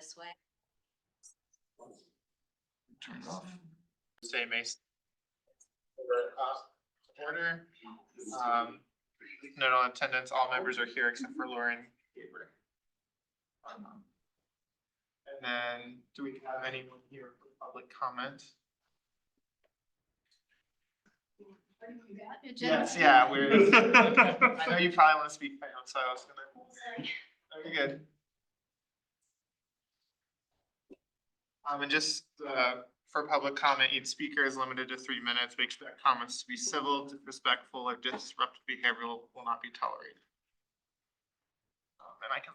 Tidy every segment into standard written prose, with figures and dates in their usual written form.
this way. Turn it off. Say Mason. Order. Note on attendance, all members are here except for Lauren Gabriel. And then, do we have anyone here for public comment? Yes, yeah, we're, I know you probably want to speak, so I was gonna, very good. And just, for public comment, each speaker is limited to 3 minutes. We expect comments to be civil, disrespectful, or disruptive behavior will not be tolerated. And I can.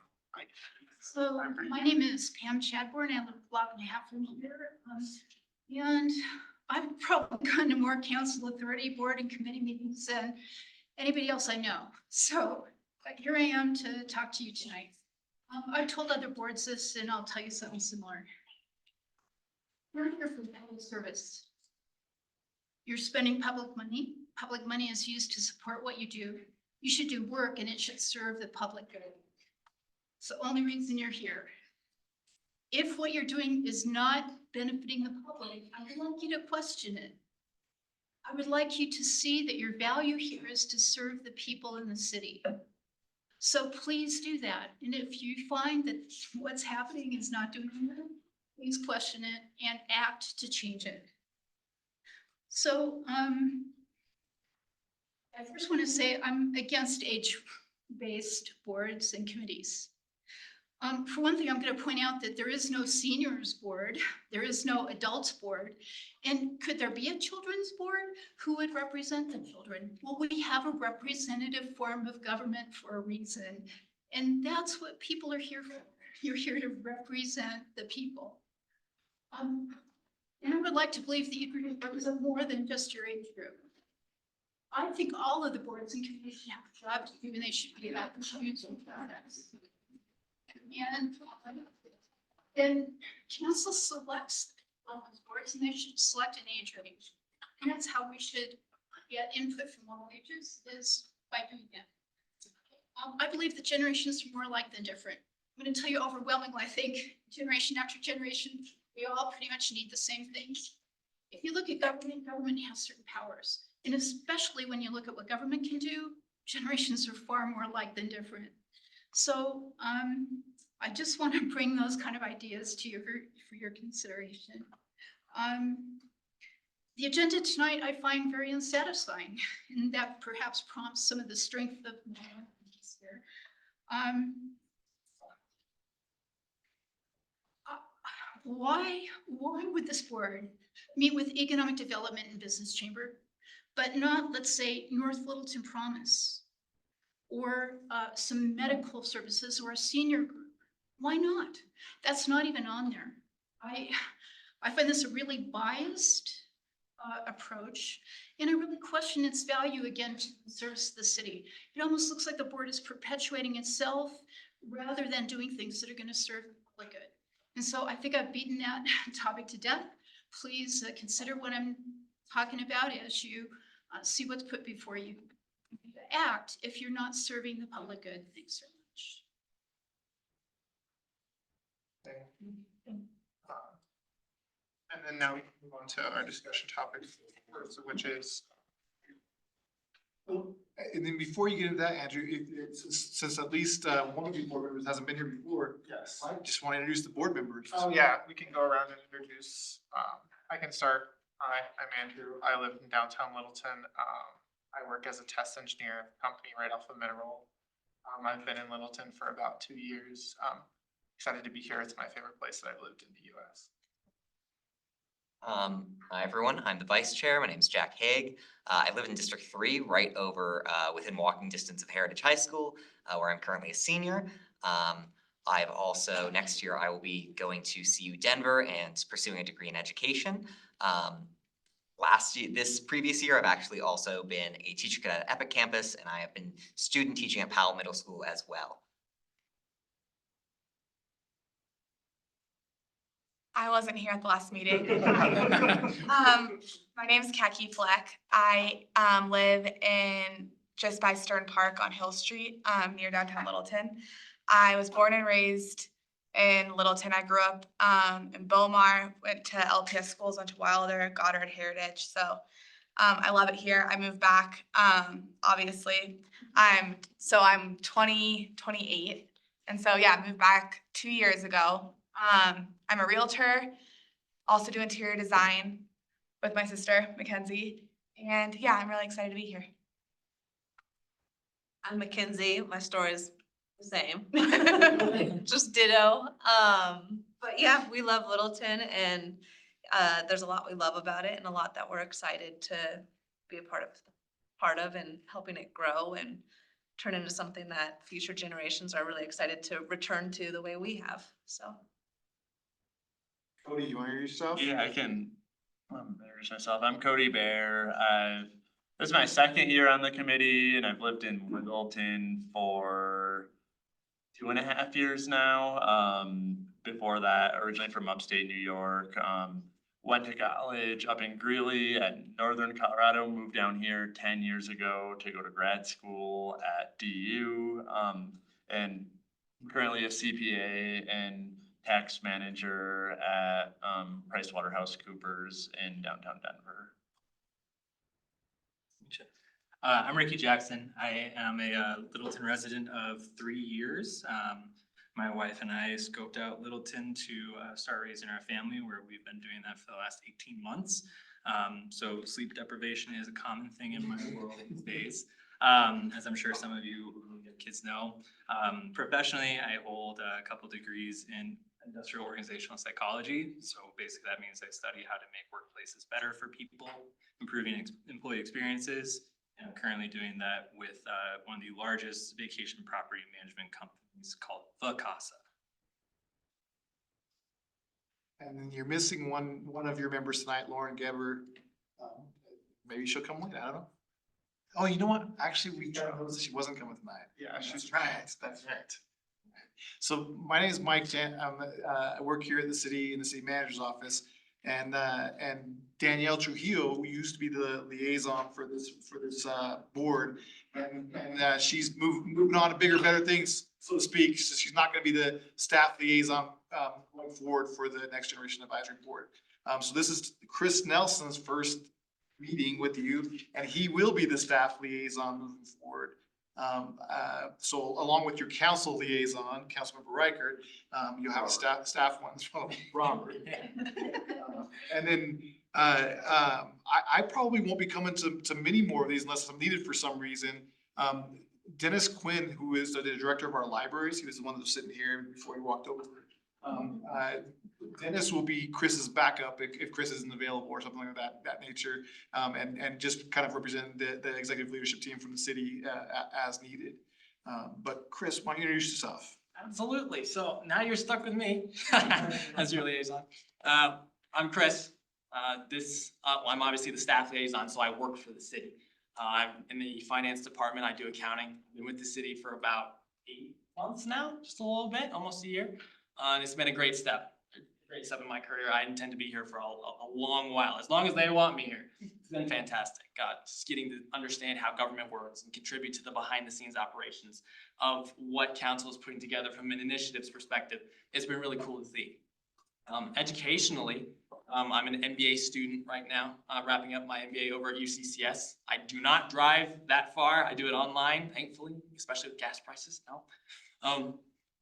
So my name is Pam Chadbourne. I live a block and a half from here. And I've probably gone to more council authority board and committee meetings than anybody else I know. So here I am to talk to you tonight. I've told other boards this, and I'll tell you something similar. We're here for public service. You're spending public money. Public money is used to support what you do. You should do work, and it should serve the public good. It's the only reason you're here. If what you're doing is not benefiting the public, I would like you to question it. I would like you to see that your value here is to serve the people in the city. So please do that. And if you find that what's happening is not doing that, please question it and act to change it. So I first want to say I'm against age-based boards and committees. For one thing, I'm going to point out that there is no seniors board, there is no adults board. And could there be a children's board? Who would represent the children? Well, we have a representative form of government for a reason. And that's what people are here for. You're here to represent the people. And I would like to believe that you represent more than just your age group. I think all of the boards and committees should have a job to do, and they should be about the choosing products. And council selects all those boards, and they should select an age range. And that's how we should get input from all ages, is by doing that. I believe that generations are more alike than different. I'm going to tell you overwhelmingly, I think generation after generation, we all pretty much need the same things. If you look at government, government has certain powers. And especially when you look at what government can do, generations are far more alike than different. So I just want to bring those kind of ideas to you for your consideration. The agenda tonight I find very unsatisfying, and that perhaps prompts some of the strength of my arguments here. Why would this board meet with Economic Development and Business Chamber, but not, let's say, North Littleton Promise, or some medical services, or a senior group? Why not? That's not even on there. I find this a really biased approach, and I really question its value again to the service of the city. It almost looks like the board is perpetuating itself rather than doing things that are going to serve the public good. And so I think I've beaten that topic to death. Please consider what I'm talking about as you see what's put before you. Act if you're not serving the public good. Thanks so much. And then now we can move on to our discussion topic, which is. And then before you get into that, Andrew, since at least one of you board members hasn't been here before, Yes. I just want to introduce the board members. Oh, yeah, we can go around and introduce, I can start. Hi, I'm Andrew. I live in downtown Littleton. I work as a test engineer at a company right off of Mineral. I've been in Littleton for about 2 years. Excited to be here. It's my favorite place that I've lived in the US. Hi everyone, I'm the vice chair. My name is Jack Haig. I live in District 3, right over within walking distance of Heritage High School, where I'm currently a senior. I've also, next year, I will be going to CU Denver and pursuing a degree in education. This previous year, I've actually also been a teacher cadet at Epic Campus, and I have been student teaching at Powell Middle School as well. I wasn't here at the last meeting. My name is Kaki Fleck. I live in just by Stern Park on Hill Street, near downtown Littleton. I was born and raised in Littleton. I grew up in Beaumar, went to LPS schools, went to Wilder, Goddard, Heritage. So I love it here. I moved back. Obviously, I'm 28. And so, yeah, I moved back 2 years ago. I'm a realtor, also do interior design with my sister, Mackenzie. And yeah, I'm really excited to be here. I'm Mackenzie. My story is the same. Just ditto. But yeah, we love Littleton and there's a lot we love about it and a lot that we're excited to be a part of and helping it grow and turn into something that future generations are really excited to return to the way we have. So Cody, you want to introduce yourself? Yeah, I can introduce myself. I'm Cody Bear. This is my second year on the committee and I've lived in Littleton for 2.5 years now. Before that, originally from upstate New York. Went to college up in Greeley at Northern Colorado, moved down here 10 years ago to go to grad school at DU. And I'm currently a CPA and tax manager at PricewaterhouseCoopers in downtown Denver. I'm Ricky Jackson. I am a Littleton resident of 3 years. My wife and I scoped out Littleton to start raising our family, where we've been doing that for the last 18 months. So sleep deprivation is a common thing in my world these days, as I'm sure some of you who have kids know. Professionally, I hold a couple degrees in industrial organizational psychology. So basically that means I study how to make workplaces better for people, improving employee experiences. And I'm currently doing that with one of the largest vacation property management companies called The Casa. And then you're missing one of your members tonight, Lauren Geber. Maybe she'll come late, I don't know. Oh, you know what? Actually, we noticed that she wasn't coming tonight. Yeah, That's right, that's right. So my name is Mike Jan, I work here at the city in the city manager's office. And Danielle Trujillo, who used to be the liaison for this board. And she's moving on to bigger, better things, so to speak. So she's not gonna be the staff liaison going forward for the Next Generation Advisory Board. So this is Chris Nelson's first meeting with you, and he will be the staff liaison moving forward. So along with your council liaison, Councilmember Reichert, you'll have a staff one from Robert. And then I probably won't be coming to many more of these unless I'm needed for some reason. Dennis Quinn, who is the director of our libraries, he was the one that was sitting here before he walked over. Dennis will be Chris's backup if Chris isn't available or something like that nature, and just kind of represent the executive leadership team from the city as needed. But Chris, why don't you introduce yourself? Absolutely. So now you're stuck with me as your liaison. I'm Chris. I'm obviously the staff liaison, so I work for the city. I'm in the finance department. I do accounting. I've been with the city for about 8 months now, just a little bit, almost a year. And it's been a great step in my career. I intend to be here for a long while, as long as they want me here. It's been fantastic. Just getting to understand how government works and contribute to the behind the scenes operations of what council is putting together from an initiatives perspective. It's been really cool to see. Educationally, I'm an MBA student right now, wrapping up my MBA over at UCCS. I do not drive that far. I do it online, thankfully, especially with gas prices now.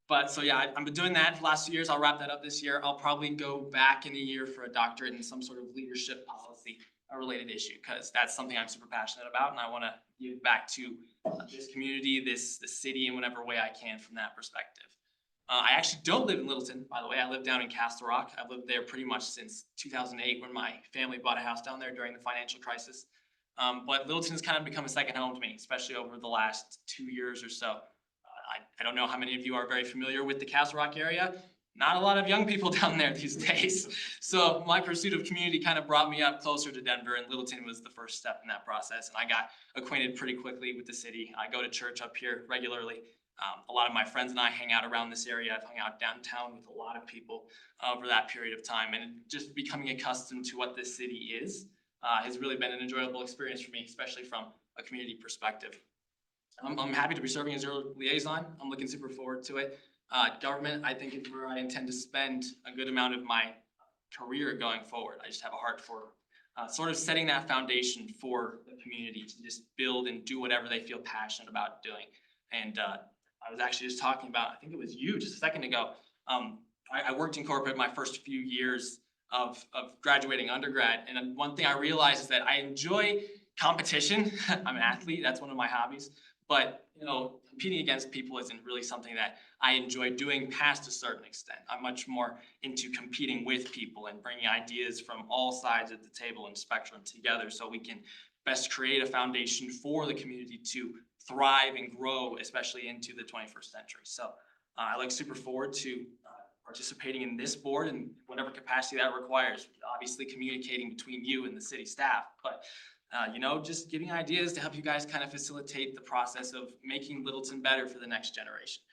But so yeah, I've been doing that for the last 2 years. I'll wrap that up this year. I'll probably go back in a year for a doctorate in some sort of leadership policy related issue, because that's something I'm super passionate about, and I want to give back to this community, the city, in whatever way I can from that perspective. I actually don't live in Littleton, by the way. I live down in Castle Rock. I've lived there pretty much since 2008, when my family bought a house down there during the financial crisis. But Littleton has kind of become a second home to me, especially over the last 2 years or so. I don't know how many of you are very familiar with the Castle Rock area. Not a lot of young people down there these days. So my pursuit of community kind of brought me up closer to Denver, and Littleton was the first step in that process. And I got acquainted pretty quickly with the city. I go to church up here regularly. A lot of my friends and I hang out around this area. I've hung out downtown with a lot of people over that period of time, and just becoming accustomed to what this city is has really been an enjoyable experience for me, especially from a community perspective. I'm happy to be serving as your liaison. I'm looking super forward to it. Government, I think, is where I intend to spend a good amount of my career going forward. I just have a heart for sort of setting that foundation for the community to just build and do whatever they feel passionate about doing. And I was actually just talking about, I think it was you just a second ago. I worked in corporate my first few years of graduating undergrad, and one thing I realized is that I enjoy competition. I'm an athlete, that's one of my hobbies, but competing against people isn't really something that I enjoy doing past a certain extent. I'm much more into competing with people and bringing ideas from all sides of the table and spectrum together so we can best create a foundation for the community to thrive and grow, especially into the 21st century. So I look super forward to participating in this board in whatever capacity that requires, obviously communicating between you and the city staff, but just giving ideas to help you guys kind of facilitate the process of making Littleton better for the next generation.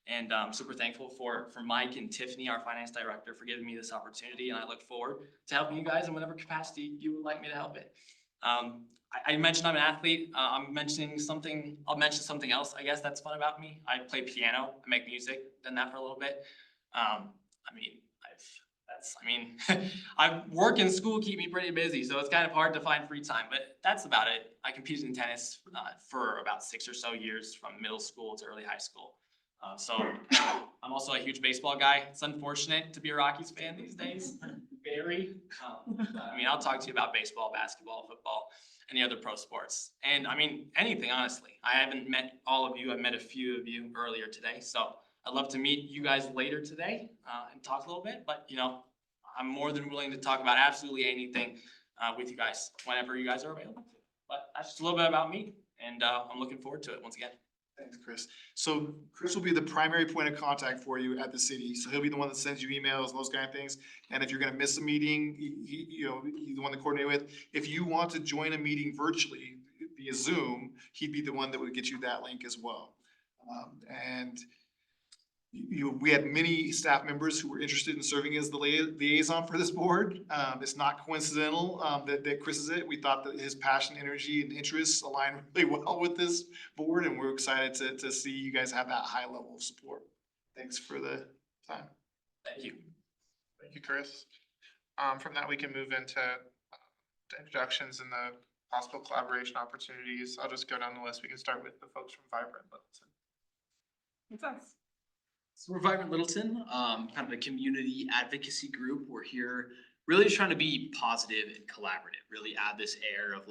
And I'm super thankful for Mike and Tiffany, our finance director, for giving me this opportunity, and I look forward to helping you guys in whatever capacity you would like me to help in. I mentioned I'm an athlete. I'll mention something else, I guess, that's fun about me. I play piano, I make music, done that for a little bit. I work in school, keep me pretty busy, so it's kind of hard to find free time, but that's about it. I competed in tennis for about 6 or so years, from middle school to early high school. So I'm also a huge baseball guy. It's unfortunate to be a Rockies fan these days, very. I'll talk to you about baseball, basketball, football, any other pro sports, and anything, honestly. I haven't met all of you. I've met a few of you earlier today, so I'd love to meet you guys later today and talk a little bit, but I'm more than willing to talk about absolutely anything with you guys whenever you guys are available. But that's just a little bit about me, and I'm looking forward to it once again. Thanks, Chris. So Chris will be the primary point of contact for you at the city. So he'll be the one that sends you emails and those kind of things. And if you're gonna miss a meeting, he's the one to coordinate with. If you want to join a meeting virtually via Zoom, he'd be the one that would get you that link as well. We had many staff members who were interested in serving as the liaison for this board. It's not coincidental that Chris is it. We thought that his passion, energy, and interests align really well with this board, and we're excited to see you guys have that high level of support. Thanks for the time. Thank you. Thank you, Chris. From that, we can move into the introductions and the possible collaboration opportunities. I'll just go down the list. We can start with the folks from Vibrant Littleton. It's us. So we're Vibrant Littleton, kind of a community advocacy group. We're here really just trying to be positive and collaborative, really add this air of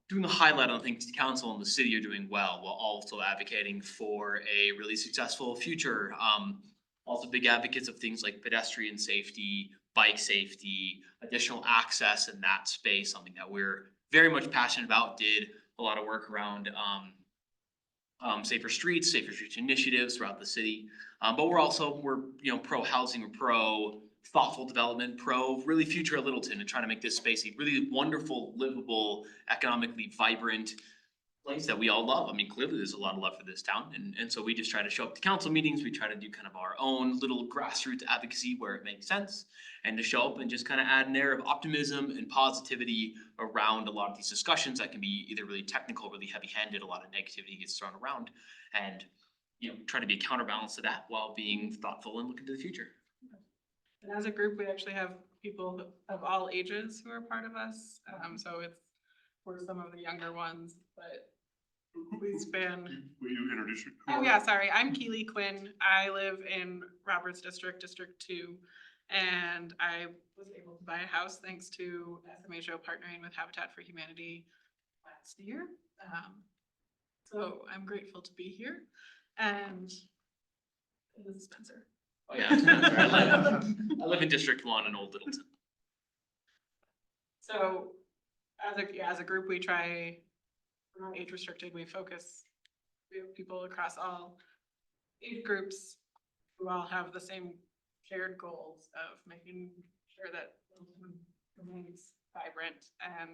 doing the highlight on things the council and the city are doing well, while also advocating for a really successful future. Also big advocates of things like pedestrian safety, bike safety, additional access in that space, something that we're very much passionate about. Did a lot of work around safer streets initiatives throughout the city. But we're pro housing, we're pro thoughtful development, pro really future of Littleton, and trying to make this space a really wonderful, livable, economically vibrant place that we all love. Clearly there's a lot of love for this town, and so we just try to show up to council meetings. We try to do kind of our own little grassroots advocacy where it makes sense, and to show up and just kind of add an air of optimism and positivity around a lot of these discussions that can be either really technical, really heavy-handed, a lot of negativity gets thrown around, and try to be a counterbalance to that while being thoughtful and looking to the future. And as a group, we actually have people of all ages who are part of us. So we're some of the younger ones, but we span. Will you introduce yourself? Oh yeah, sorry. I'm Keely Quinn. I live in Roberts District, District 2. And I was able to buy a house thanks to SMHO partnering with Habitat for Humanity last year. So I'm grateful to be here. And this is Spencer. Oh yeah, I live in District 1 in Old Littleton. So as a group, we try, we're not age restricted, we have people across all age groups who all have the same shared goals of making sure that Littleton remains vibrant, and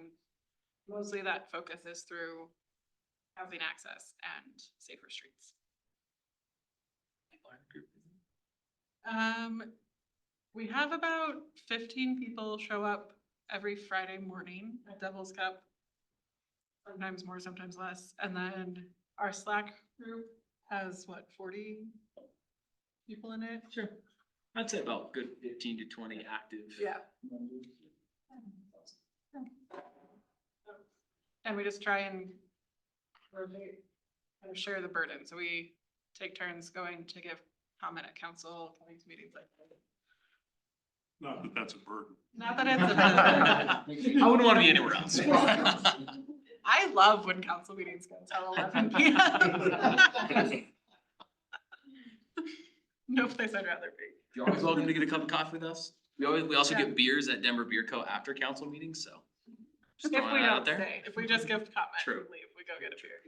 mostly that focus is through housing access and safer streets. We have about 15 people show up every Friday morning at Devil's Cup. Sometimes more, sometimes less. And then our Slack group has 40 people in it. Sure. I'd say about good 15 to 20 active. Yeah. And we just try and rotate, kind of share the burden. So we take turns going to give comment at council, coming to meetings like that. Not that that's a burden. Not that it's a I wouldn't want to be anywhere else. I love when council meetings go till 11 p.m. No place I'd rather be. You're always welcome to get a cup of coffee with us. We also Yeah. get beers at Denver Beer Co. after council meetings, so. Just If throwing we that out don't there. stay, if we just give comment, we True. leave, we go get a beer.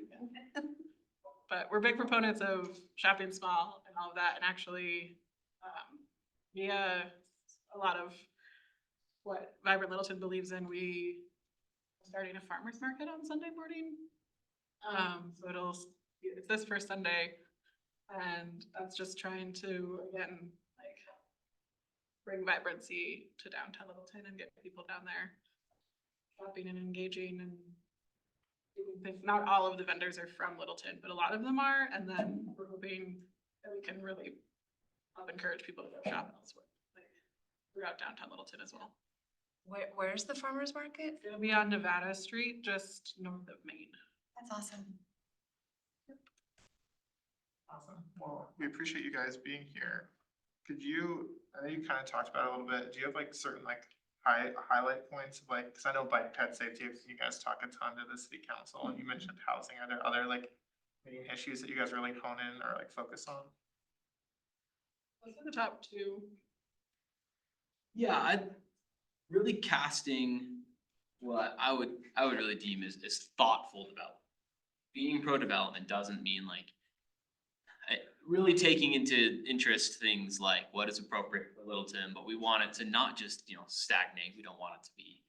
But we're big proponents of shopping small and all of that, and actually, via a lot of what Vibrant Littleton believes in, we are starting a farmer's market on Sunday morning. So it's this first Sunday, and that's just trying to, again, like, bring vibrancy to downtown Littleton and get people down there shopping and engaging and doing things. Not all of the vendors are from Littleton, but a lot of them are, and then we're hoping that we can really help encourage people to go shop elsewhere, like throughout downtown Littleton as well. Where's the farmer's market? It'll be on Nevada Street, just north of Maine. That's awesome. Awesome. Well, we appreciate you guys being here. Could you, I know you kind of talked about it a little bit, do you have like certain like highlight points of like, cause I know bike pet safety, you guys talk a ton to the city council and you mentioned housing. Are there other like main issues that you guys really hone in or like focus on? Those are the top two. Yeah, really casting what I would really deem as thoughtful development. Being pro-development doesn't mean like really taking into interest things like what is appropriate for Littleton, but we want it to not just, stagnate. We don't want it to be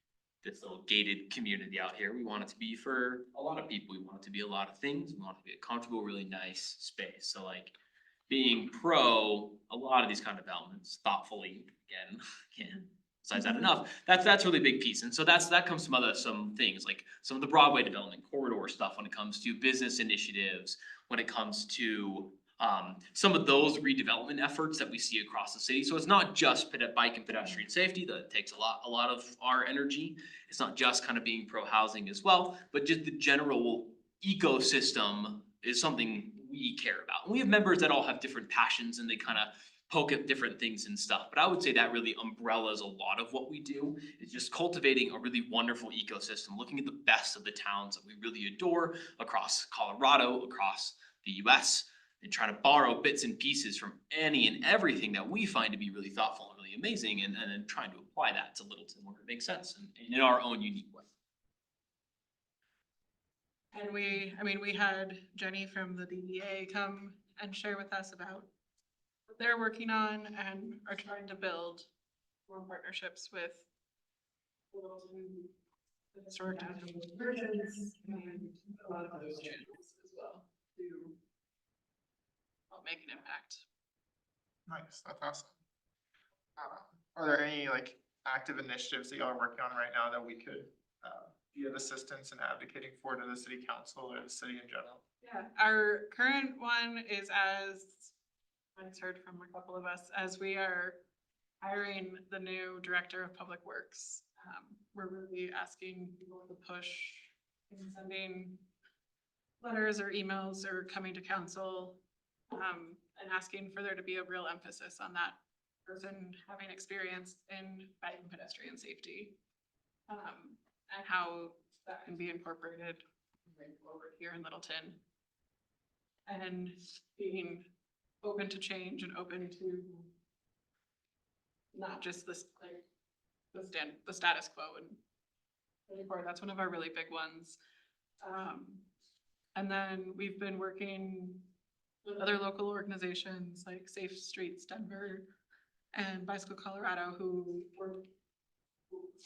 this little gated community out here. We want it to be for a lot of people. We want it to be a lot of things. We want it to be a comfortable, really nice space. So like being pro a lot of these kind of developments thoughtfully, again, can't emphasize that enough. That's a really big piece. And so that comes from some things like some of the Broadway development corridor stuff when it comes to business initiatives, when it comes to some of those redevelopment efforts that we see across the city. So it's not just bike and pedestrian safety that takes a lot of our energy. It's not just kind of being pro housing as well, but just the general ecosystem is something we care about. And we have members that all have different passions and they kind of poke at different things and stuff. But I would say that really umbrellas a lot of what we do. It's just cultivating a really wonderful ecosystem, looking at the best of the towns that we really adore across Colorado, across the US, and trying to borrow bits and pieces from any and everything that we find to be really thoughtful and really amazing, and then trying to apply that to Littleton where it makes sense and in our own unique way. And we had Jenny from the DDA come and share with us about what they're working on and are trying to build more partnerships with Littleton, the historic downtown merchants, and a lot of those channels as well to help make an impact. Nice, that's awesome. Are there any like active initiatives that y'all are working on right now that we could be of assistance in advocating for to the city council or the city in general? Yeah, our current one is, as I just heard from a couple of us, as we are hiring the new director of public works. We're really asking people to push in sending letters or emails or coming to council, and asking for there to be a real emphasis on that person having experience in bike and pedestrian safety. And how that can be incorporated right forward here in Littleton. And being open to change and open to not just this, like, the status quo, and that's one of our really big ones. And then we've been working with other local organizations like Safe Streets Denver and Bicycle Colorado, who work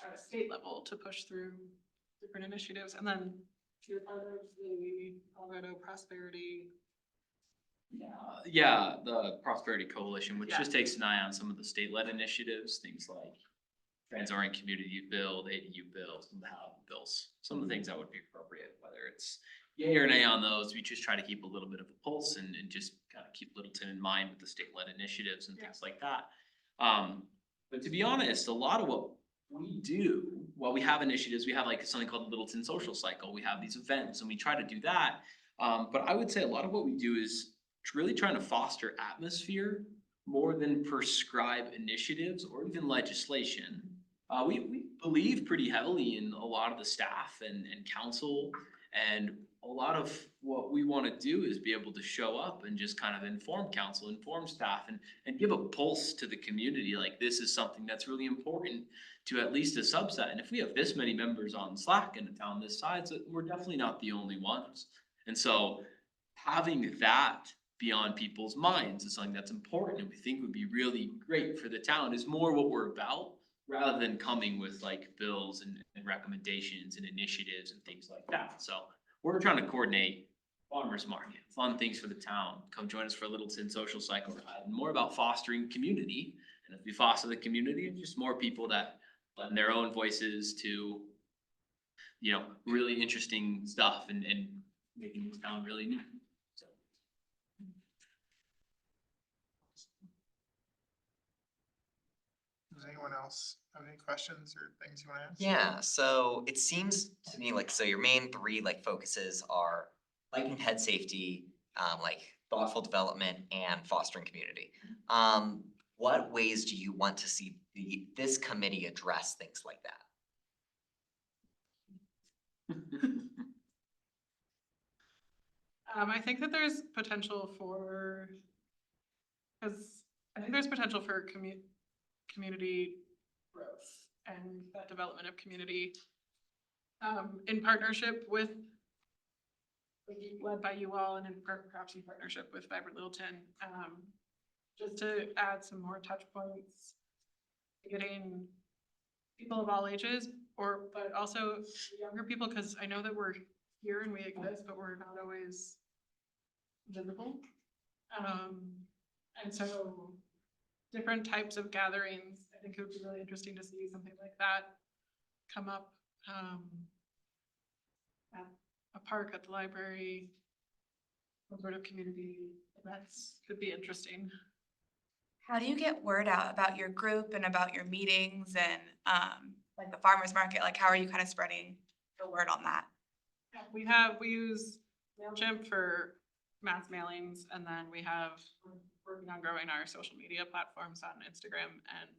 at a state level to push through different initiatives. And then you're part of the Colorado Prosperity. Yeah, the Prosperity Coalition, which Yeah. just takes an eye on some of the state-led initiatives, things like Transorient Community Build, ADU bills, some of the housing bills, some of the things that would be appropriate, whether it's yay or nay on those, we just try to keep a little bit of a pulse and just kind of keep Littleton in mind with the state-led initiatives and things like that. But to be honest, a lot of what we do, while we have initiatives, we have like something called the Littleton Social Cycle, we have these events and we try to do that. But I would say a lot of what we do is really trying to foster atmosphere more than prescribe initiatives or even legislation. We believe pretty heavily in a lot of the staff and council, and a lot of what we wanna do is be able to show up and just kind of inform council, inform staff, and give a pulse to the community, like this is something that's really important to at least a subset, and if we have this many members on Slack in a town this size, we're definitely not the only ones. And so having that be on people's minds is something that's important and we think would be really great for the town, is more what we're about, rather than coming with like bills and recommendations and initiatives and things like that. So we're trying to coordinate farmers market, fun things for the town. Come join us for a Littleton Social Cycle ride, and more about fostering community. And if we foster the community, it's just more people that lend their own voices to, you know, really interesting stuff and making this town really neat. So. Does anyone else have any questions or things you wanna ask? Yeah, so it seems to me like, so your main three like focuses are bike and pet safety, like thoughtful development and fostering community. What ways do you want to see this committee address things like that? I think that there's potential for, cause I think there's potential for community growth and that development of community. In partnership with, like, led by you all and perhaps in partnership with Vibrant Littleton. Just to add some more touch points, getting people of all ages, but also younger people, cause I know that we're here and we exist, but we're not always visible. And so different types of gatherings, I think it would be really interesting to see something like that come up, at a park, at the library, some sort of community events could be interesting. How do you get word out about your group and about your meetings and like the farmer's market? Like, how are you kind of spreading the word on that? Yeah, we use MailChimp for mass mailings, and then we're working on growing our social media platforms on Instagram and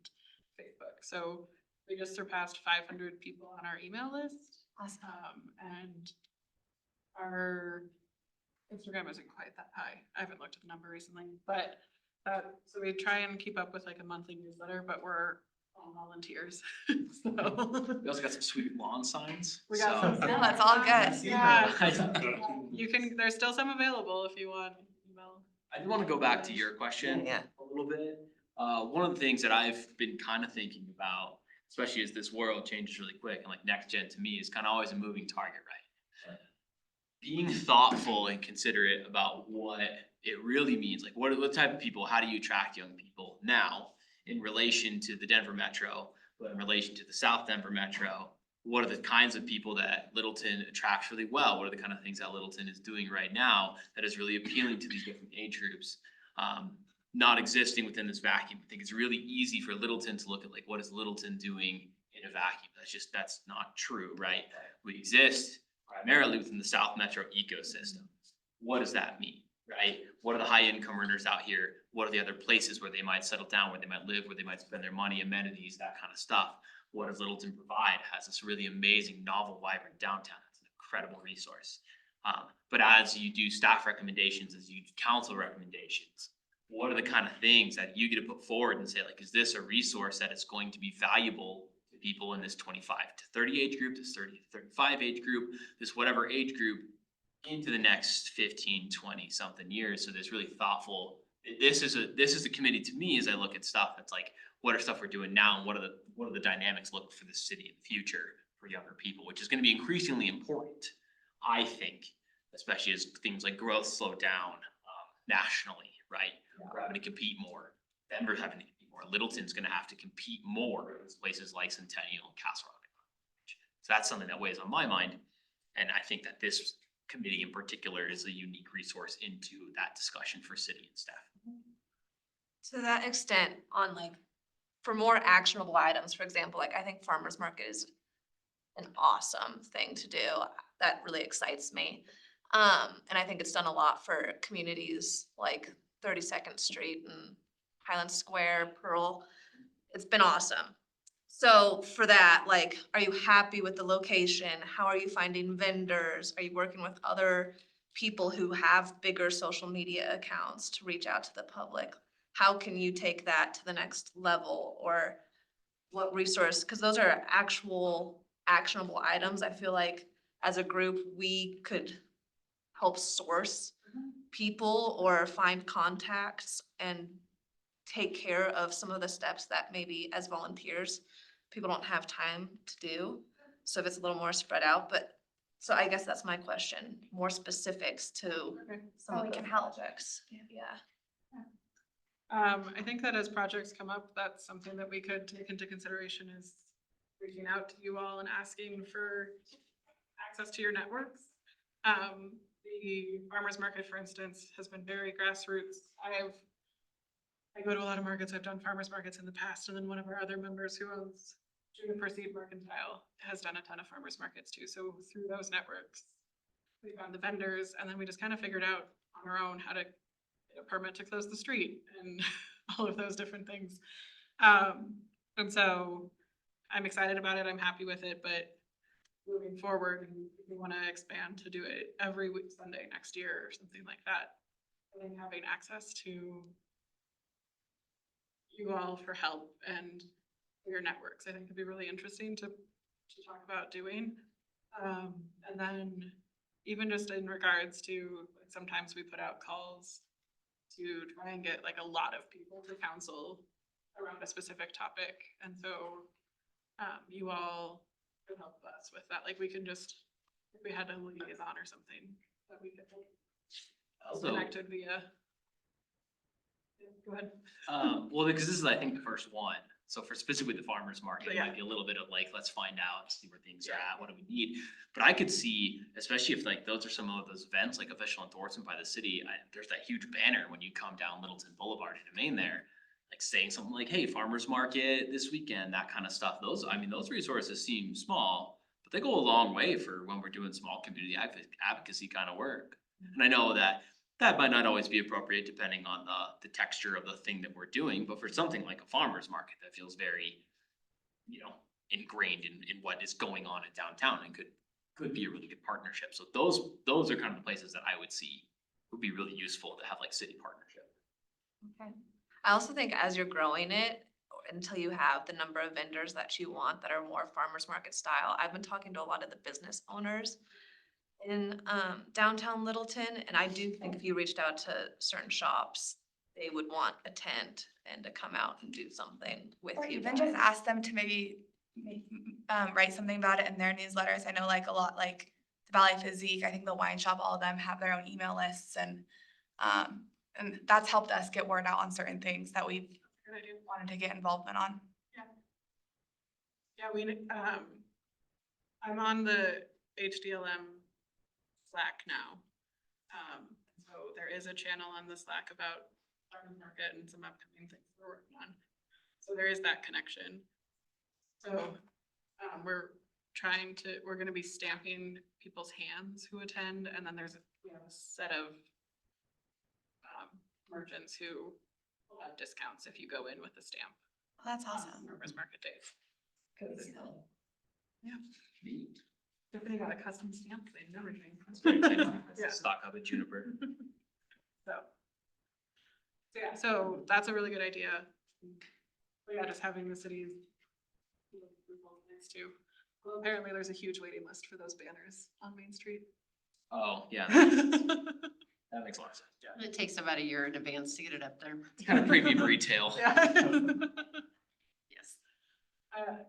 Facebook. So we just surpassed 500 people on our email list. Awesome. And our Instagram isn't quite that high. I haven't looked at the number recently, but so we try and keep up with like a monthly newsletter, but we're all volunteers. So We also got some sweet lawn signs. we got some. so- No, that's all good. Yeah. You can, there's still some available if you want email. I do wanna go back to your question Yeah. a little bit. One of the things that I've been kind of thinking about, especially as this world changes really quick, and like next gen to me is kind of always a moving target, right? Being thoughtful and considerate about what it really means, like what type of people, how do you attract young people now in relation to the Denver Metro, but in relation to the South Denver Metro? What are the kinds of people that Littleton attracts really well? What are the kind of things that Littleton is doing right now that is really appealing to these different age groups? Not existing within this vacuum. I think it's really easy for Littleton to look at like, what is Littleton doing in a vacuum? That's not true, right? We exist primarily within the South Metro ecosystem. What does that mean, right? What are the high income earners out here? What are the other places where they might settle down, where they might live, where they might spend their money, amenities, that kind of stuff? What does Littleton provide? It has this really amazing, novel, vibrant downtown. It's an incredible resource. But as you do staff recommendations, as you do council recommendations, what are the kind of things that you get to put forward and say, like, is this a resource that is going to be valuable to people in this 25 to 30 age group, this 30 to 35 age group, this whatever age group into the next 15, 20 something years? So there's really thoughtful, this is the committee to me as I look at stuff that's like, what are stuff we're doing now and what are the dynamics look for the city in the future for younger people, which is gonna be increasingly important, I think, especially as things like growth slow down nationally, right? We're having to compete more. Denver's having to compete more. Littleton's gonna have to compete more with places like Centennial and Castle Rock. So that's something that weighs on my mind. And I think that this committee in particular is a unique resource into that discussion for city and staff. To that extent, on like, for more actionable items, for example, like I think farmer's market is an awesome thing to do. That really excites me. And I think it's done a lot for communities like 32nd Street and Highland Square, Pearl. It's been awesome. So for that, like, are you happy with the location? How are you finding vendors? Are you working with other people who have bigger social media accounts to reach out to the public? How can you take that to the next level, or what resource? Because those are actual actionable items. I feel like as a group, we could help source people or find contacts and take care of some of the steps that maybe as volunteers, people don't have time to do. So if it's a little more spread out, but, so I guess that's my question, more specifics to some How of we the can help. projects. Yeah. I think that as projects come up, that's something that we could take into consideration is reaching out to you all and asking for access to your networks. The farmer's market, for instance, has been very grassroots. I go to a lot of markets. I've done farmers markets in the past, and then one of our other members who owns Juniper Seed Mercantile has done a ton of farmers markets too. So through those networks, we found the vendors, and then we just kind of figured out on our own how to get a permit to close the street and all of those different things. And so I'm excited about it. I'm happy with it, but moving forward, we want to expand to do it every week, Sunday next year or something like that. I think having access to you all for help and your networks, I think would be really interesting to talk about doing. And then even just in regards to, sometimes we put out calls to try and get like a lot of people to council around a specific topic. And so you all could help us with that. Like we can just, if we had a liaison or something that we could Also, connected via. Yeah, go ahead. well, because this is, I think, the first one. So for specifically the farmer's market, it Yeah. might be a little bit of like, let's find out, see where things are at, what do we need? But I could see, especially if like those are some of those events, like official endorsement by the city, there's that huge banner when you come down Littleton Boulevard into Maine there. Like saying something like, hey, farmer's market this weekend, that kind of stuff. Those, I mean, those resources seem small, but they go a long way for when we're doing small community advocacy kind of work. And I know that that might not always be appropriate depending on the texture of the thing that we're doing, but for something like a farmer's market that feels very, you know, ingrained in what is going on in downtown and could be a really good partnership. So those are kind of the places that I would see would be really useful to have like city partnership. Okay. I also think as you're growing it, until you have the number of vendors that you want that are more farmers market style, I've been talking to a lot of the business owners in downtown Littleton, and I do think if you reached out to certain shops, they would want a tent and to come out and do something with Or you even guys. just ask them to maybe write something about it in their newsletters. I know like a lot, like the Valley Physique, I think the wine shop, all of them have their own email lists, and that's helped us get word out on certain things that we've Good idea. wanted to get involvement on. Yeah, we, I'm on the HDLM Slack now. So there is a channel on the Slack about farmers market and some upcoming things we're working on. So there is that connection. So, we're gonna be stamping people's hands who attend, and then there's a set of merchants who will have discounts if you go in with a stamp. Oh, that's on awesome. Farmers market days. Neat. If they got a custom stamp, they know everything. Yeah. Stock up at Juniper. So that's a really good idea. But yeah, just having the city's too. Well, apparently there's a huge waiting list for those banners on Main Street. Oh, yeah, that makes a lot of sense. Yeah. It takes about a year in advance to get it up there. It's kind of premium retail. Yeah. Yes.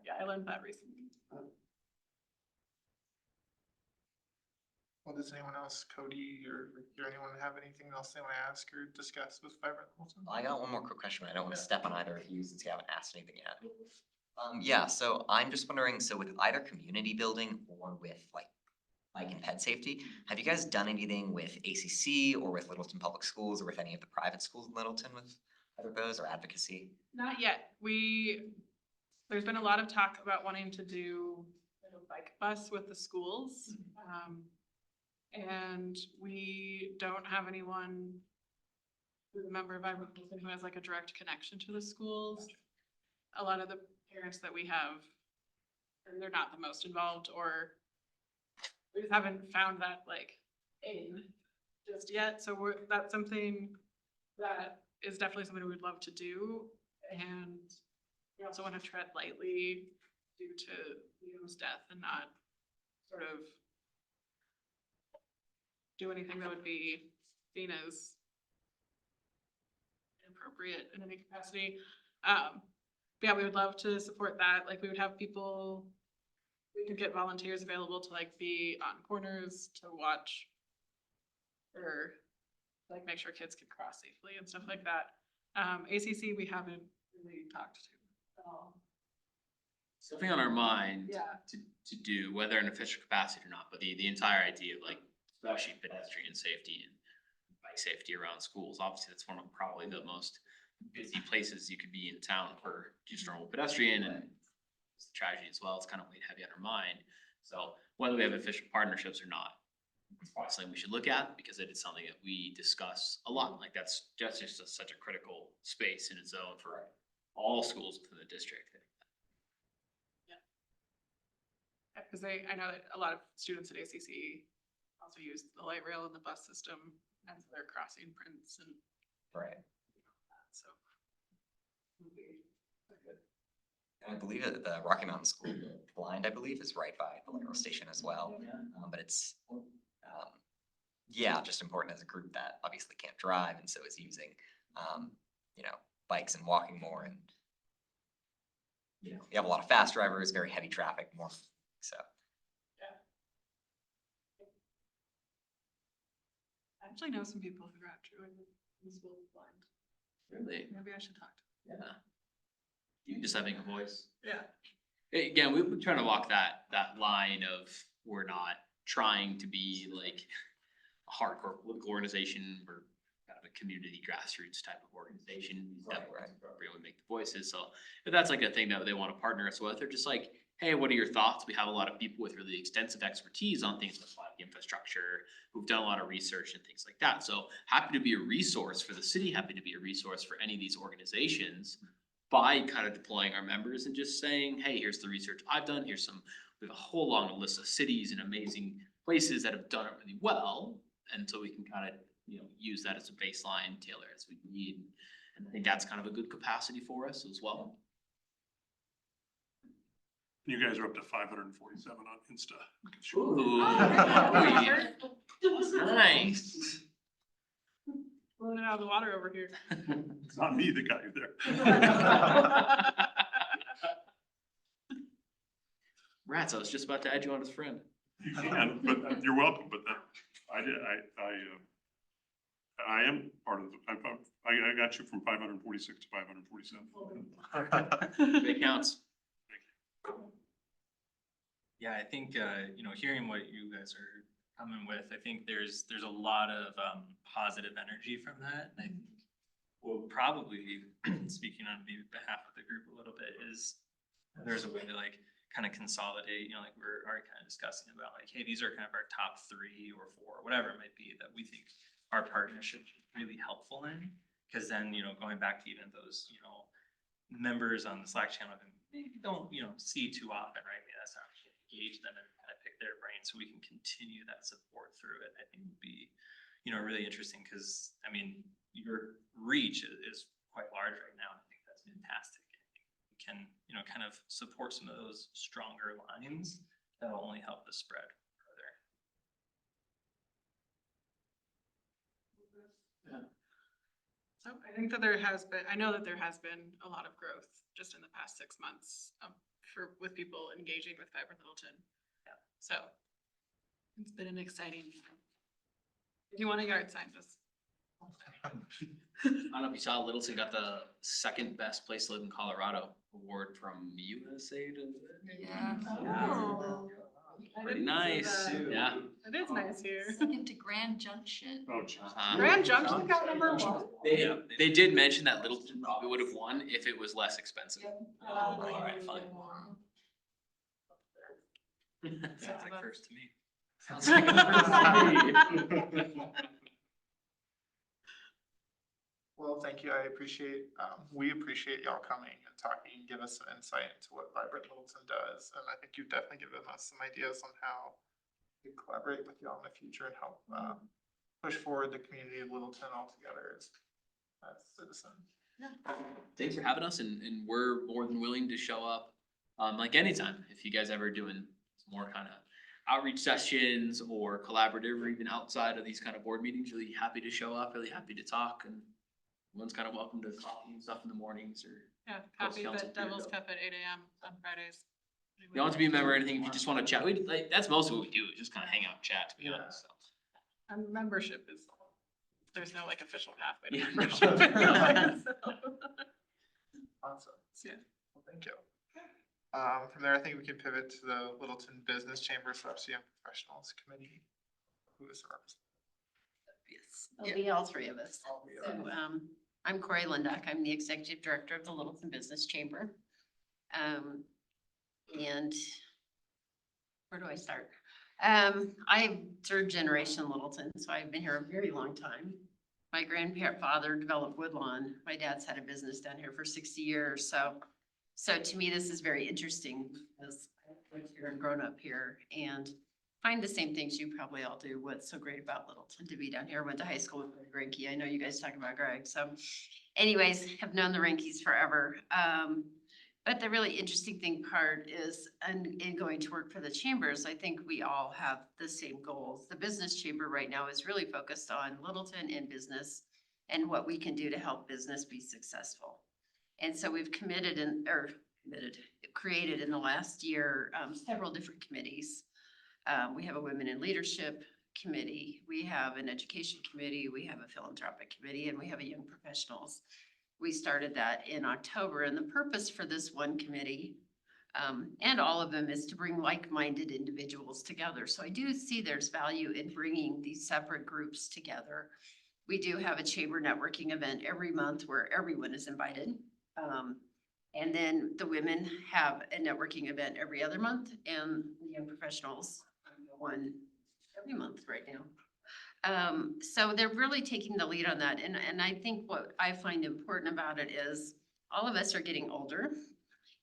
Yeah, I learned that recently. Well, does anyone else, Cody or anyone have anything else they want to ask or discuss with Vibrant Littleton? I got one more quick question. I don't want to step on either of you since you haven't asked anything yet. Yeah, so I'm just wondering, so with either community building or with like bike and pet safety. Have you guys done anything with ACC or with Littleton Public Schools or with any of the private schools in Littleton with either of those or advocacy? Not yet. There's been a lot of talk about wanting to do a bike bus with the schools. And we don't have anyone who's a member of Vibrant Littleton who has like a direct connection to the schools. A lot of the parents that we have, they're not the most involved, or we just haven't found that like in just yet. So that's something that is definitely something we would love to do. And we also want to tread lightly due to Liam's death and not sort of do anything that would be seen as inappropriate in any capacity. But yeah, we would love to support that. Like, we would have people, we could get volunteers available to like be on corners to watch or like make sure kids can cross safely and stuff like that. ACC, we haven't really talked to at all. Something on our mind Yeah. to do, whether in official capacity or not, but the entire idea of like, especially pedestrian safety and bike safety around schools, obviously that's one of probably the most busy places you could be in town for just normal pedestrian, and it's a tragedy as well, it's kind of weighed heavy on our mind. So whether we have official partnerships or not, it's probably something we should look at, because it is something that we discuss a lot, like that's just such a critical space in its own for all schools within the district. Because I know that a lot of students at ACC also use the light rail and the bus system as their crossing prints and Right. so. And I believe that the Rocky Mountain School Blind, I believe, is right by the light rail station as well. But it's, yeah, just important as a group that obviously can't drive and so is using, bikes and walking more, and you have a lot of fast drivers, very heavy traffic, more, so. I actually know some people who graduated in school blind. Really? Maybe I should talk to Yeah. You just having a voice. them. Yeah. Again, we're trying to walk that line of, we're not trying to be like a hardcore political organization, we're kind of a community grassroots type of organization. That we're appropriate, we make the voices, so if that's like a thing that they wanna partner us with, or just like, hey, what are your thoughts? We have a lot of people with really extensive expertise on things like infrastructure, who've done a lot of research and things like that, so happy to be a resource for the city, happy to be a resource for any of these organizations by kind of deploying our members and just saying, hey, here's the research I've done, we have a whole long list of cities and amazing places that have done it really well. And so we can kind of, use that as a baseline, tailor as we need. And I think that's kind of a good capacity for us as well. You guys are up to 547 on Insta. Ooh. Nice. Running out of the water over here. It's not me that got you there. Rats, I was just about to add you on as friend. You can, but you're welcome, but I am part of I got you from 546 to 547. It counts. Yeah, I think, hearing what you guys are coming with, I think there's a lot of positive energy from that. And I think we'll probably be speaking on behalf of the group a little bit, is there's a way to like kind of consolidate, like we're already kind of discussing about like, hey, these are kind of our top 3 or 4, whatever it might be, that we think our partnership is really helpful in. Cause then, going back to even those, members on the Slack channel that maybe don't, see too often, right? Maybe that's not engage them and kind of pick their brain so we can continue that support through it. I think would be, really interesting, because I mean, your reach is quite large right now. I think that's fantastic. We can, kind of support some of those stronger lines that will only help the spread further. So I think that I know that there has been a lot of growth just in the past 6 months with people engaging with Vibrant Littleton. Yeah. So it's been an exciting year. If you want a yard sign, just. I don't know if you saw, Littleton got the 2nd best place to live in Colorado award from USA. Yeah. Oh. I Pretty didn't see nice, that. yeah. It is nice here. Second to Grand Junction. Oh, geez. Grand Junction got number one. They did mention that Littleton probably would have won if it was less expensive. Alright, fine. Sounds like first to me. Sounds like a Well, thank you. I appreciate, we appreciate y'all coming and talking and give us some insight into what Vibrant Littleton does. And I think you've definitely given us some ideas on how to collaborate with y'all in the future and help, push forward the community of Littleton altogether as citizens. Thanks for having us and we're more than willing to show up, like anytime, if you guys ever doing more kind of outreach sessions or collaborative or even outside of these kind of board meetings, really happy to show up, really happy to talk and everyone's kind of welcome to coffee and stuff in the mornings or Yeah, Post coffee council at Devil's period. Cup at 8 AM on Fridays. you don't have to be a member or anything, if you just wanna chat, we like, that's mostly what we do, is just kinda hang out and chat, to be honest, so. And membership is, there's no like official pathway to Yeah, membership. Awesome. Yeah. Well, thank you. From there, I think we can pivot to the Littleton Business Chamber Subsidy and Professionals Committee. Who is the representative? Yes. It'll be all three of us. All three of So, I'm Corey Linduck. I'm the Executive Director of the Littleton Business Chamber. And where do I start? I'm third generation Littleton, so I've been here a very long time. My grandfather developed Woodlawn. My dad's had a business down here for 60 years, so to me, this is very interesting because I've lived here and grown up here and find the same things you probably all do. What's so great about Littleton to be down here. Went to high school with Greg Key. I know you guys talk about Greg. So anyways, have known the Rankies forever. But the really interesting thing part is, in going to work for the chambers, I think we all have the same goals. The business chamber right now is really focused on Littleton and business and what we can do to help business be successful. And so we've created in the last year, several different committees. We have a Women in Leadership Committee, we have an Education Committee, we have a Philanthropic Committee, and we have a Young Professionals. We started that in October, and the purpose for this one committee, and all of them, is to bring like-minded individuals together. So I do see there's value in bringing these separate groups together. We do have a chamber networking event every month where everyone is invited. And then the women have a networking event every other month, and the young professionals one every month right now. So they're really taking the lead on that. And I think what I find important about it is all of us are getting older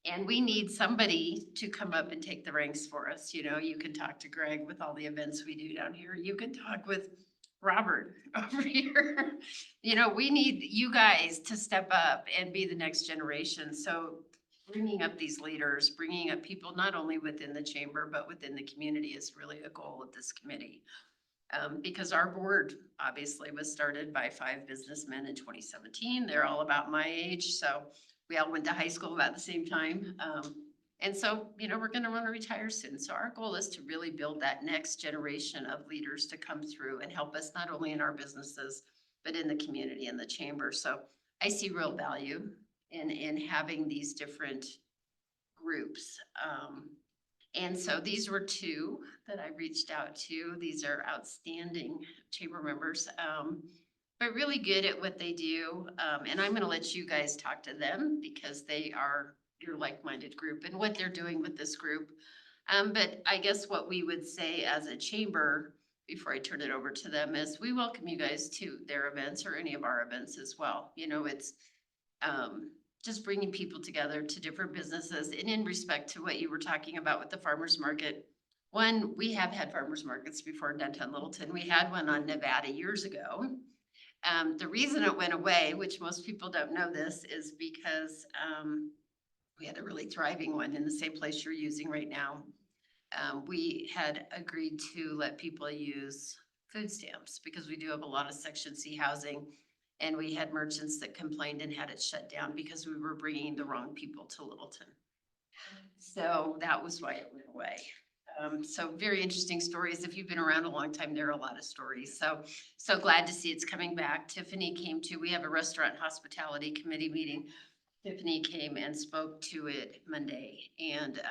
and we need somebody to come up and take the ranks for us. You know, you can talk to Greg with all the events we do down here. You can talk with Robert over here. You know, we need you guys to step up and be the next generation. So bringing up these leaders, bringing up people not only within the chamber, but within the community is really a goal of this committee. Because our board obviously was started by 5 businessmen in 2017. They're all about my age, so we all went to high school about the same time. And so, you know, we're gonna wanna retire soon. So our goal is to really build that next generation of leaders to come through and help us not only in our businesses, but in the community and the chamber. So I see real value in having these different groups. And so these were 2 that I reached out to. These are outstanding chamber members, but really good at what they do. And I'm gonna let you guys talk to them because they are your like-minded group and what they're doing with this group. But I guess what we would say as a chamber, before I turn it over to them, is we welcome you guys to their events or any of our events as well. You know, it's just bringing people together to different businesses. And in respect to what you were talking about with the farmer's market, we have had farmer's markets before in downtown Littleton. We had one on Nevada years ago. The reason it went away, which most people don't know this, is because we had a really thriving one in the same place you're using right now. We had agreed to let people use food stamps because we do have a lot of Section C housing. And we had merchants that complained and had it shut down because we were bringing the wrong people to Littleton. So that was why it went away. So very interesting stories. If you've been around a long time, there are a lot of stories. So glad to see it's coming back. Tiffany came to, we have a restaurant hospitality committee meeting. Tiffany came and spoke to it Monday, and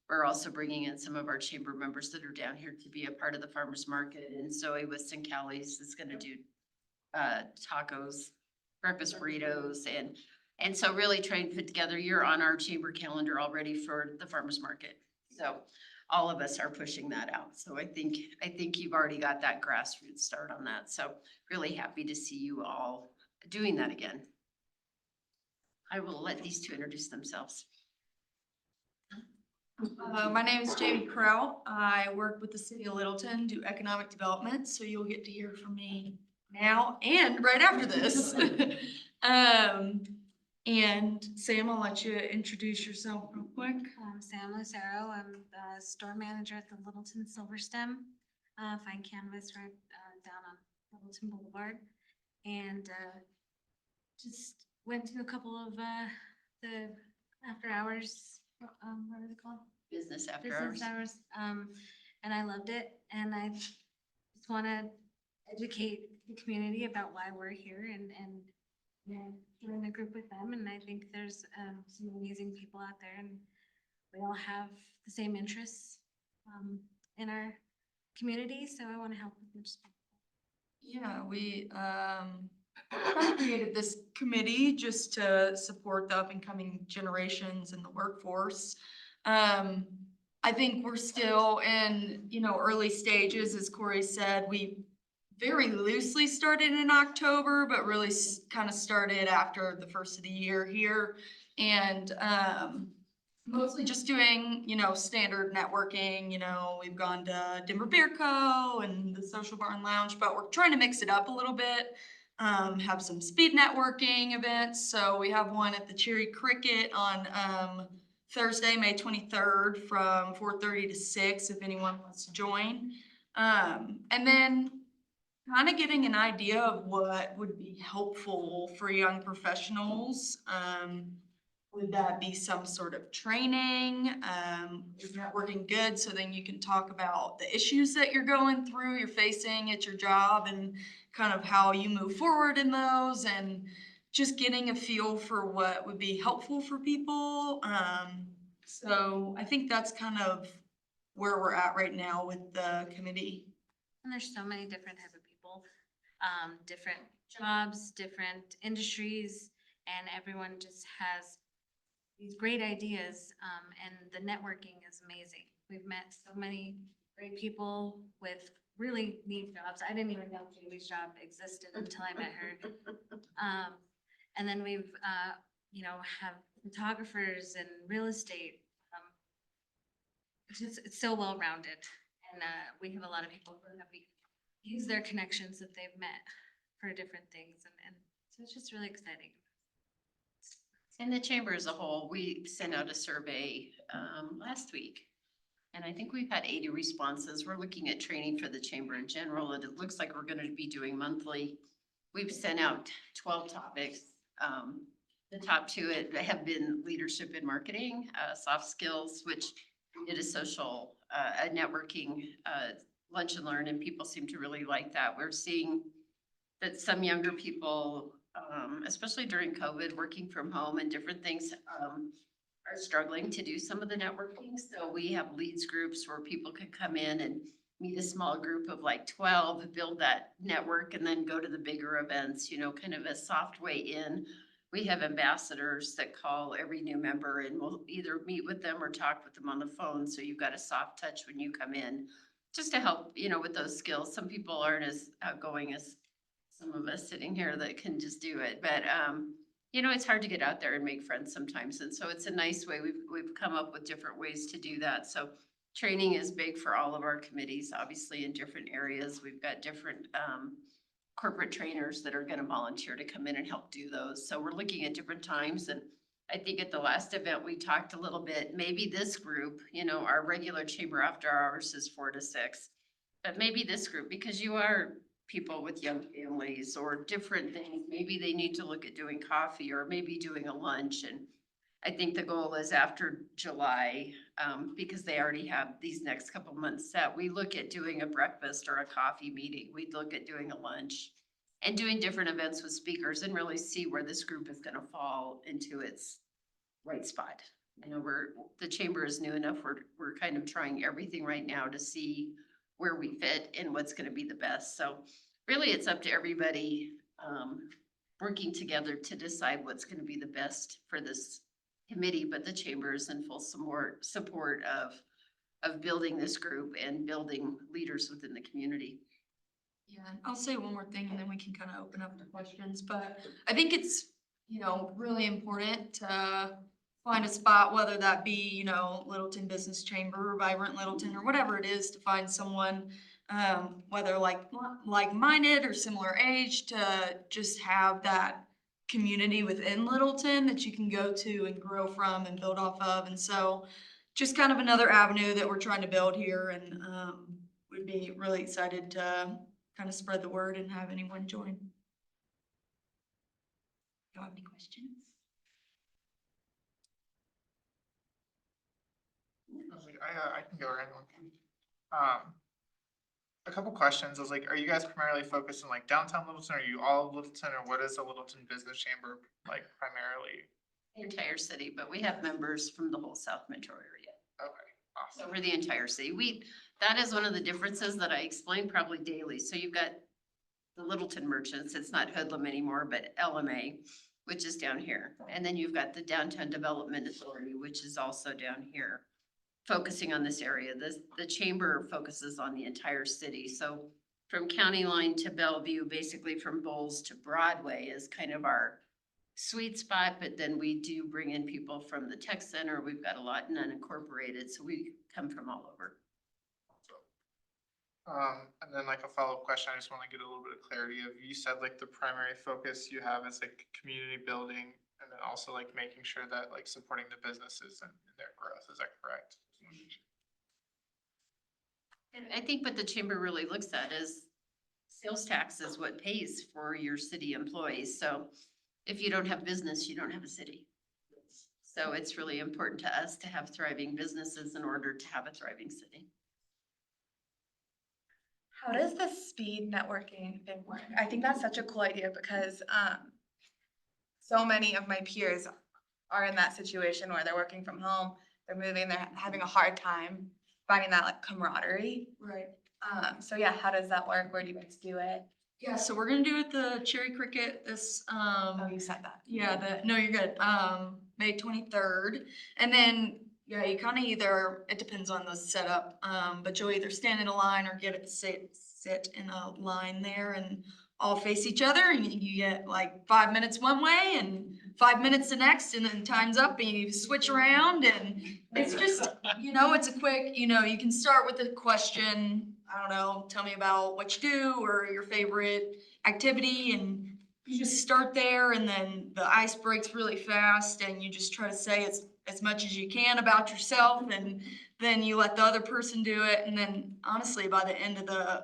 we're also bringing in some of our chamber members that are down here to be a part of the farmer's market. And Zoe with Callies is gonna do tacos, breakfast burritos, and so really trying to put together, you're on our chamber calendar already for the farmer's market. So all of us are pushing that out. So I think you've already got that grassroots start on that. So really happy to see you all doing that again. I will let these two introduce themselves. My name is Jamie Crow. I work with the city of Littleton, do economic development, so you'll get to hear from me now and right after this. And Sam, I'll let you introduce yourself real quick. I'm Sam Lucero. I'm the store manager at the Littleton Silver Stem Fine Canvas right down on Littleton Boulevard. And just went to a couple of the after hours, what are they called? Business after hours. Business hours. And I loved it. And I just want to educate the community about why we're here and you know, join a group with them. And I think there's some amazing people out there, and we all have the same interests in our community. So I want to help with them. Yeah, we kind of created this committee just to support the up and coming generations in the workforce. I think we're still in, you know, early stages, as Corey said. We very loosely started in October, but really kind of started after the first of the year here. And mostly just doing, you know, standard networking. You know, we've gone to Denver Beer Co. and the Social Barn Lounge, but we're trying to mix it up a little bit. Have some speed networking events. So we have one at the Cherry Cricket on Thursday, May 23rd from 4:30 to 6 if anyone wants to join. And then kind of getting an idea of what would be helpful for young professionals. Would that be some sort of training? Is networking good? So then you can talk about the issues that you're going through, you're facing at your job, and kind of how you move forward in those, and just getting a feel for what would be helpful for people. So I think that's kind of where we're at right now with the committee. And there's so many different type of people, different jobs, different industries, and everyone just has these great ideas, and the networking is amazing. We've met so many great people with really neat jobs. I didn't even know Julie's job existed until I met her. And then we've, you know, have photographers and real estate. It's so well-rounded, and we have a lot of people who have used their connections that they've met for different things, and so it's just really exciting. In the chamber as a whole, we sent out a survey last week. And I think we've had 80 responses. We're looking at training for the chamber in general, and it looks like we're gonna be doing monthly. We've sent out 12 topics. The top two have been leadership and marketing, soft skills, which we did a social, a networking lunch and learn, and people seem to really like that. We're seeing that some younger people, especially during COVID, working from home and different things, are struggling to do some of the networking. So we have leads groups where people can come in and meet a small group of like 12, build that network, and then go to the bigger events, you know, kind of a soft way in. We have ambassadors that call every new member, and we'll either meet with them or talk with them on the phone. So you've got a soft touch when you come in, just to help, you know, with those skills. Some people aren't as outgoing as some of us sitting here that can just do it. But, you know, it's hard to get out there and make friends sometimes. And so it's a nice way. We've come up with different ways to do that. So training is big for all of our committees, obviously in different areas. We've got different corporate trainers that are gonna volunteer to come in and help do those. So we're looking at different times. And I think at the last event, we talked a little bit, maybe this group, you know, our regular chamber after hours is 4 to 6. But maybe this group, because you are people with young families or different things, maybe they need to look at doing coffee or maybe doing a lunch. And I think the goal is after July, because they already have these next couple months set, we look at doing a breakfast or a coffee meeting. We'd look at doing a lunch and doing different events with speakers and really see where this group is gonna fall into its right spot. You know, the chamber is new enough, we're kind of trying everything right now to see where we fit and what's gonna be the best. So really, it's up to everybody, working together to decide what's gonna be the best for this committee, but the chamber is in full support of building this group and building leaders within the community. Yeah, and I'll say one more thing and then we can kind of open up to questions, but I think it's, really important to find a spot, whether that be, Littleton Business Chamber or Vibrant Littleton or whatever it is, to find someone, whether like-minded or similar age, to just have that community within Littleton that you can go to and grow from and build off of. And so just kind of another avenue that we're trying to build here, and we'd be really excited to kind of spread the word and have anyone join. Do you have any questions? I can go around one. A couple questions. I was like, are you guys primarily focused on like downtown Littleton? Are you all of Littleton, or what is the Littleton Business Chamber like primarily? The entire city, but we have members from the whole South Metro area. Okay, awesome. Over the entire city. That is one of the differences that I explain probably daily. So you've got the Littleton merchants, it's not Hoodlum anymore, but LMA, which is down here. And then you've got the Downtown Development Authority, which is also down here, focusing on this area. The chamber focuses on the entire city. So from County Line to Bellevue, basically from Bowles to Broadway is kind of our sweet spot, but then we do bring in people from the tech center. We've got a lot in unincorporated, so we come from all over. And then like a follow-up question, I just want to get a little bit of clarity of, you said like the primary focus you have is like community building, and then also like making sure that like supporting the businesses and their growth, is that correct? And I think what the chamber really looks at is sales tax is what pays for your city employees. So if you don't have business, you don't have a city. So it's really important to us to have thriving businesses in order to have a thriving city. How does the speed networking thing work? I think that's such a cool idea because so many of my peers are in that situation where they're working from home, they're moving, they're having a hard time finding that like camaraderie. Right. So yeah, how does that work? Where do you guys do it? Yeah, so we're gonna do it the Cherry Cricket this, Oh, you said that. yeah, no, you're good, May 23rd. And then, yeah, you kind of either, it depends on the setup, but you'll either stand in a line or get it sit in a line there and all face each other, and you get like 5 minutes one way and 5 minutes the next, and then time's up and you switch around, and it's just, it's a quick, you can start with a question, I don't know, tell me about what you do or your favorite activity, and you just start there, and then the ice breaks really fast, and you just try to say as much as you can about yourself, and then you let the other person do it, and then honestly, by the end of the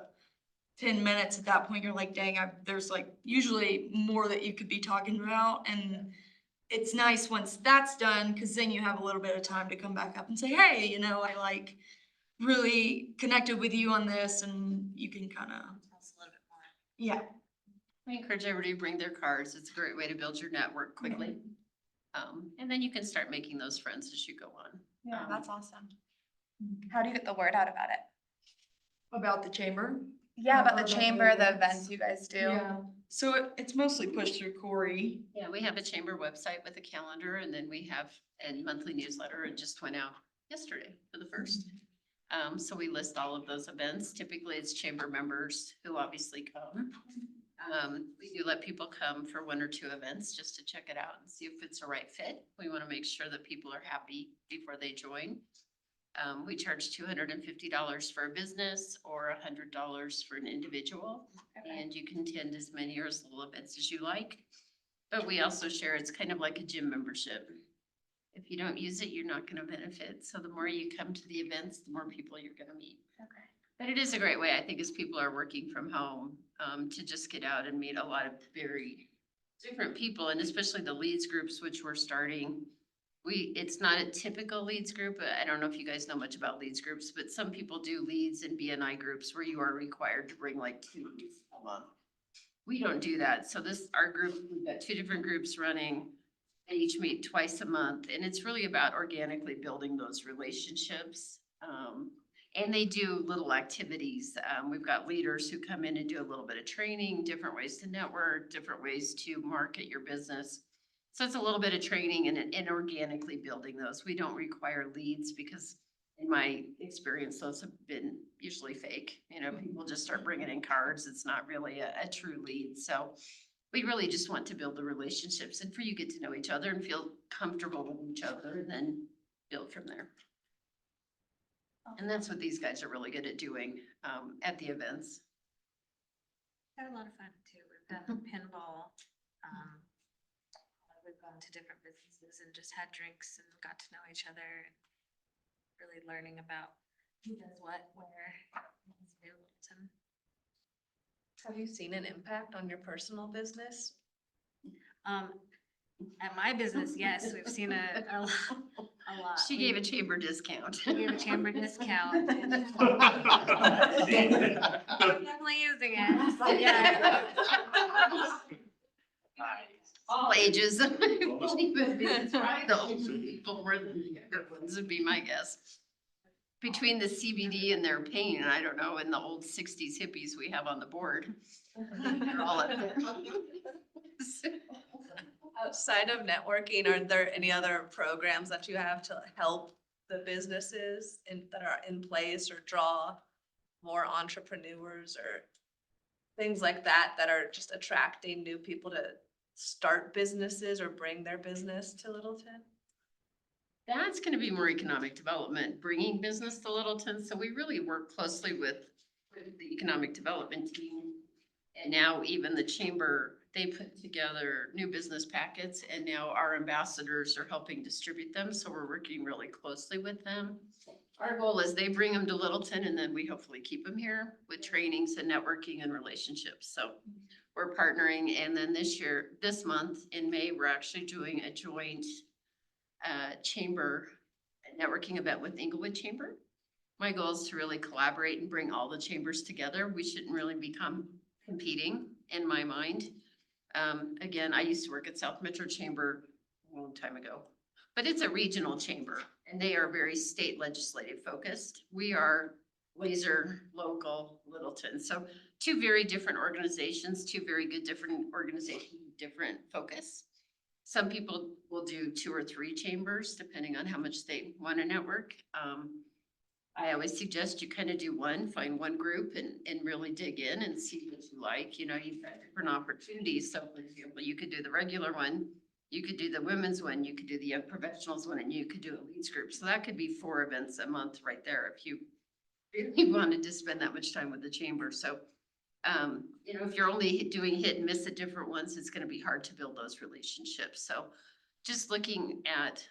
10 minutes, at that point, you're like, dang, there's like usually more that you could be talking about, and it's nice once that's done, because then you have a little bit of time to come back up and say, hey, I like really connected with you on this, and you can kind of, Tell us a little bit more. yeah. We encourage everybody to bring their cards. It's a great way to build your network quickly. And then you can start making those friends as you go on. Yeah, that's awesome. How do you get the word out about it? About the chamber. Yeah, about the Or chamber, the events. events you guys do. Yeah, so it's mostly pushed through Corey. Yeah, we have a chamber website with a calendar, and then we have a monthly newsletter. It just went out yesterday for the first. So we list all of those events. Typically, it's chamber members who obviously come. We do let people come for 1 or 2 events just to check it out and see if it's a right fit. We want to make sure that people are happy before they join. We charge $250 for a business or $100 for an individual. Okay. And you can attend as many or as little events as you like. But we also share, it's kind of like a gym membership. If you don't use it, you're not going to benefit. So the more you come to the events, the more people you're going to meet. Okay. But it is a great way, I think, as people are working from home, to just get out and meet a lot of very different people, and especially the leads groups, which we're starting. It's not a typical leads group. I don't know if you guys know much about leads groups, but some people do leads and BNI groups where you are required to bring like 2 a month. We don't do that. So our group, we've got 2 different groups running. They each meet twice a month, and it's really about organically building those relationships. And they do little activities. We've got leaders who come in and do a little bit of training, different ways to network, different ways to market your business. So it's a little bit of training and organically building those. We don't require leads because in my experience, those have been usually fake. You know, people just start bringing in cards. It's not really a true lead. So we really just want to build the relationships and for you get to know each other and feel comfortable with each other and then build from there. And that's what these guys are really good at doing, at the events. Had a lot of fun too. We've done pinball. We've gone to different businesses and just had drinks and got to know each other. And really learning about who does what, where. It's new Littleton. Have you seen an impact on your personal business? At my business, yes, we've seen a lot. She gave a chamber discount. She gave a chamber discount. Definitely using it. So, yeah. All ages. Won't even be the old people more than the younger ones would be my guess. Between the CBD and their pain, I don't know, and the old sixties hippies we have on the board. They're all up there. Outside of networking, are there any other programs that you have to help the businesses that are in place or draw more entrepreneurs or things like that that are just attracting new people to start businesses or bring their business to Littleton? That's gonna be more economic development, bringing business to Littleton. So we really work closely with the economic development team. And now even the chamber, they put together new business packets and now our ambassadors are helping distribute them. So we're working really closely with them. Our goal is they bring them to Littleton and then we hopefully keep them here with trainings and networking and relationships. So we're partnering. And then this month in May, we're actually doing a joint chamber networking event with Inglewood Chamber. My goal is to really collaborate and bring all the chambers together. We shouldn't really become competing in my mind. Again, I used to work at South Metro Chamber a long time ago, but it's a regional chamber and they are very state legislative focused. We are laser local Littleton. So two very different organizations, two very good different organizations, different focus. Some people will do 2 or 3 chambers depending on how much they want to network. I always suggest you kind of do one, find one group and really dig in and see what you like. You know, you've got different opportunities. So for example, you could do the regular one, you could do the women's one, you could do the young professionals one, and you could do a leads group. So that could be 4 events a month right there if you really wanted to spend that much time with the chamber. So, you know, if you're only doing hit and miss at different ones, it's going to be hard to build those relationships. So just looking at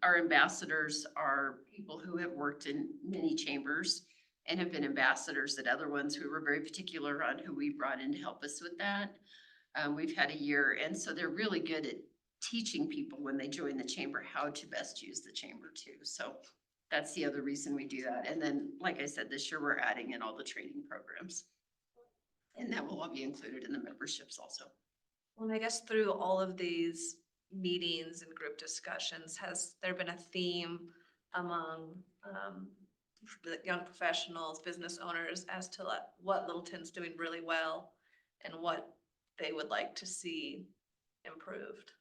our ambassadors are people who have worked in many chambers and have been ambassadors at other ones. We were very particular on who we brought in to help us with that. We've had a year, and so they're really good at teaching people when they join the chamber how to best use the chamber too. So that's the other reason we do that. And then, like I said, this year we're adding in all the training programs. And that will all be included in the memberships also. Well, I guess through all of these meetings and group discussions, has there been a theme among the young professionals, business owners as to what Littleton's doing really well and what they would like to see improved?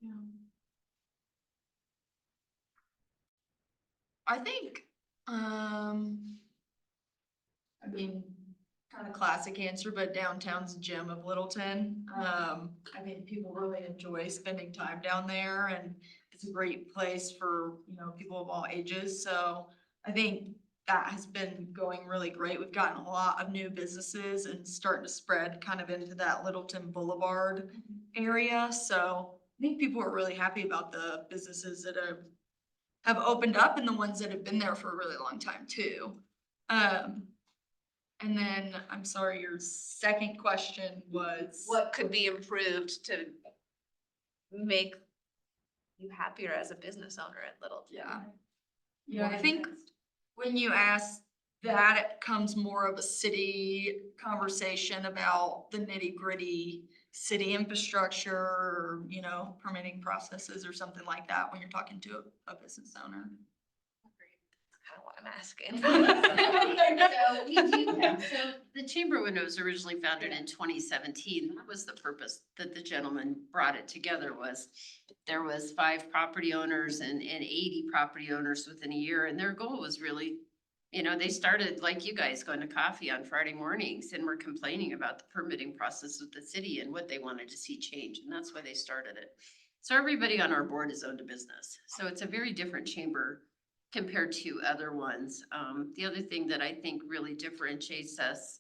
Yeah. I think, I mean, kind of classic answer, but downtown's a gem of Littleton. I think people really enjoy spending time down there and it's a great place for, you know, people of all ages. So I think that has been going really great. We've gotten a lot of new businesses and starting to spread kind of into that Littleton Boulevard area. So I think people are really happy about the businesses that have opened up and the ones that have been there for a really long time too. And then, I'm sorry, your second question was? What could be improved to make you happier as a business owner at Littleton? Yeah. Yeah, I think when you ask that, it comes more of a city conversation about the nitty gritty city infrastructure or, you know, permitting processes or something like that when you're talking to a business owner. Kind of what I'm asking. So we do have, so the Chamber when it was originally founded in 2017, that was the purpose that the gentleman brought it together was there was 5 property owners and 80 property owners within a year, and their goal was really, you know, they started like you guys going to coffee on Friday mornings and were complaining about the permitting process with the city and what they wanted to see change, and that's why they started it. So everybody on our board has owned a business, so it's a very different chamber compared to other ones. The other thing that I think really differentiates us,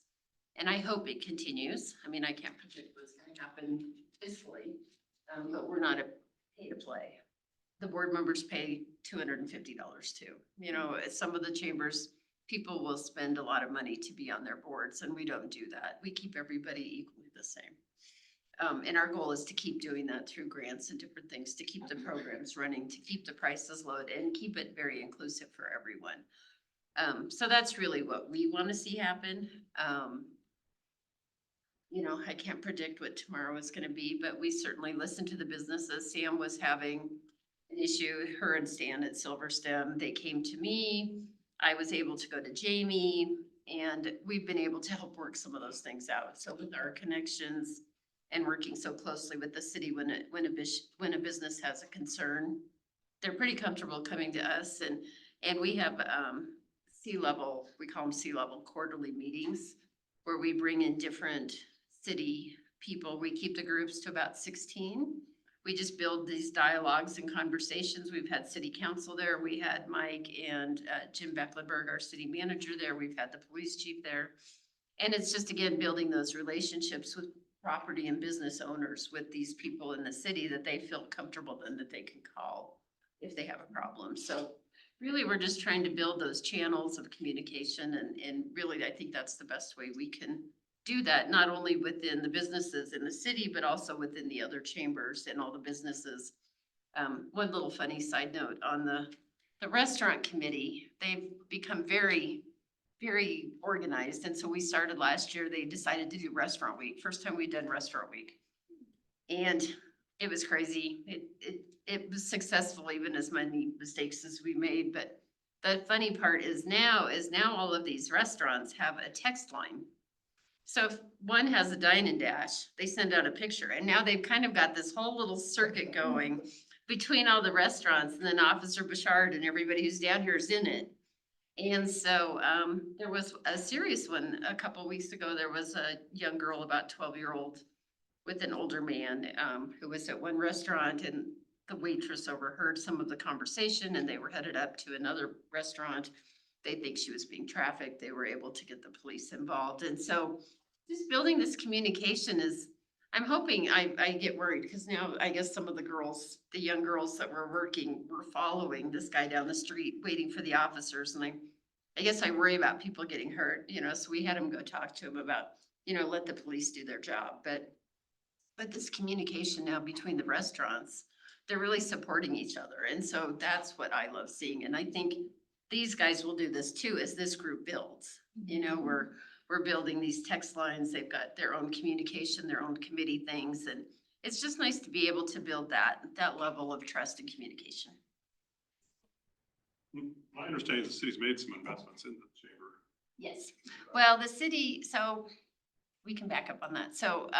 and I hope it continues, I mean, I can't predict what's gonna happen fiscally, but we're not a pay to play. The board members pay $250 too. You know, at some of the chambers, people will spend a lot of money to be on their boards, and we don't do that. We keep everybody equally the same. And our goal is to keep doing that through grants and different things, to keep the programs running, to keep the prices low, and keep it very inclusive for everyone. So that's really what we want to see happen. You know, I can't predict what tomorrow is going to be, but we certainly listen to the businesses. Sam was having an issue, her and Stan at Silverstem. They came to me. I was able to go to Jamie, and we've been able to help work some of those things out. So with our connections and working so closely with the city when a business has a concern, they're pretty comfortable coming to us, and we have C-level, we call them C-level quarterly meetings where we bring in different city people. We keep the groups to about 16. We just build these dialogues and conversations. We've had city council there. We had Mike and Jim Becklenberg, our city manager there. We've had the police chief there. And it's just, again, building those relationships with property and business owners with these people in the city that they feel comfortable then that they can call if they have a problem. So really, we're just trying to build those channels of communication, and really, I think that's the best way we can do that, not only within the businesses in the city, but also within the other chambers and all the businesses. One little funny side note on the restaurant committee, they've become very organized. And so we started last year, they decided to do restaurant week. First time we'd done restaurant week. And it was crazy. It was successful, even as many mistakes as we made. But the funny part is now all of these restaurants have a text line. So if one has a dine and dash, they send out a picture, and now they've kind of got this whole little circuit going between all the restaurants, and then Officer Bouchard and everybody who's down here is in it. And so there was a serious one a couple weeks ago. There was a young girl, about 12-year-old, with an older man who was at one restaurant, and the waitress overheard some of the conversation, and they were headed up to another restaurant. They think she was being trafficked. They were able to get the police involved. And so just building this communication is, I'm hoping, I get worried because now I guess some of the girls, the young girls that were working were following this guy down the street, waiting for the officers. And I guess I worry about people getting hurt, you know, so we had him go talk to him about, you know, let the police do their job. But this communication now between the restaurants, they're really supporting each other. And so that's what I love seeing. And I think these guys will do this too, as this group builds. You know, we're building these text lines. They've got their own communication, their own committee things. And it's just nice to be able to build that level of trust and communication. My understanding is the city's made some investments in the chamber. Yes. Well, the city, so we can back up on that. So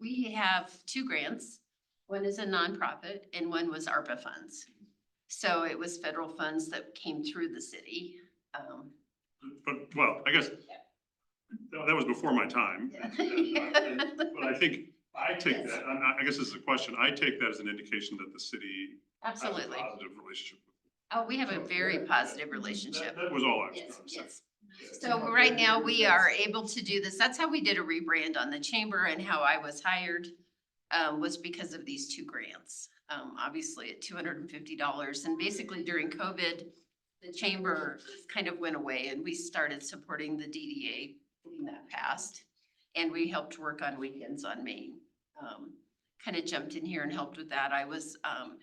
we have 2 grants. One is a nonprofit and one was ARPA funds. So it was federal funds that came through the city. But, well, I guess that was before my time. But I think I take that, I guess this is a question, I take that as an indication that the city has a Absolutely. positive relationship. Oh, we have a very positive relationship. That was all I was Yes, trying to say. yes. So right now we are able to do this. That's how we did a rebrand on the chamber, and how I was hired was because of these 2 grants. Obviously at $250, and basically during COVID, the chamber kind of went away, and we started supporting the DDA, getting that passed. And we helped work on weekends on Main. Kind of jumped in here and helped with that. I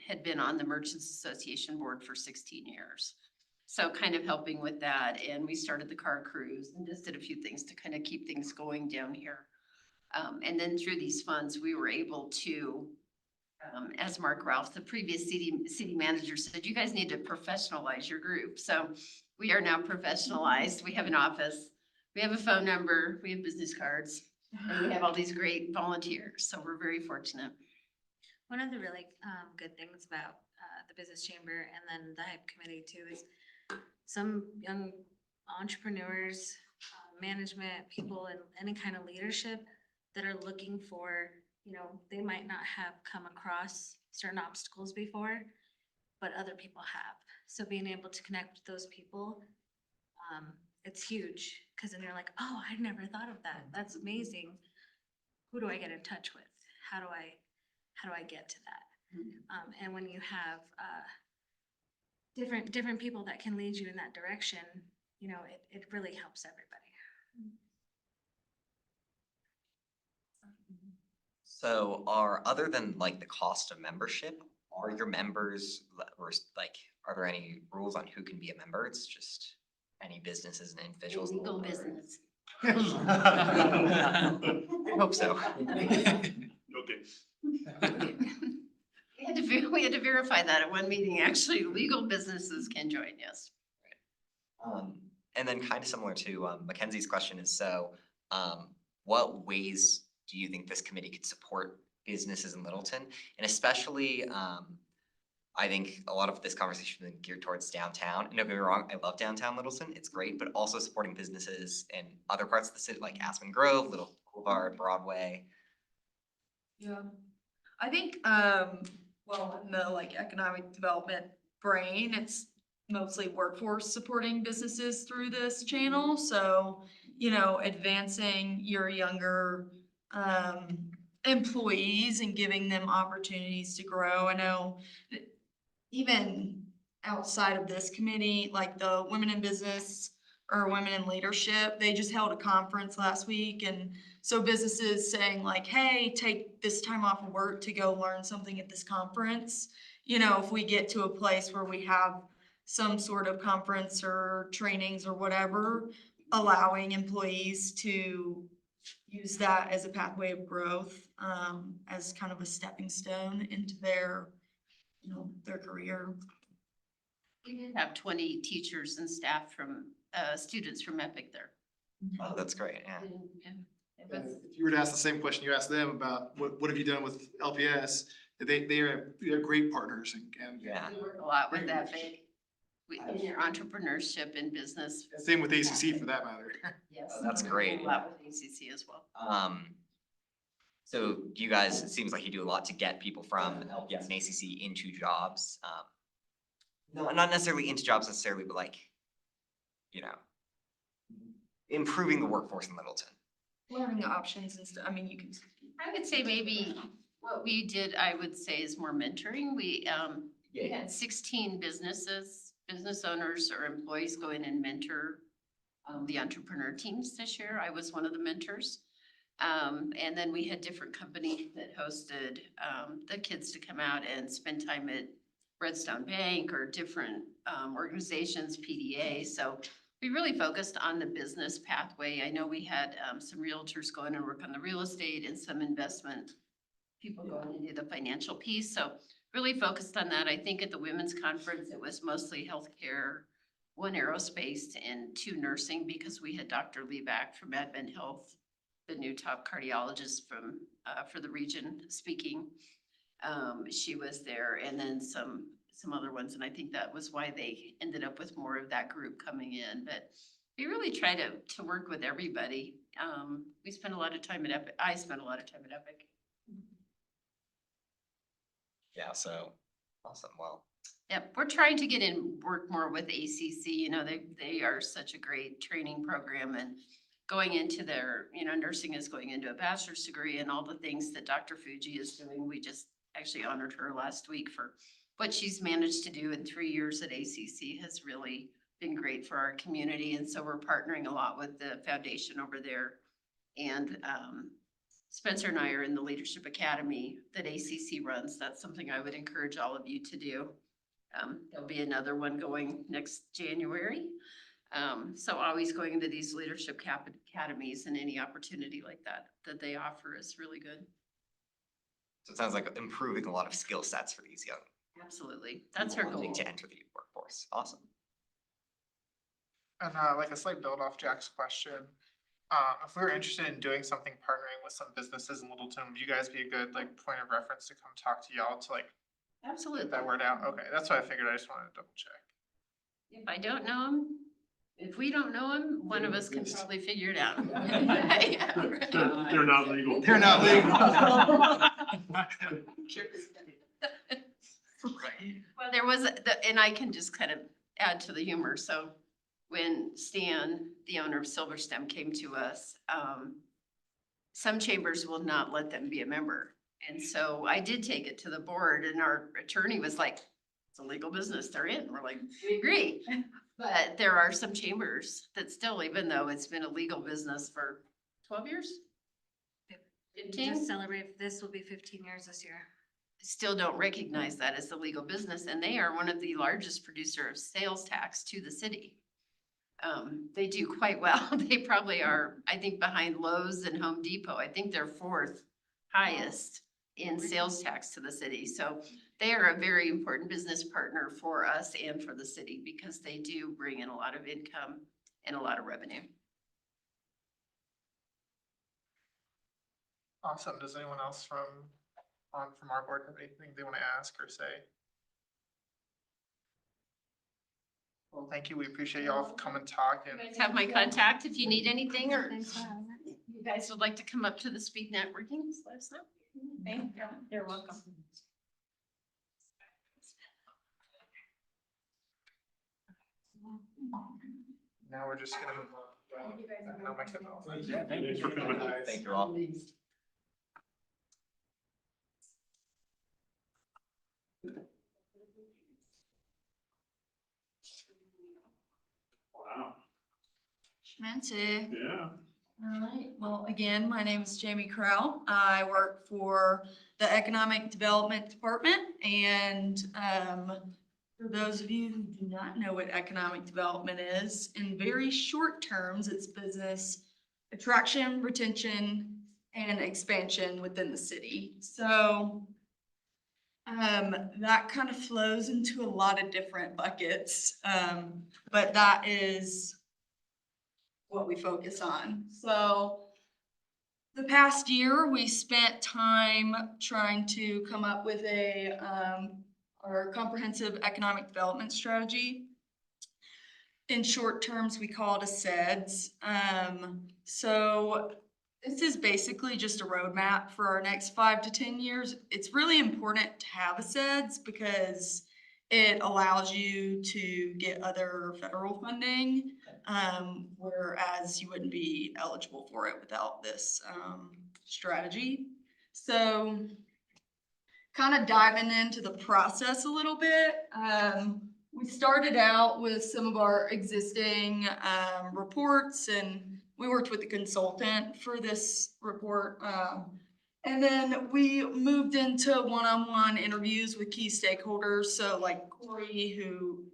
had been on the Merchants Association board for 16 years. So kind of helping with that, and we started the car cruise and just did a few things to kind of keep things going down here. And then through these funds, we were able to, as Mark Ralph, the previous city manager said, you guys need to professionalize your group. So we are now professionalized. We have an office, we have a phone number, we have business cards, and we have all these great volunteers. So we're very fortunate. One of the really good things about the business chamber and then the HYPE committee too is some young entrepreneurs, management, people in any kind of leadership that are looking for, you know, they might not have come across certain obstacles before, but other people have. So being able to connect with those people, it's huge, because then you're like, oh, I never thought of that. That's amazing. Who do I get in touch with? How do I get to that? And when you have different people that can lead you in that direction, you know, it really helps everybody. So other than like the cost of membership, are your members, or like, are there any rules on who can be a member? It's just any businesses and individuals? Legal business. I hope so. Okay. We had to verify that at one meeting. Actually, legal businesses can join, yes. And then kind of similar to Mackenzie's question is, so what ways do you think this committee could support businesses in Littleton? And especially, I think a lot of this conversation has been geared towards downtown. And don't get me wrong, I love downtown Littleton, it's great, but also supporting businesses in other parts of the city, like Aspen Grove, Little Boulevard, Broadway. Yeah, I think, well, in the like economic development brain, it's mostly workforce supporting businesses through this channel. So, you know, advancing your younger, employees and giving them opportunities to grow. I know that even outside of this committee, like the Women in Business or Women in Leadership, they just held a conference last week. And so businesses saying like, hey, take this time off of work to go learn something at this conference. You know, if we get to a place where we have some sort of conference or trainings or whatever, allowing employees to use that as a pathway of growth, as kind of a stepping stone into their, you know, their career. We did have 20 teachers and staff from, students from Epic there. Oh, that's great, yeah. It was, If you were to ask the same question you asked them about what have you done with LPS, they're great partners and. Yeah. we work a lot with Epic. In your entrepreneurship and business. Same with ACC for that matter. Yes. Oh, that's great. A lot with ACC as well. So you guys, it seems like you do a lot to get people from LPS and ACC into jobs. No, not necessarily into jobs necessarily, but like, you know, improving the workforce in Littleton. Learning options and stuff, I mean, you can. I would say maybe what we did, I would say, is more mentoring. We had 16 business owners or employees go in and mentor the entrepreneur teams this year. I was one of the mentors. And then we had different companies that hosted the kids to come out and spend time at Redstone Bank or different organizations, PDA. So we really focused on the business pathway. I know we had some realtors go in and work on the real estate and some investment people going into the financial piece. So really focused on that. I think at the women's conference, it was mostly healthcare, 1 aerospace and 2 nursing, because we had Dr. Lee back from Advent Health, the new top cardiologist from for the region speaking. She was there, and then some other ones, and I think that was why they ended up with more of that group coming in. But we really try to work with everybody. We spent a lot of time at Epic. I spent a lot of time at Epic. Yeah, so awesome. Well, Yep, we're trying to get in, work more with ACC. You know, they are such a great training program, and going into their, you know, nursing is going into a bachelor's degree, and all the things that Dr. Fuji is doing. We just actually honored her last week for what she's managed to do in 3 years at ACC has really been great for our community. And so we're partnering a lot with the foundation over there. And Spencer and I are in the Leadership Academy that ACC runs. That's something I would encourage all of you to do. There'll be another one going next January. So always going into these leadership academies and any opportunity like that they offer is really good. So it sounds like improving a lot of skill sets for these young Absolutely. That's our people goal. wanting to enter the workforce. Awesome. And like a slight build off Jack's question, if we were interested in doing something partnering with some businesses in Littleton, would you guys be a good like point of reference to come talk to y'all to like Absolutely. get that word out? Okay, that's what I figured. I just wanted to double check. If I don't know him, if we don't know him, one of us can probably figure it out. They're not legal. They're not legal. Well, there was, and I can just kind of add to the humor, so when Stan, the owner of Silver Stem, came to us, some chambers will not let them be a member. And so I did take it to the board and our attorney was like, it's a legal business, they're in. We're like, we agree. But there are some chambers that still, even though it's been a legal business for 12 years, 15, Just celebrate, this will be 15 years this year. still don't recognize that as a legal business. And they are one of the largest producer of sales tax to the city. They do quite well. They probably are, I think, behind Lowe's and Home Depot. I think they're fourth highest in sales tax to the city. So they are a very important business partner for us and for the city because they do bring in a lot of income and a lot of revenue. Awesome. Does anyone else from our board have anything they want to ask or say? Well, thank you. We appreciate y'all come and talk and You guys have my contact if you need anything or Thanks for having us. you guys would like to come up to the speed networking, just let us know. Thank you. You're welcome. now we're just gonna move on. Economic development. Thanks for coming. Thank you all. Wow, Schmancy. yeah. All right, well, again, my name is Jamie Crow. I work for the Economic Development Department. And for those of you who do not know what economic development is, in very short terms, it's business attraction, retention, and expansion within the city. So that kind of flows into a lot of different buckets, but that is what we focus on. So the past year, we spent time trying to come up with our comprehensive economic development strategy. In short terms, we call it a SEDS. So this is basically just a roadmap for our next 5 to 10 years. It's really important to have a SEDS because it allows you to get other federal funding, whereas you wouldn't be eligible for it without this strategy. So kind of diving into the process a little bit, we started out with some of our existing reports, and we worked with the consultant for this report. And then we moved into one-on-one interviews with key stakeholders. So like Corey, who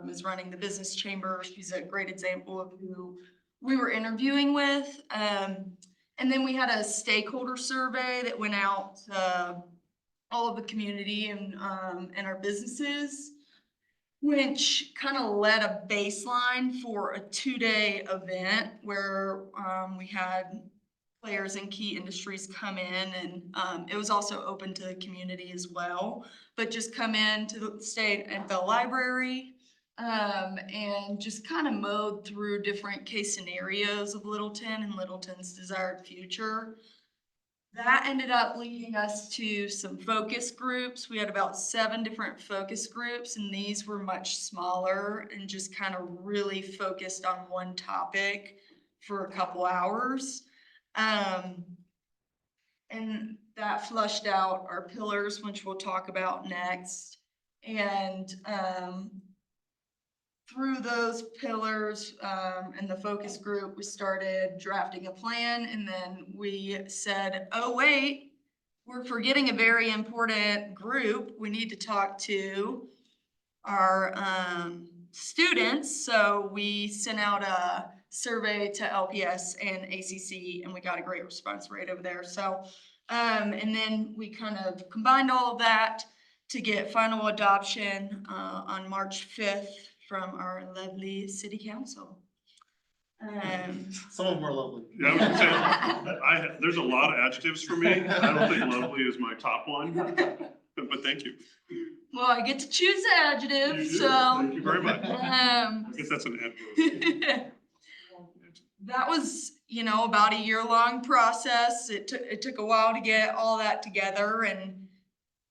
is running the business chamber, she's a great example of who we were interviewing with. And then we had a stakeholder survey that went out to all of the community and our businesses, which kind of led a baseline for a 2-day event where we had players in key industries come in, and it was also open to the community as well, but just come in to the state NFL library and just kind of mowed through different case scenarios of Littleton and Littleton's desired future. That ended up leading us to some focus groups. We had about 7 different focus groups, and these were much smaller and just kind of really focused on one topic for a couple hours. And that flushed out our pillars, which we'll talk about next. And through those pillars and the focus group, we started drafting a plan, and then we said, oh wait, we're forgetting a very important group. We need to talk to our students, so we sent out a survey to LPS and ACC, and we got a great response rate over there. So, and then we kind of combined all of that to get final adoption on March 5th from our lovely city council. Some of them are lovely. Yeah, I was gonna say, there's a lot of adjectives for me. I don't think lovely is my top one, but thank you. Well, I get to choose the You adjective, do. so. Thank you very much. I guess that's an adverb. That was, about a year-long process. It took a while to get all that together, and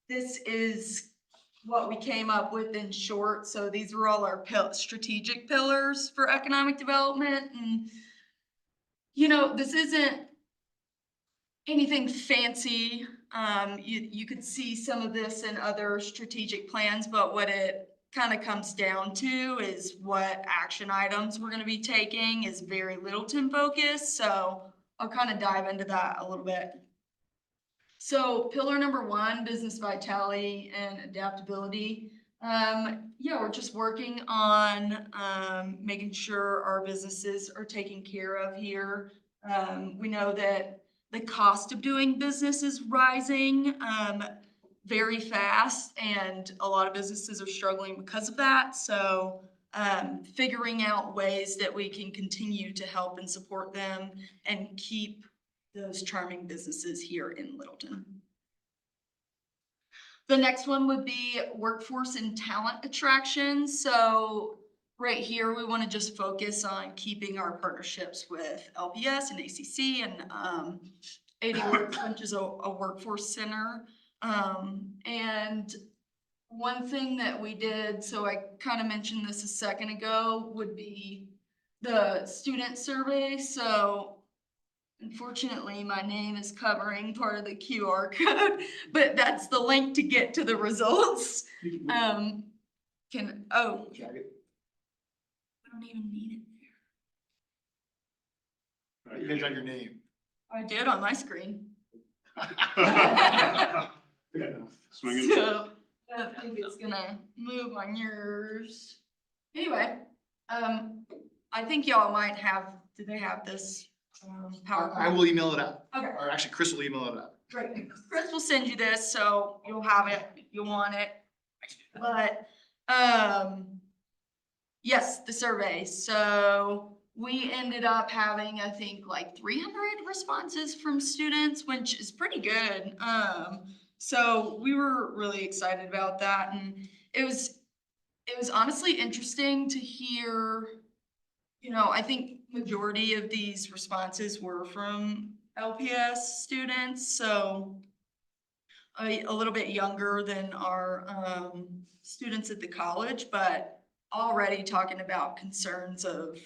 this is what we came up with in short. So these were all our strategic pillars for economic development, and this isn't anything fancy. You could see some of this in other strategic plans, but what it kind of comes down to is what action items we're gonna be taking is very Littleton focused, so I'll kind of dive into that a little bit. So pillar number 1, business vitality and adaptability. We're just working on making sure our businesses are taken care of here. We know that the cost of doing business is rising very fast, and a lot of businesses are struggling because of that. So figuring out ways that we can continue to help and support them and keep those charming businesses here in Littleton. The next one would be workforce and talent attraction. So right here, we want to just focus on keeping our partnerships with LPS and ACC and 80 Works, which is a workforce center. And one thing that we did, so I kind of mentioned this a second ago, would be the student survey. So unfortunately, my name is covering part of the QR code, but that's the link to get to the results. I don't even need it. You guys got your name. I did on my screen. Swing it. So I think it's gonna move on yours. Anyway, I think y'all might have, do they have this PowerPoint? I will email it out. Okay. Or actually, Chris will email it out. Great. Chris will send you this, so you'll have it, you'll want it. But, yes, the survey. So we ended up having, I think, like 300 responses from students, which is pretty good. So we were really excited about that, and it was honestly interesting to hear, I think majority of these responses were from LPS students, so a little bit younger than our students at the college, but already talking about concerns of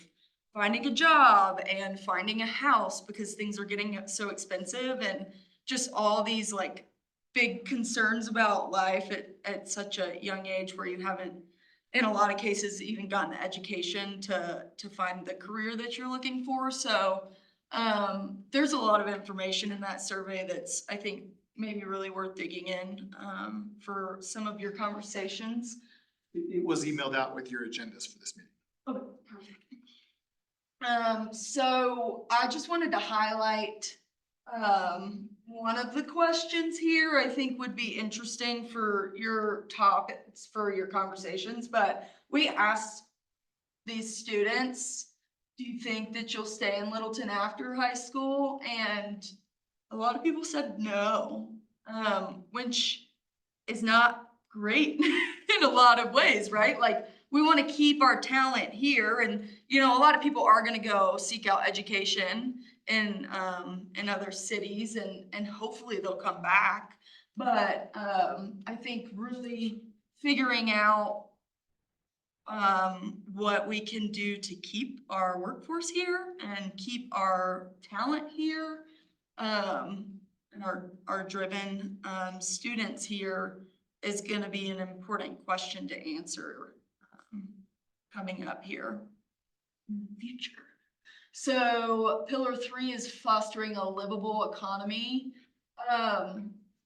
finding a job and finding a house because things are getting so expensive, and just all these like big concerns about life at such a young age where you haven't, in a lot of cases, even gotten the education to find the career that you're looking for. So there's a lot of information in that survey that's, I think, maybe really worth digging in for some of your conversations. It was emailed out with your agendas for this meeting. Okay, perfect. So I just wanted to highlight one of the questions here I think would be interesting for your topics, for your conversations, but we asked these students, do you think that you'll stay in Littleton after high school? And a lot of people said no, which is not great in a lot of ways, right? Like, we want to keep our talent here, and a lot of people are going to go seek out education in other cities, and hopefully they'll come back. But I think really figuring out what we can do to keep our workforce here and keep our talent here, and our driven students here is going to be an important question to answer coming up here in the future. So pillar 3 is fostering a livable economy.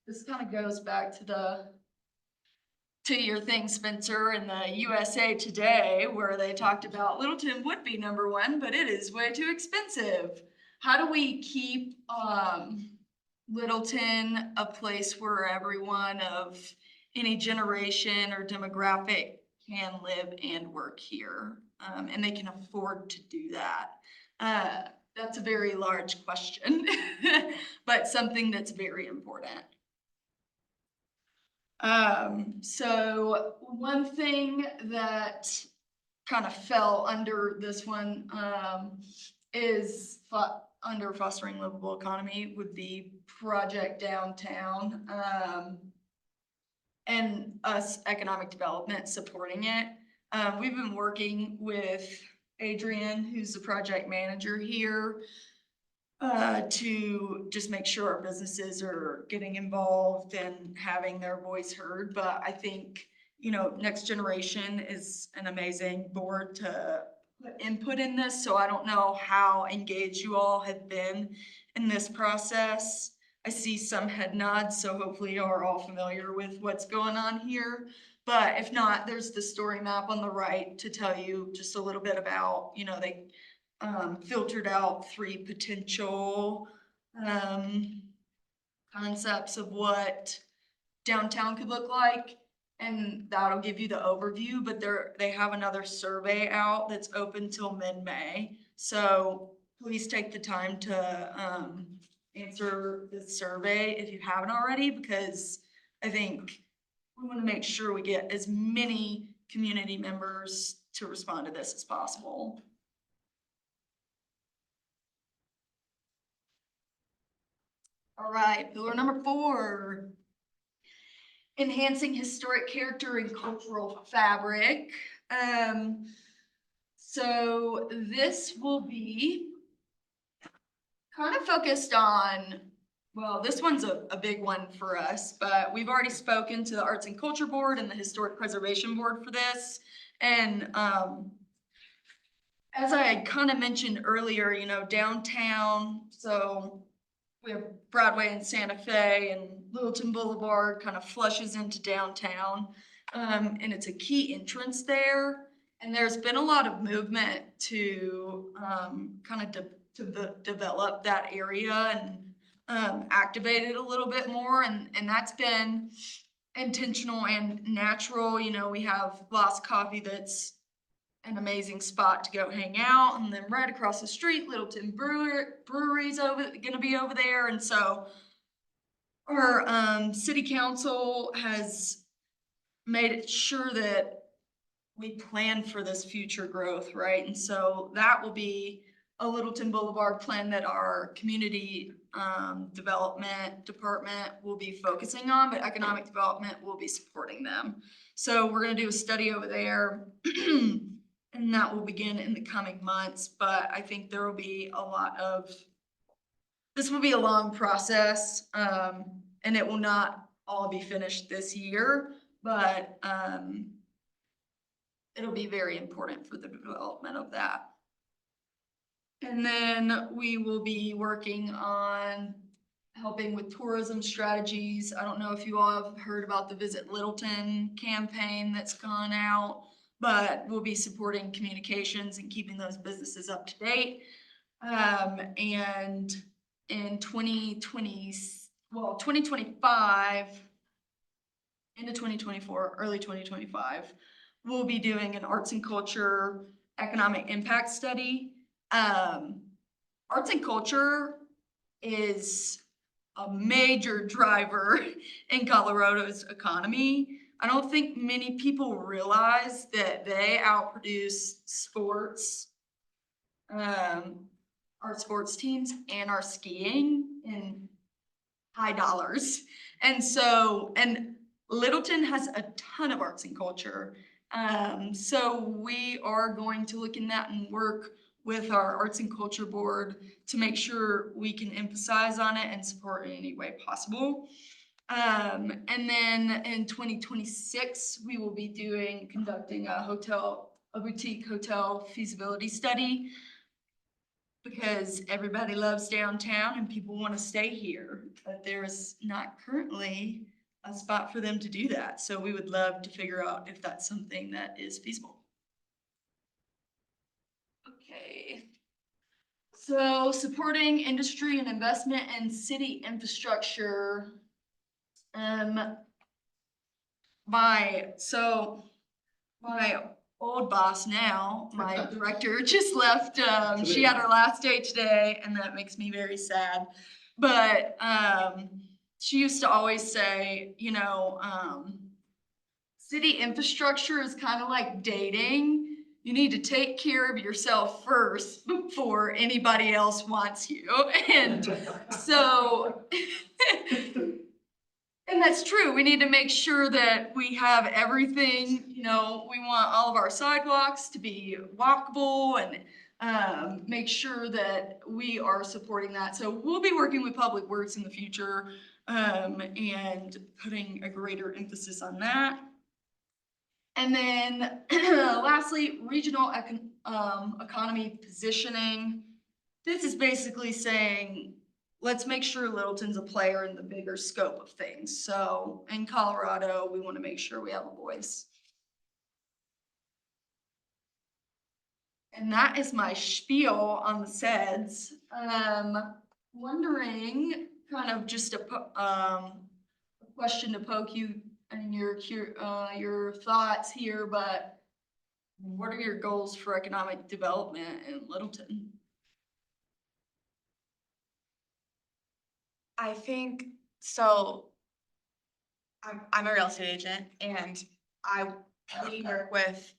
This kind of goes back to to your thing, Spencer, in the USA Today, where they talked about Littleton would be number one, but it is way too expensive. How do we keep, Littleton a place where everyone of any generation or demographic can live and work here, and they can afford to do that? That's a very large question, but something that's very important. So one thing that kind of fell under this one, is under fostering livable economy would be Project Downtown, and us economic development supporting it. We've been working with Adrian, who's the project manager here, to just make sure our businesses are getting involved and having their voice heard. But I think, you know, Next Generation is an amazing board to put input in this, so I don't know how engaged you all have been in this process. I see some head nods, so hopefully you are all familiar with what's going on here. But if not, there's the story map on the right to tell you just a little bit about, you know, they filtered out 3 potential concepts of what downtown could look like, and that'll give you the overview. But they have another survey out that's open till mid-May, so please take the time to answer the survey if you haven't already, because I think we want to make sure we get as many community members to respond to this as possible. All right, pillar number 4, enhancing historic character and cultural fabric. So this will be kind of focused on, well, this one's a big one for us, but we've already spoken to the Arts and Culture Board and the Historic Preservation Board for this. And as I had kind of mentioned earlier, you know, downtown, so we have Broadway and Santa Fe, and Littleton Boulevard kind of flushes into downtown. And it's a key entrance there. And there's been a lot of movement to kind of develop that area and activate it a little bit more. And that's been intentional and natural. You know, we have Lost Coffee that's an amazing spot to go hang out, and then right across the street, Littleton Brewery's gonna be over there. And so our city council has made it sure that we plan for this future growth, right? And so that will be a Littleton Boulevard plan that our community development department will be focusing on, but economic development will be supporting them. So we're gonna do a study over there. And that will begin in the coming months, but I think there will be this will be a long process, and it will not all be finished this year, but it'll be very important for the development of that. And then we will be working on helping with tourism strategies. I don't know if you all have heard about the Visit Littleton campaign that's gone out, but we'll be supporting communications and keeping those businesses up to date. And in 2025, into 2024, early 2025, we'll be doing an arts and culture economic impact study. Arts and culture is a major driver in Colorado's economy. I don't think many people realize that they outproduce sports, our sports teams and our skiing in high dollars. And so, and Littleton has a ton of arts and culture. So we are going to look in that and work with our Arts and Culture Board to make sure we can emphasize on it and support in any way possible. And then in 2026, we will be conducting a boutique hotel feasibility study, because everybody loves downtown and people want to stay here, but there's not currently a spot for them to do that. So we would love to figure out if that's something that is feasible. Okay. So supporting industry and investment in city infrastructure. My old boss now, my director just left, she had her last day today and that makes me very sad. But, she used to always say, you know, city infrastructure is kind of like dating. You need to take care of yourself first before anybody else wants you. And so, and that's true. We need to make sure that we have everything, you know, we want all of our sidewalks to be walkable and make sure that we are supporting that. So we'll be working with Public Works in the future and putting a greater emphasis on that. And then lastly, regional economy positioning. This is basically saying, let's make sure Littleton's a player in the bigger scope of things. So in Colorado, we want to make sure we have a voice. And that is my spiel on the SEDS. Wondering, kind of just a question to poke you and your thoughts here, but what are your goals for economic development in Littleton? I think, so I'm a real estate agent and we work with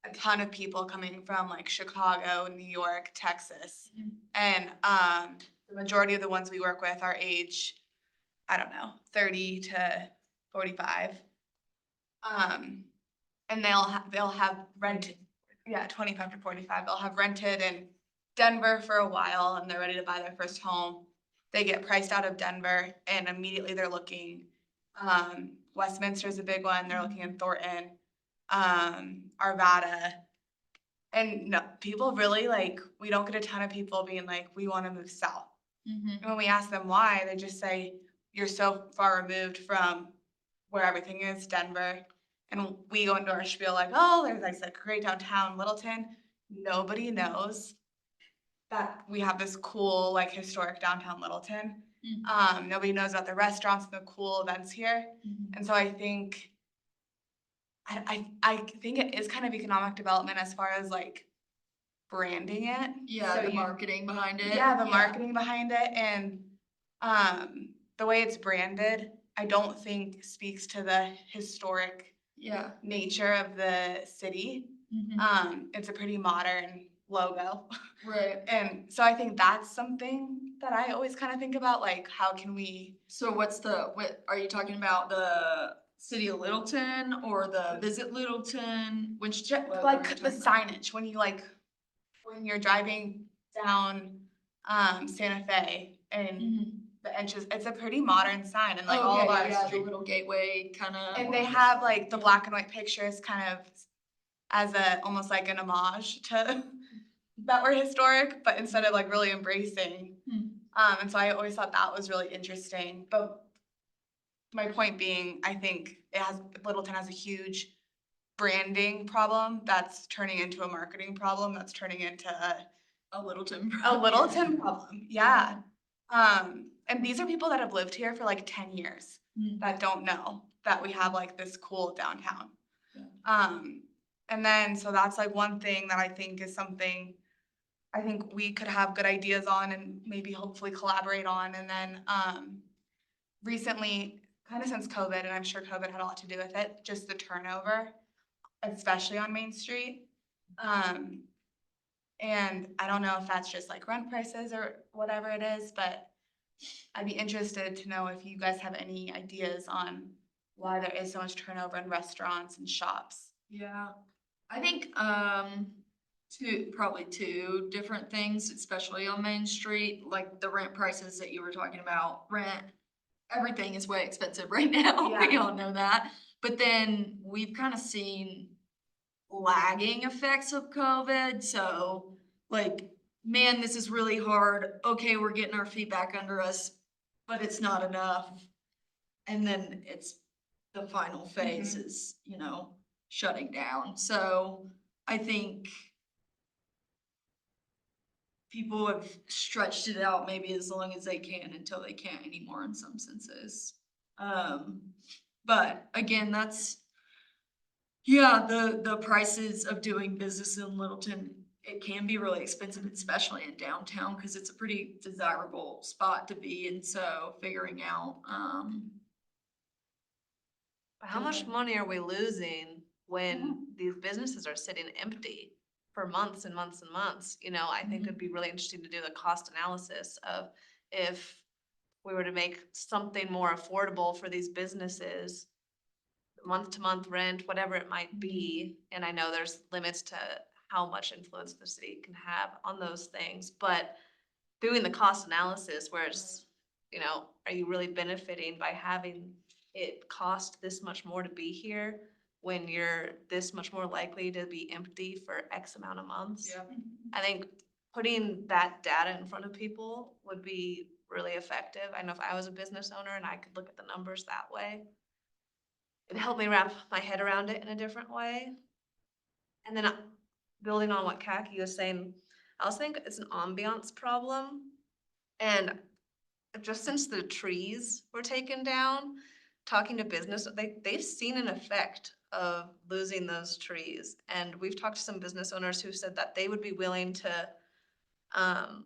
a ton of people coming from like Chicago, New York, Texas. And the majority of the ones we work with are age, I don't know, 30 to 45. And they'll have rented, 25 to 45. They'll have rented in Denver for a while and they're ready to buy their first home. They get priced out of Denver and immediately they're looking, Westminster's a big one. They're looking in Thornton, Arvada. And no, people really like, we don't get a ton of people being like, we want to move south. And when we ask them why, they just say, you're so far removed from where everything is, Denver. And we go into our spiel like, oh, there's like a great downtown Littleton. Nobody knows that we have this cool, like historic downtown Littleton. Nobody knows about the restaurants and the cool events here. And so I think, I think it is kind of economic development as far as like branding it. Yeah, So the marketing behind it. Yeah, the marketing behind it and the way it's branded, I don't think speaks to the historic nature of the city. It's a pretty modern logo. Right. And so I think that's something that I always kind of think about, like how can we. So what are you talking about, the City of Littleton or the Visit Littleton? Which logo are you Like talking the about? signage, when you're driving down Santa Fe and the entrance, it's a pretty modern sign and like all of our the street. little gateway kind of. And they have like the black and white pictures kind of as almost like an homage to that were historic, but instead of like really embracing. And so I always thought that was really interesting. But my point being, I think Littleton has a huge branding problem that's turning into a marketing problem, that's turning into a Littleton problem, yeah. And these are people that have lived here for like 10 years that don't know that we have like this cool downtown. And then, so that's like one thing that I think is something I think we could have good ideas on and maybe hopefully collaborate on. And then recently, kind of since COVID, and I'm sure COVID had a lot to do with it, just the turnover, especially on Main Street. And I don't know if that's just like rent prices or whatever it is, but I'd be interested to know if you guys have any ideas on why there is so much turnover in restaurants and shops. Yeah, I think probably two different things, especially on Main Street, like the rent prices that you were talking about. Everything is way expensive right now. We all know that. But then we've kind of seen lagging effects of COVID. So like, man, this is really hard. Okay, we're getting our feet back under us, but it's not enough. And then it's the final phase is, shutting down. So I think people have stretched it out maybe as long as they can until they can't anymore in some senses. But again, the prices of doing business in Littleton, it can be really expensive, especially in downtown, because it's a pretty desirable spot to be. And so figuring out, How much money are we losing when these businesses are sitting empty for months and months and months? I think it'd be really interesting to do the cost analysis of if we were to make something more affordable for these businesses, month to month rent, whatever it might be. And I know there's limits to how much influence the city can have on those things, but doing the cost analysis where it's, are you really benefiting by having it cost this much more to be here when you're this much more likely to be empty for X amount of months? Yeah. I think putting that data in front of people would be really effective. I know if I was a business owner and I could look at the numbers that way, it'd help me wrap my head around it in a different way. And then building on what Kaki was saying, I also think it's an ambiance problem. And just since the trees were taken down, talking to business, they've seen an effect of losing those trees. And we've talked to some business owners who said that they would be willing to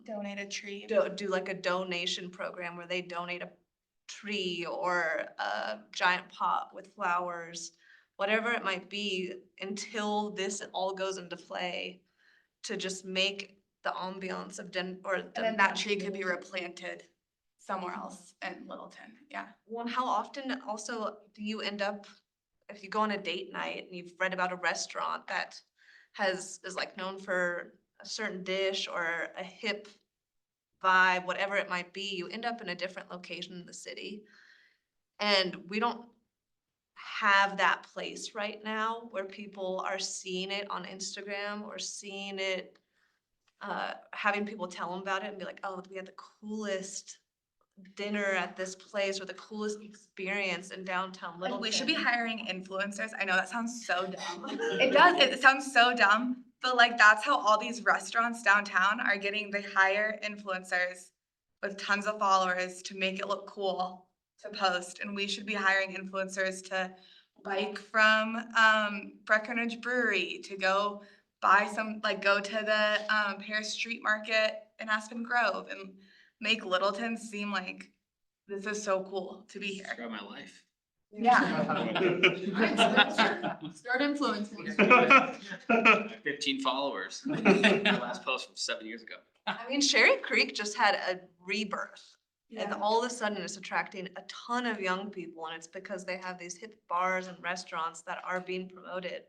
Donate a tree. do like a donation program where they donate a tree or a giant pot with flowers, whatever it might be, until this all goes into play, to just make the ambiance of And then that tree could be replanted somewhere else in Littleton, yeah. Well, how often also do you end up, if you go on a date night and you've read about a restaurant that is like known for a certain dish or a hip vibe, whatever it might be, you end up in a different location in the city. And we don't have that place right now where people are seeing it on Instagram or seeing it, having people tell them about it and be like, oh, we had the coolest dinner at this place or the coolest experience in downtown Littleton. We should be hiring influencers. I know that sounds so dumb. It does, it sounds so dumb, but like that's how all these restaurants downtown are getting, they hire influencers with tons of followers to make it look cool to post. And we should be hiring influencers to bike from Breckenridge Brewery, to go buy some, like go to the Paris Street Market in Aspen Grove and make Littleton seem like this is so cool to be here. Describe my life. Yeah. Start influencing. 15 followers. My last post from 7 years ago. I mean, Sherry Creek just had a rebirth. And all of a sudden it's attracting a ton of young people, and it's because they have these hip bars and restaurants that are being promoted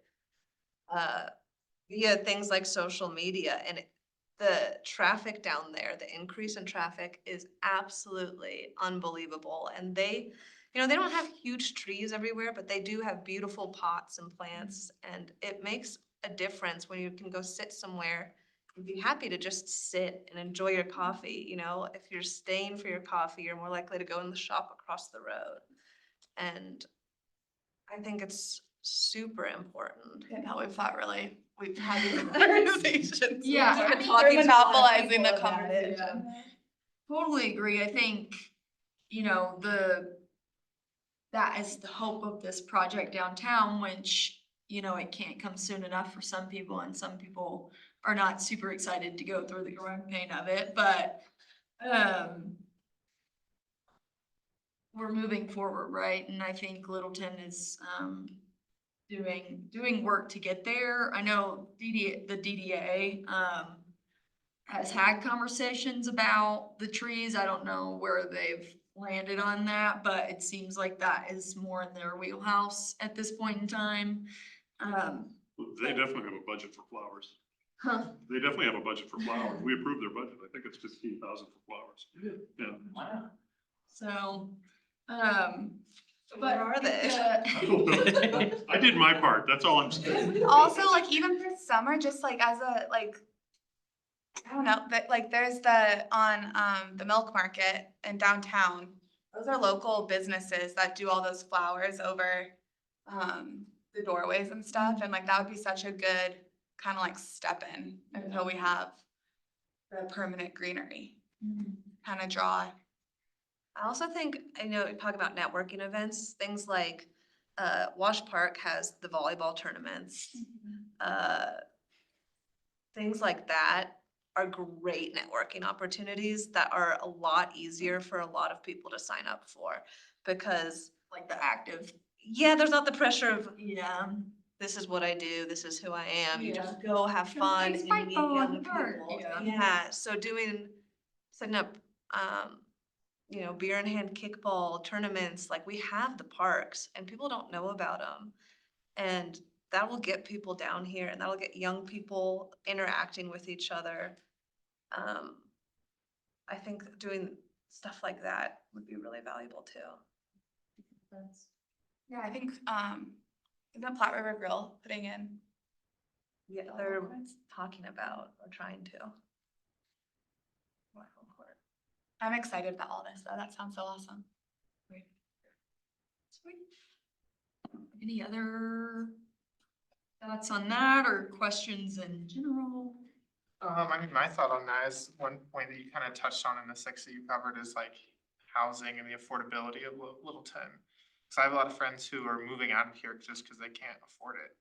via things like social media. And the traffic down there, the increase in traffic is absolutely unbelievable. And they don't have huge trees everywhere, but they do have beautiful pots and plants. And it makes a difference when you can go sit somewhere and be happy to just sit and enjoy your coffee. If you're staying for your coffee, you're more likely to go in the shop across the road. And I think it's super important. And how we've had these conversations. Yeah, We're I think talking there's a lot of monopolizing people the about it, conversation. Totally agree. I think, that is the hope of this project downtown, which, it can't come soon enough for some people, and some people are not super excited to go through the growing pain of it, but, we're moving forward, right? And I think Littleton is, doing work to get there. I know the DDA, has had conversations about the trees. I don't know where they've landed on that, but it seems like that is more in their wheelhouse at this point in time. They definitely have a budget for flowers. Huh. They definitely have a budget for flowers. We approved their budget. I think it's 15,000 for flowers. Yeah. Wow. So, Where are they? I did my part. That's all I'm saying. Also, like even for summer, just like as a like, I don't know, but like there's on the milk market in downtown, those are local businesses that do all those flowers over the doorways and stuff, and like that would be such a good kind of like step in until we have the permanent greenery. Kind of draw. I also think, I know, we talk about networking events, things like, Wash Park has the volleyball tournaments. Things like that are great networking opportunities that are a lot easier for a lot of people to sign up for. Because, Like the active. yeah, there's not the pressure of, Yeah. this is what I do, this is who I am, you Yeah. just go have Go fun play and spike meet ball in young the park, people. yeah. Yeah, so setting up, beer in hand kickball tournaments, like we have the parks and people don't know about them. And that will get people down here and that'll get young people interacting with each other. I think doing stuff like that would be really valuable too. Yeah, I think the Platte River Grill putting in. Yeah, they're talking about or trying to. I'm excited about all this though. That sounds so awesome. Sweet. Any other thoughts on that or questions in general? I mean, my thought on that is one point that you kind of touched on in the six that you covered is like housing and the affordability of Littleton. Cause I have a lot of friends who are moving out of here just cause they can't afford it.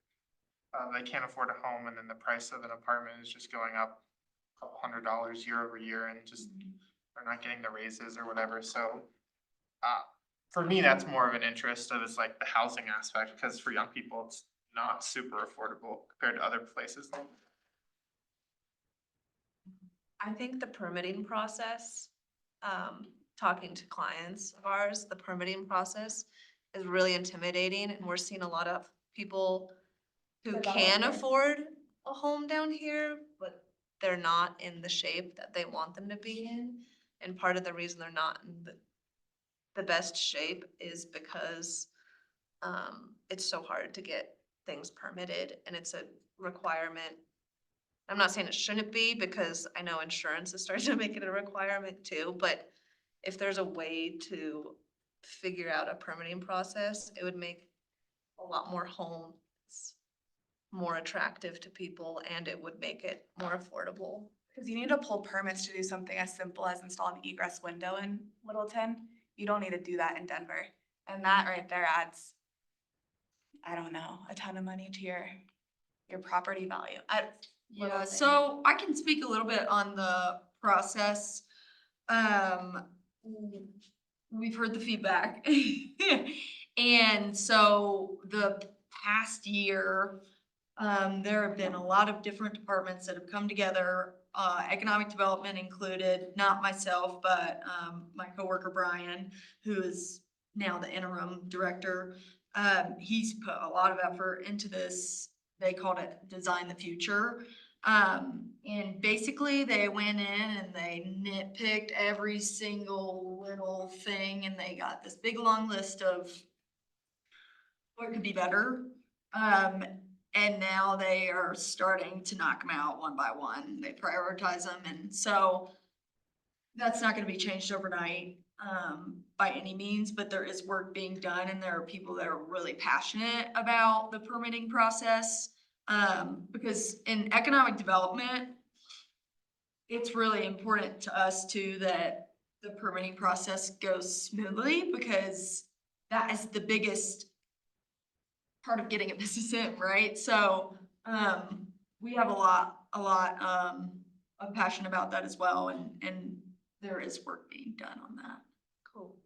They can't afford a home and then the price of an apartment is just going up a couple $100 year over year and just they're not getting the raises or whatever. So for me, that's more of an interest of is like the housing aspect because for young people, it's not super affordable compared to other places. I think the permitting process, talking to clients of ours, the permitting process is really intimidating and we're seeing a lot of people who can afford a home down here, but they're not in the shape that they want them to be in. And part of the reason they're not in the best shape is because, it's so hard to get things permitted and it's a requirement. I'm not saying it shouldn't be because I know insurance is starting to make it a requirement too, but if there's a way to figure out a permitting process, it would make a lot more homes more attractive to people and it would make it more affordable. Cause you need to pull permits to do something as simple as install an egress window in Littleton. You don't need to do that in Denver. And that right there adds, I don't know, a ton of money to your property value. Yeah, so I can speak a little bit on the process. We've heard the feedback. And so the past year, there have been a lot of different departments that have come together, economic development included, not myself, but, my coworker Brian, who is now the interim director. He's put a lot of effort into this. They called it Design the Future. And basically they went in and they nitpicked every single little thing and they got this big long list of what could be better. And now they are starting to knock them out one by one. They prioritize them. And so that's not gonna be changed overnight, by any means, but there is work being done and there are people that are really passionate about the permitting process. Because in economic development, it's really important to us too that the permitting process goes smoothly because that is the biggest part of getting a business in, right? So, we have a lot of passion about that as well and there is work being done on that. Cool.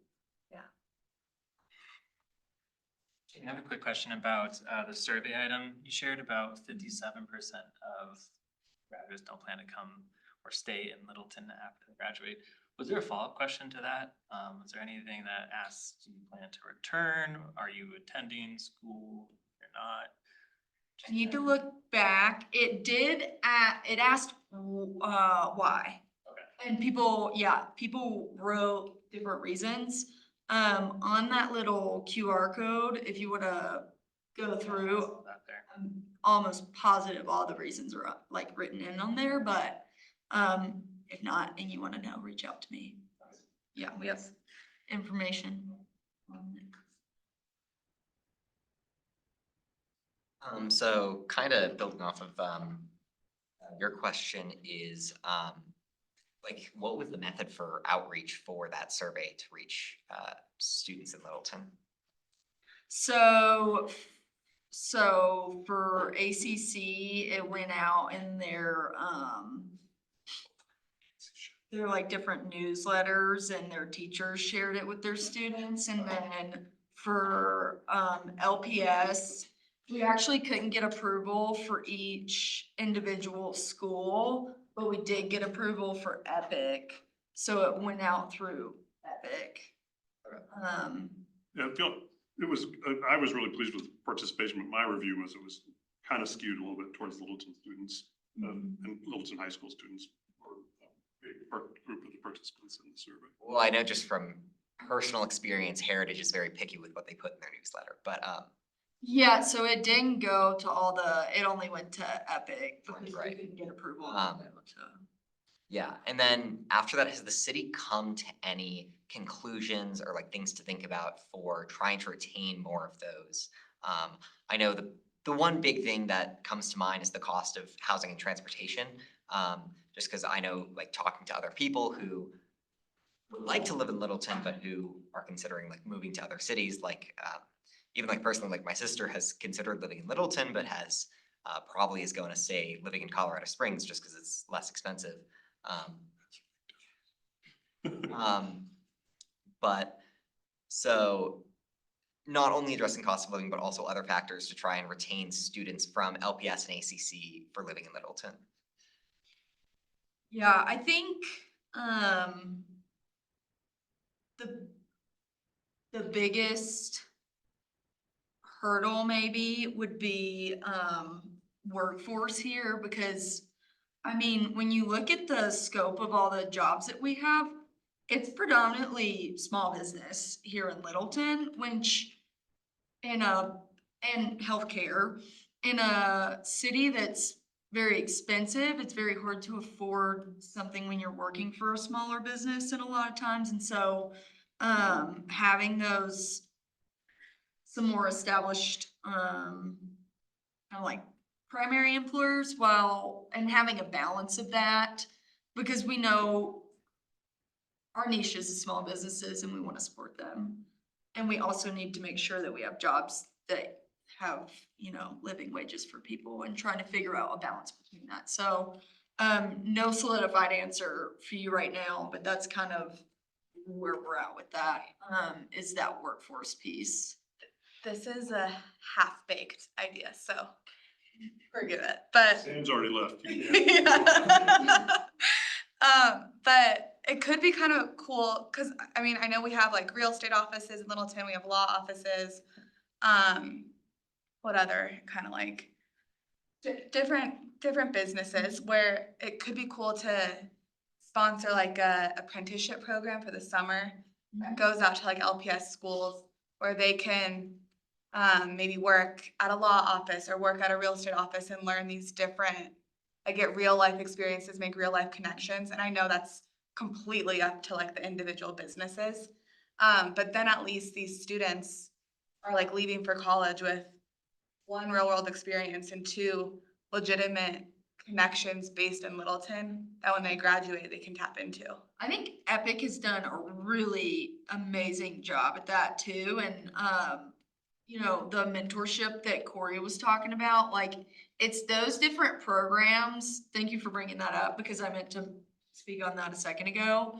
I have a quick question about the survey item. You shared about 57% of graduates don't plan to come or stay in Littleton after they graduate. Was there a follow-up question to that? Was there anything that asked, do you plan to return? Are you attending school or not? I need to look back. It asked, why. Okay. And people wrote different reasons. On that little QR code, if you wanna go through, Out there. I'm almost positive all the reasons are like written in on there, but, if not, and you wanna know, reach out to me. Yeah, we have information. So kind of building off of, your question is, like, what was the method for outreach for that survey to reach, students in Littleton? So for ACC, it went out in their like different newsletters, and their teachers shared it with their students. And then for LPS, we actually couldn't get approval for each individual school, but we did get approval for Epic. So it went out through Epic. Yeah, it was, I was really pleased with participation, but my review was it was kind of skewed a little bit towards Littleton students, and Littleton high school students, or a group of the participants in the survey. Well, I know just from personal experience, Heritage is very picky with what they put in their newsletter, but, Yeah, so it didn't go to it only went to Epic because we Right. couldn't get approval. yeah, and then after that, has the city come to any conclusions or like things to think about for trying to retain more of those? I know the one big thing that comes to mind is the cost of housing and transportation. Just because I know, like, talking to other people who would like to live in Littleton, but who are considering like moving to other cities, like, even like personally, like my sister has considered living in Littleton, but has, probably is going to stay living in Colorado Springs just because it's less expensive. But so not only addressing cost of living, but also other factors to try and retain students from LPS and ACC for living in Littleton. Yeah, I think, the biggest hurdle maybe would be, workforce here, because, I mean, when you look at the scope of all the jobs that we have, it's predominantly small business here in Littleton, which and healthcare, in a city that's very expensive, it's very hard to afford something when you're working for a smaller business in a lot of times. And so, having some more established, kind of like primary employers, and having a balance of that, because we know our niche is small businesses and we want to support them. And we also need to make sure that we have jobs that have, living wages for people, and trying to figure out a balance between that. So, no solidified answer for you right now, but that's kind of where we're at with that, is that workforce piece. This is a half-baked idea, so forgive it, but. Sam's already left. But it could be kind of cool, cause I mean, I know we have like real estate offices in Littleton, we have law offices. What other kind of like different businesses where it could be cool to sponsor like a apprenticeship program for the summer that goes out to like LPS schools where they can maybe work at a law office or work at a real estate office and learn these different, like, get real life experiences, make real life connections. And I know that's completely up to like the individual businesses. But then at least these students are like leaving for college with one real world experience and two legitimate connections based in Littleton that when they graduate, they can tap into. I think Epic has done a really amazing job at that too. And, the mentorship that Corey was talking about, like, it's those different programs. Thank you for bringing that up, because I meant to speak on that a second ago.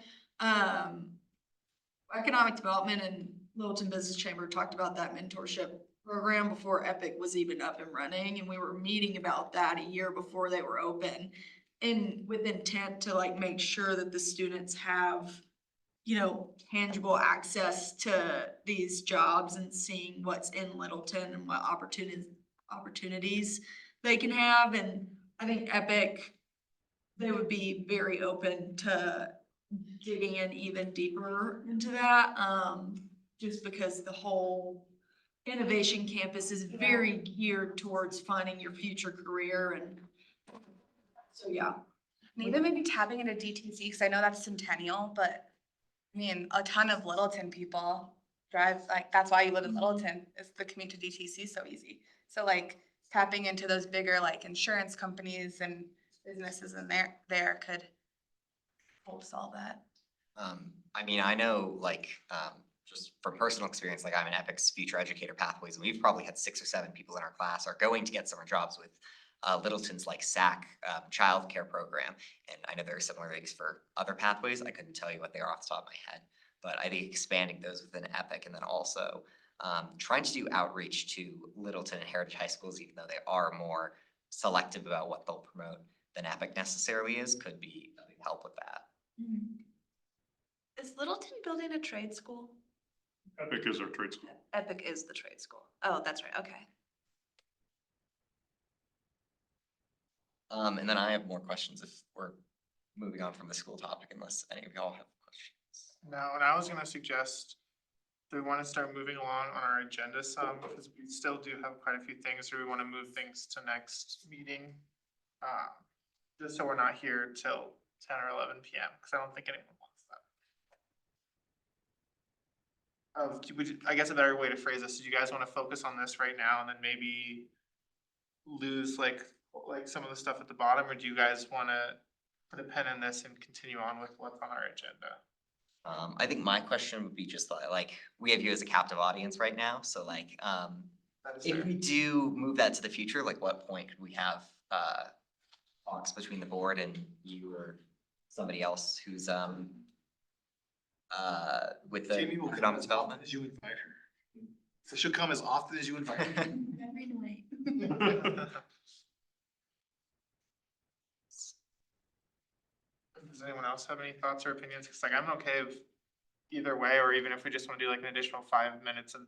Economic Development and Littleton Business Chamber talked about that mentorship program before Epic was even up and running, and we were meeting about that a year before they were open, and with intent to like make sure that the students have, tangible access to these jobs and seeing what's in Littleton and what opportunities they can have. And I think Epic, they would be very open to digging in even deeper into that, just because the whole innovation campus is very geared towards finding your future career. And so, yeah. And even maybe tapping into DTC, because I know that's Centennial, but I mean, a ton of Littleton people drive, like, that's why you live in Littleton, is the commute to DTC is so easy. So like tapping into those bigger like insurance companies and businesses in there could help solve that. I mean, I know like, just from personal experience, like I'm in Epic's Future Educator Pathways, and we've probably had 6 or 7 people in our class are going to get summer jobs with Littleton's like SAC childcare program. And I know there are similar things for other pathways. I couldn't tell you what they are off the top of my head. But I think expanding those within Epic, and then also trying to do outreach to Littleton and Heritage High Schools, even though they are more selective about what they'll promote than Epic necessarily is, could be a big help with that. Is Littleton building a trade school? Epic is our trade school. Epic is the trade school. Oh, that's right, okay. And then I have more questions if we're moving on from the school topic, unless any of y'all have questions. No, and I was gonna suggest, do we wanna start moving along on our agenda some, because we still do have quite a few things, or we wanna move things to next meeting? Just so we're not here till 10 or 11 PM, because I don't think anyone wants that. I guess a better way to phrase this, do you guys wanna focus on this right now and then maybe lose like some of the stuff at the bottom, or do you guys wanna put a pen in this and continue on with what's on our agenda? I think my question would be just like, we have you as a captive audience right now, so like, That is if fair. we do move that to the future, like what point could we have talks between the board and you or somebody else who's with the Jamie will come economic as development? often as you invite her. So she'll come as often as you invite her. Every night. Does anyone else have any thoughts or opinions? Cause like I'm okay with either way, or even if we just wanna do like an additional 5 minutes or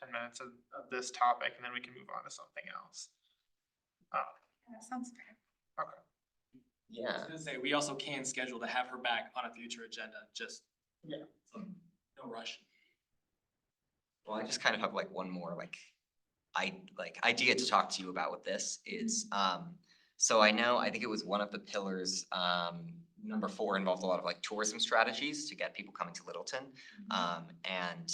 10 minutes of this topic, and then we can move on to something else. That sounds fair. Okay. I Yeah. was gonna say, we also can schedule to have her back on a future agenda, just. Yeah. So, no rush. Well, I just kind of have like one more idea to talk to you about with this is, so I think it was one of the pillars, number 4 involved a lot of like tourism strategies to get people coming to Littleton. And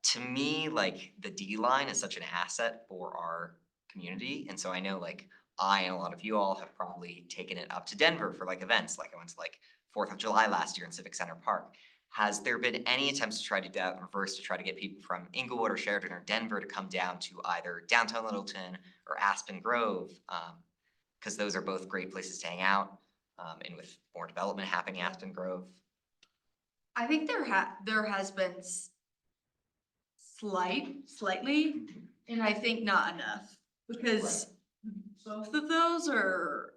to me, like the D line is such an asset for our community. And so I know like I and a lot of you all have probably taken it up to Denver for like events, like I went to like 4th of July last year in Civic Center Park. Has there been any attempts to try to do that in reverse, to try to get people from Inglewood or Sheridan or Denver to come down to either downtown Littleton or Aspen Grove? Cause those are both great places to hang out, and with more development happening in Aspen Grove. I think there has been slightly, and I think not enough, because both of those are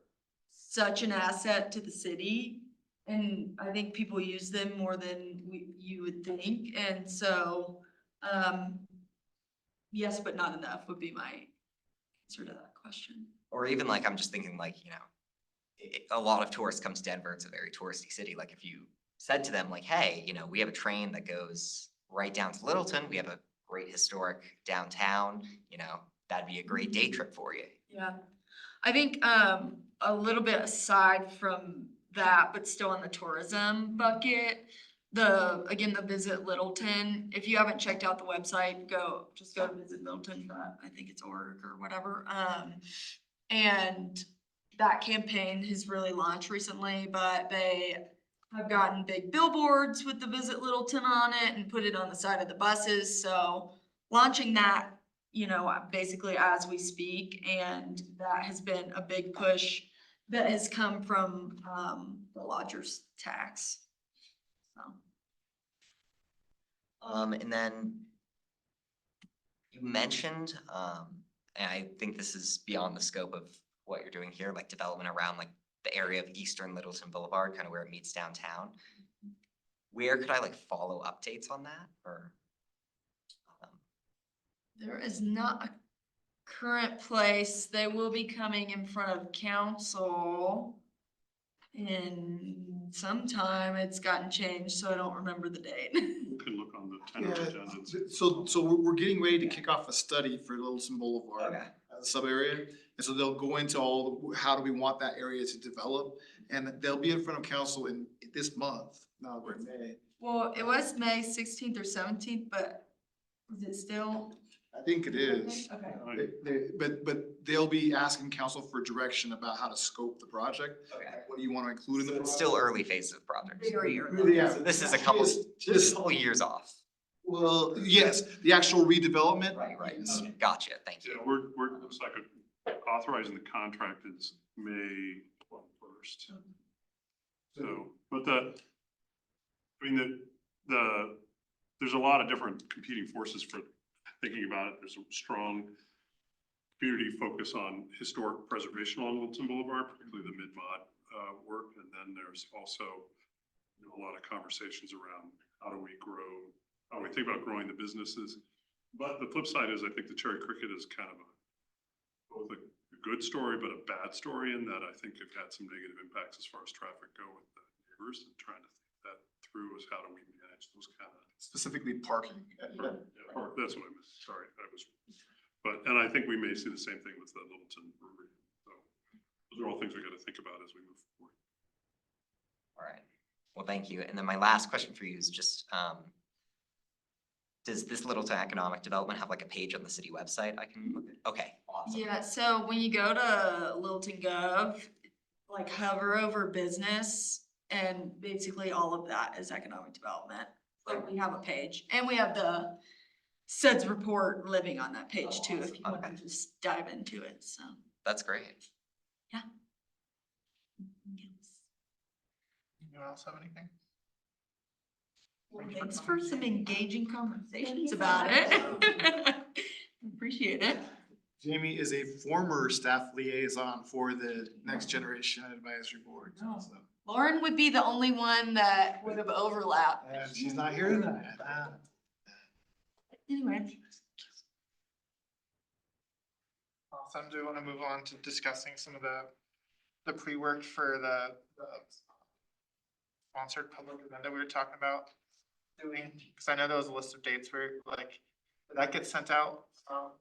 such an asset to the city. And I think people use them more than you would think, and so, yes, but not enough would be my answer to that question. Or even like, I'm just thinking like, a lot of tourists come to Denver, it's a very touristy city, like if you said to them like, hey, we have a train that goes right down to Littleton, we have a great historic downtown, that'd be a great day trip for you. Yeah, I think, a little bit aside from that, but still in the tourism bucket, the Visit Littleton, if you haven't checked out the website, just go to Visit Littleton, I think it's org or whatever. And that campaign has really launched recently, but they have gotten big billboards with the Visit Littleton on it and put it on the side of the buses, so launching that, basically as we speak, and that has been a big push that has come from, the lodger's tax, so. And then you mentioned, and I think this is beyond the scope of what you're doing here, like development around like the area of Eastern Littleton Boulevard, kind of where it meets downtown. Where could I like follow updates on that, or? There is not a current place. They will be coming in front of council in sometime. It's gotten changed, so I don't remember the date. We can look on the tentative agenda. So we're getting ready to kick off a study for Littleton Boulevard. Okay. sub area. And so they'll go into all, how do we want that area to develop? And they'll be in front of council in this month, now we're in May. Well, it was May 16th or 17th, but is it still? I think it is. Okay. But they'll be asking council for direction about how to scope the project. Okay. What do you want to include in the? It's still early phases of projects. Very early. Yeah. So this is a couple, Just, couple years off. well, yes, the actual redevelopment. Right. Gotcha, thank Yeah, you. we're, looks like authorizing the contract is May 1st. So, but there's a lot of different competing forces for thinking about it. There's a strong community focus on historic preservation on Littleton Boulevard, particularly the mid-mod work. And then there's also, a lot of conversations around how do we think about growing the businesses. But the flip side is I think the Cherry Cricket is kind of both a good story, but a bad story in that I think it had some negative impacts as far as traffic go with the neighbors, and trying to think that through is how do we manage those kind of. Specifically parking. That's what I meant, sorry, and I think we may see the same thing with the Littleton Brewery. So those are all things we gotta think about as we move forward. All right, well, thank you. And then my last question for you is just, does this Littleton Economic Development have like a page on the city website I can look at? Okay, awesome. Yeah, so when you go to Littleton Gov, like hover over business, and basically all of that is economic development. Like we have a page, and we have the SEDS report living on that page too, if you want to just dive into it, so. That's great. Anyone else have anything? Well, thanks for some engaging conversations about it. Appreciate it. Jamie is a former staff liaison for the Next Generation Advisory Board. Oh. So, Lauren would be the only one that would have overlapped. and she's not here tonight. Anyway. Awesome. Do we want to move on to discussing some of the pre-work for the sponsored public event that we were talking about doing? Because I know there was a list of dates where like, did that get sent out? No.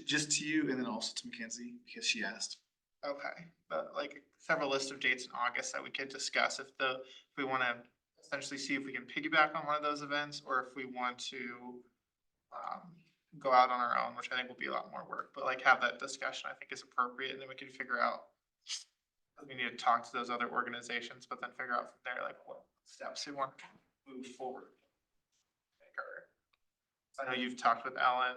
Just to you and then also to Mackenzie because she asked. Okay, but like several lists of dates in August that we could discuss if we want to essentially see if we can piggyback on one of those events or if we want to go out on our own, which I think will be a lot more work, but like have that discussion I think is appropriate, and then we can figure out. We need to talk to those other organizations, but then figure out from there like what steps we want to move forward. I know you've talked with Ellen,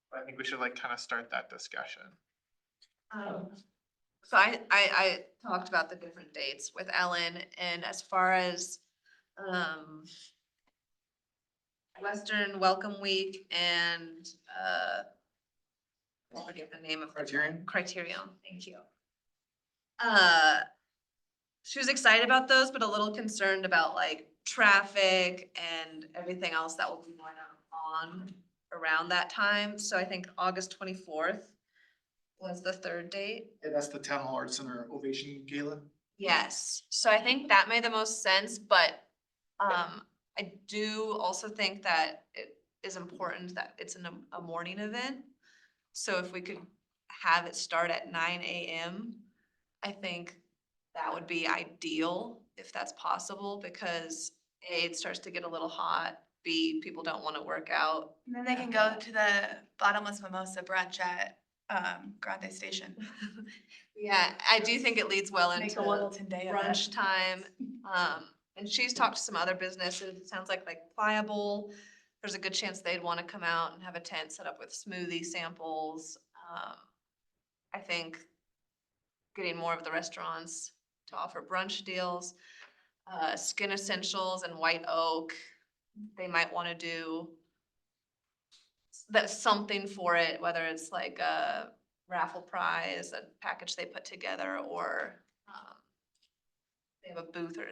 but I think we should like kind of start that discussion. So I talked about the different dates with Ellen, and as far as Western Welcome Week and I forget the name of Criterion? Criterion, thank you. She was excited about those, but a little concerned about like traffic and everything else that will be going on around that time. So I think August 24th was the third date. And that's the Town Hall Arts Center Ovation Gala. Yes, so I think that made the most sense, but I do also think that it is important that it's a morning event. So if we could have it start at 9 a.m., I think that would be ideal if that's possible, because A, it starts to get a little hot, B, people don't want to work out. And then they can go to the bottomless mimosa brunch at Grande Station. Yeah, I do think it leads well Make into a Littleton day of it. brunch time. And she's talked to some other businesses, it sounds like Pliable, there's a good chance they'd wanna come out and have a tent set up with smoothie samples. I think getting more of the restaurants to offer brunch deals. Skin Essentials and White Oak, they might wanna do that's something for it, whether it's like a raffle prize, a package they put together, or they have a booth, or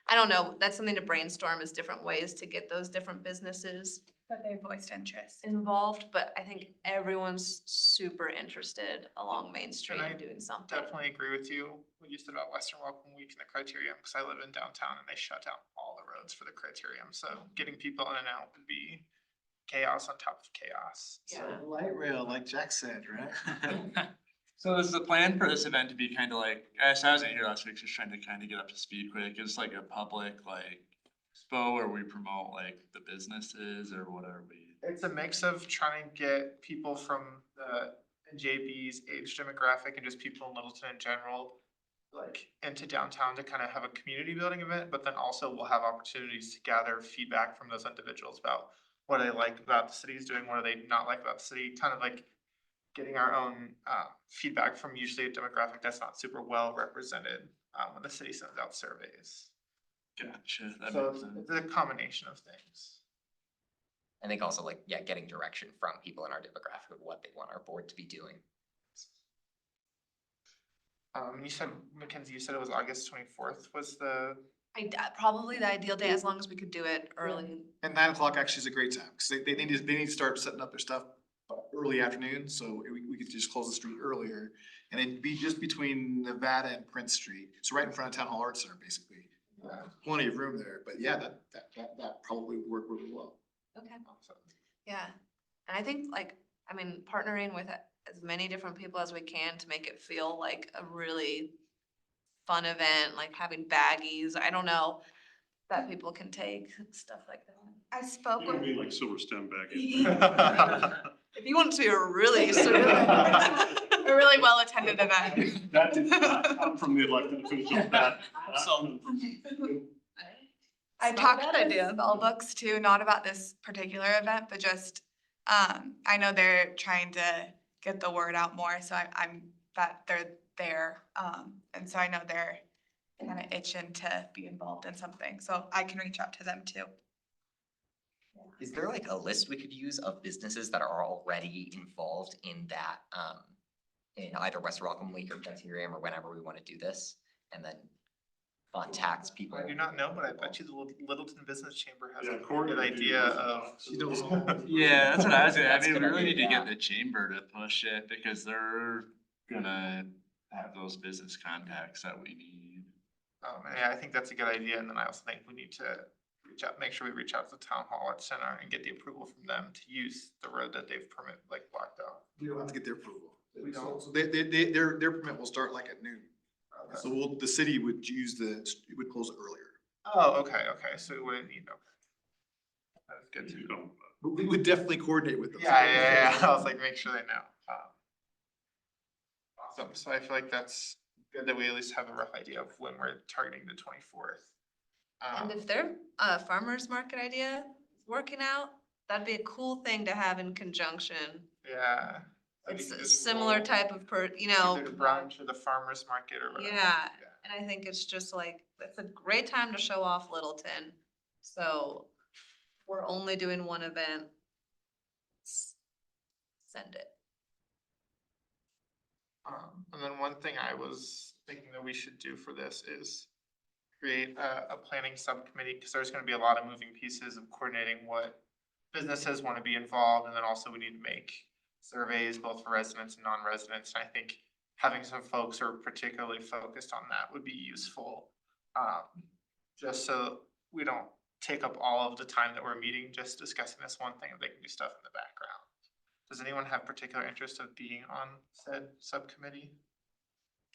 I don't know, that's something to brainstorm, is different ways to get those different businesses But they voiced interest. involved, but I think everyone's super interested along Main Street I in doing something. Definitely agree with you, what you said about Western Welcome Week and the Criterium, because I live in downtown and they shut down all the roads for the Criterium, so getting people in and out would be chaos on top of chaos. Light rail, like Jack said, right? So is the plan for this event to be kind of like, I wasn't here last week, just trying to kind of get up to speed quick. It's like a public like expo where we promote like the businesses or what are we? It's a mix of trying to get people from the NJB's age demographic and just people in Littleton in general, like into downtown to kind of have a community building event, but then also we'll have opportunities to gather feedback from those individuals about what they like about the city's doing, what do they not like about the city, kind of like getting our own feedback from usually a demographic that's not super well represented when the city sends out surveys. Gotcha. That So makes sense. it's a combination of things. I think also like, yeah, getting direction from people in our demographic of what they want our board to be doing. You said, Mackenzie, you said it was August 24th was the, Probably the ideal day, as long as we could do it early. And 9 o'clock actually is a great time, because they need to start setting up their stuff early afternoon, so we could just close the street earlier. And it'd be just between Nevada and Prince Street, so right in front of Town Hall Arts Center, basically. Plenty of room there, but yeah, that probably would work really well. Okay. Yeah, and I think like, I mean, partnering with as many different people as we can to make it feel like a really fun event, like having baggies, I don't know, that people can take, stuff like that. I spoke You don't with, mean like silver stem bag. If you want it to be a really a really well-attended event. That did not come from the elected officials, that. So- I Not a talked bad to idea. Spellbooks too, not about this particular event, but just, I know they're trying to get the word out more, so I'm, that they're there. And so I know they're kind of itching to be involved in something, so I can reach out to them too. Is there like a list we could use of businesses that are already involved in that, in either West Welcome Week or Delirium or whenever we want to do this? And then contact people. I do not know, but I bet you the Littleton Business Chamber has Yeah, a Courtney good would do idea this. of. She knows. Yeah, that's what I was saying. I That's a mean, we good really idea, need to yeah. get the chamber to push it because they're gonna have those business contacts that we need. Yeah, I think that's a good idea, and then I also think we need to reach out, make sure we reach out to the Town Hall Arts Center and get the approval from them to use the road that they've blocked out. We don't have to get their approval. We don't? So their permit will start like at noon. So the city would would close it earlier. Oh, okay, so we wouldn't need, okay. That's good You too. don't, But we would definitely coordinate with them. Yeah, I was like, make sure they know. Awesome, so I feel like that's good that we at least have a rough idea of when we're targeting the 24th. And if their farmer's market idea is working out, that'd be a cool thing to have in conjunction. Yeah. that It's we can a just similar roll type of Either the brunch or the farmer's market or whatever. Yeah. And I think it's just like, it's a great time to show off Littleton. So we're only doing one event. Send it. And then one thing I was thinking that we should do for this is create a planning subcommittee, because there's gonna be a lot of moving pieces of coordinating what businesses wanna be involved, and then also we need to make surveys both for residents and non-residents, and I think having some folks who are particularly focused on that would be useful. Just so we don't take up all of the time that we're meeting, just discussing this one thing, and they can do stuff in the background. Does anyone have particular interest of being on said subcommittee?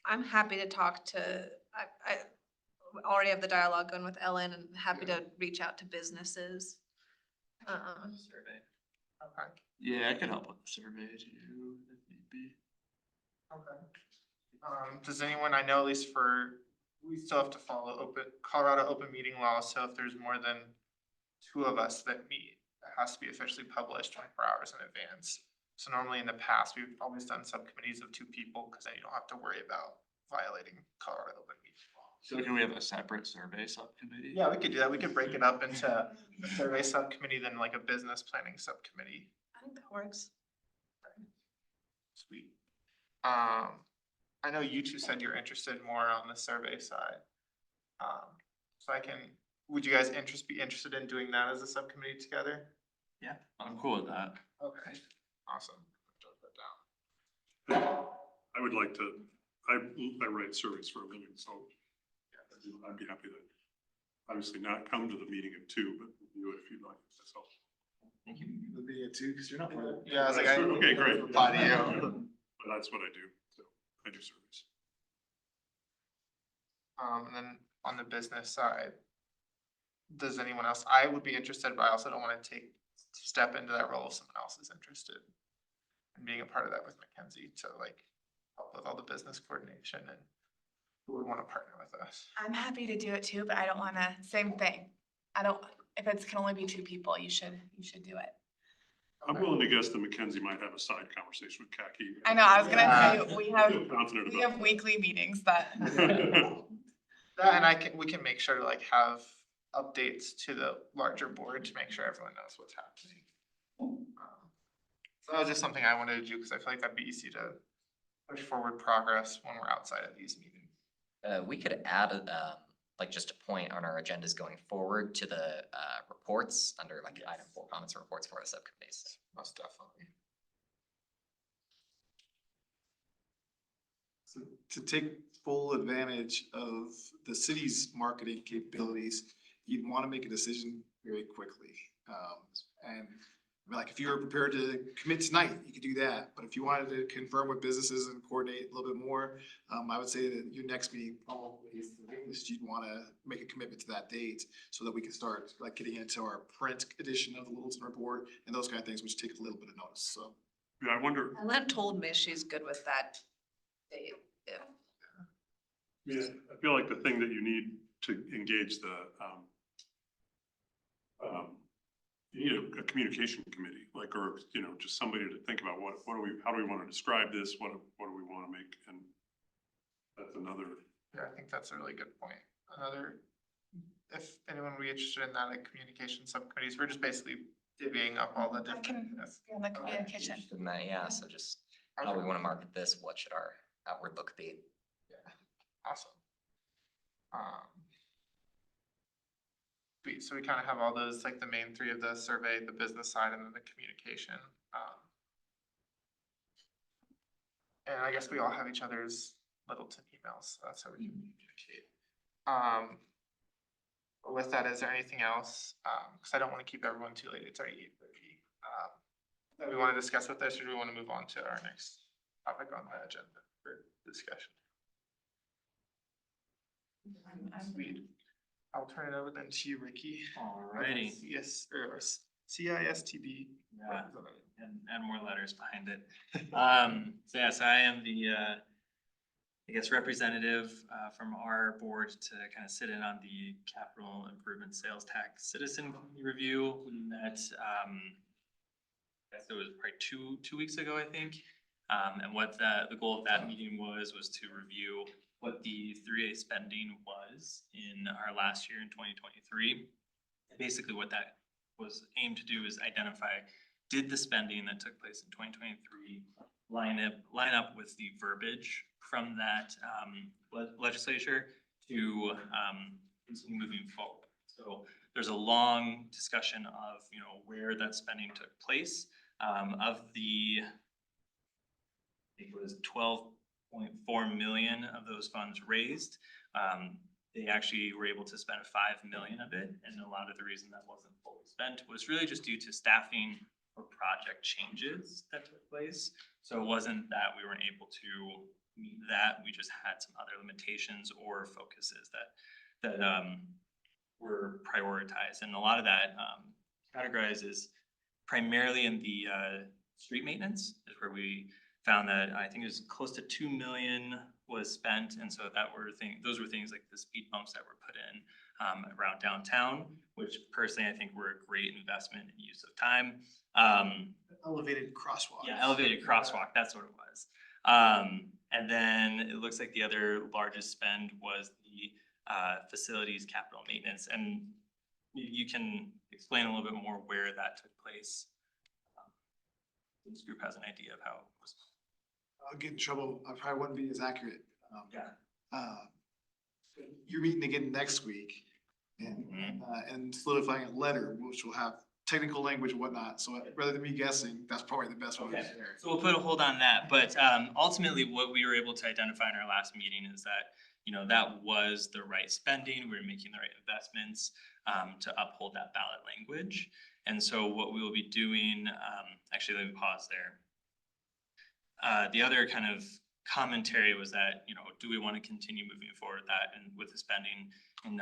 I'm happy to talk to, I already have the dialogue going with Ellen and happy to reach out to businesses. Survey. Okay. Yeah, I could help with the survey too, if need be. Okay. Does anyone, I know at least we still have to follow Colorado open meeting law, so if there's more than 2 of us that meet, it has to be officially published 24 hours in advance. So normally in the past, we've always done subcommittees of 2 people, because then you don't have to worry about violating Colorado open meeting law. So can we have a separate survey subcommittee? Yeah, we could do that. We could break it up into a survey subcommittee, then like a business planning subcommittee. I think that works. Sweet. I know you 2 said you're interested more on the survey side. So would you guys be interested in doing that as a subcommittee together? Yeah, I'm cool with that. Okay, awesome. Jot that down. I would like to, I write surveys for a living, so yeah, I'd be happy to obviously not come to the meeting at 2, but do it if you'd like, so. Thank you. You'll be it too, because you're not part of it. Yeah, I was like, That's true. Okay, great. reply to you. But that's what I do, so I do surveys. And then on the business side, does anyone else, I would be interested, but I also don't wanna step into that role if someone else is interested. And being a part of that with Mackenzie to like help with all the business coordination and who would wanna partner with us. I'm happy to do it too, but I don't wanna, same thing. If it can only be 2 people, you should do it. I'm willing to guess that Mackenzie might have a side conversation with Kaki. I know, I was gonna say, I feel confident we about have weekly meetings that. that. That and we can make sure to like have updates to the larger board to make sure everyone knows what's happening. So that was just something I wanted to do, cause I feel like that'd be easy to push forward progress when we're outside of these meetings. We could add, like just a point on our agendas going forward to the, reports under like item 4, comments and reports for the subcommittees. Most definitely. So to take full advantage of the city's marketing capabilities, you'd want to make a decision very quickly. And like if you were prepared to commit tonight, you could do that. But if you wanted to confirm with businesses and coordinate a little bit more, I would say that your next meeting probably is the latest you'd want to make a commitment to that date so that we can start like getting into our print edition of the Littleton report and those kind of things, which take a little bit of notice. So. Yeah, I wonder, Ellen told me she's good with that date. yeah, I feel like the thing that you need to engage the, you need a communication committee, like, or, you know, just somebody to think about how do we want to describe this? What do we want to make? And that's another. Yeah, I think that's a really good point. If anyone would be interested in that, like communication subcommittees, we're just basically divvying up all the I different. can be on the communication. In that, yeah, so just how we wanna market this, what should our outward look be? Awesome. Sweet, so we kind of have all those, like the main 3 of the survey, the business side, and then the communication. And I guess we all have each other's Littleton emails, so that's how we can communicate. But with that, is there anything else? Cause I don't wanna keep everyone too late, it's already 8:30. That we wanna discuss with this, or do we wanna move on to our next topic on the agenda for discussion? Sweet. I'll turn it over then to you, Ricky. Alrighty. Yes, or CISTB. Yeah, and more letters behind it. So yes, I am the, I guess, representative, from our board to kind of sit in on the capital improvement sales tax citizen review. We met, I guess it was probably two weeks ago, I think. And what the goal of that meeting was to review what the 3A spending was in our last year in 2023. And basically what that was aimed to do is identify, did the spending that took place in 2023 line up with the verbiage from that legislature to continue moving forward. So there's a long discussion of, you know, where that spending took place. Of the, I think it was 12.4 million of those funds raised. They actually were able to spend 5 million of it, and a lot of the reason that wasn't fully spent was really just due to staffing or project changes that took place. So it wasn't that we weren't able to meet that, we just had some other limitations or focuses that were prioritized. And a lot of that categorizes primarily in the street maintenance, is where we found that I think it was close to 2 million was spent, and so those were things like the speed bumps that were put in around downtown, which personally I think were a great investment in use of time. Elevated crosswalk. Yeah, elevated crosswalk, that's what it was. And then it looks like the other largest spend was the facilities capital maintenance, and you can explain a little bit more where that took place. This group has an idea of how it was. I'll get in trouble. I probably wouldn't be as accurate. Yeah. You're meeting again next week and solidifying a letter, which will have technical language and whatnot. So rather than me guessing, that's probably the best way to share it. So we'll put a hold on that, but ultimately what we were able to identify in our last meeting is that, that was the right spending, we were making the right investments to uphold that ballot language. And so what we will be doing, actually, let me pause there. The other kind of commentary was that, do we want to continue moving forward with that and with the spending in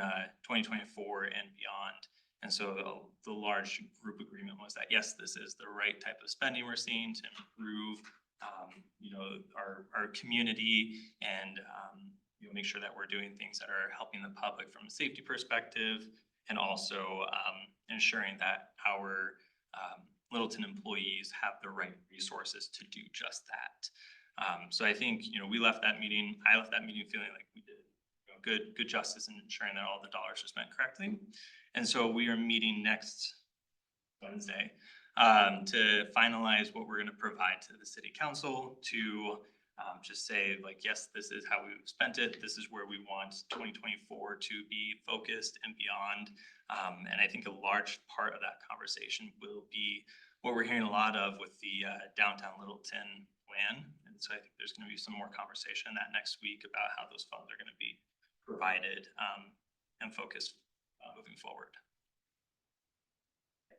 2024 and beyond? And so the large group agreement was that, yes, this is the right type of spending we're seeing to improve, our community and, make sure that we're doing things that are helping the public from a safety perspective, and also ensuring that our Littleton employees have the right resources to do just that. So I think, I left that meeting feeling like we did good justice in ensuring that all the dollars are spent correctly. And so we are meeting next Wednesday to finalize what we're gonna provide to the city council to just say like, yes, this is how we've spent it. This is where we want 2024 to be focused and beyond. And I think a large part of that conversation will be what we're hearing a lot of with the downtown Littleton plan. And so I think there's gonna be some more conversation that next week about how those funds are gonna be provided and focused moving forward.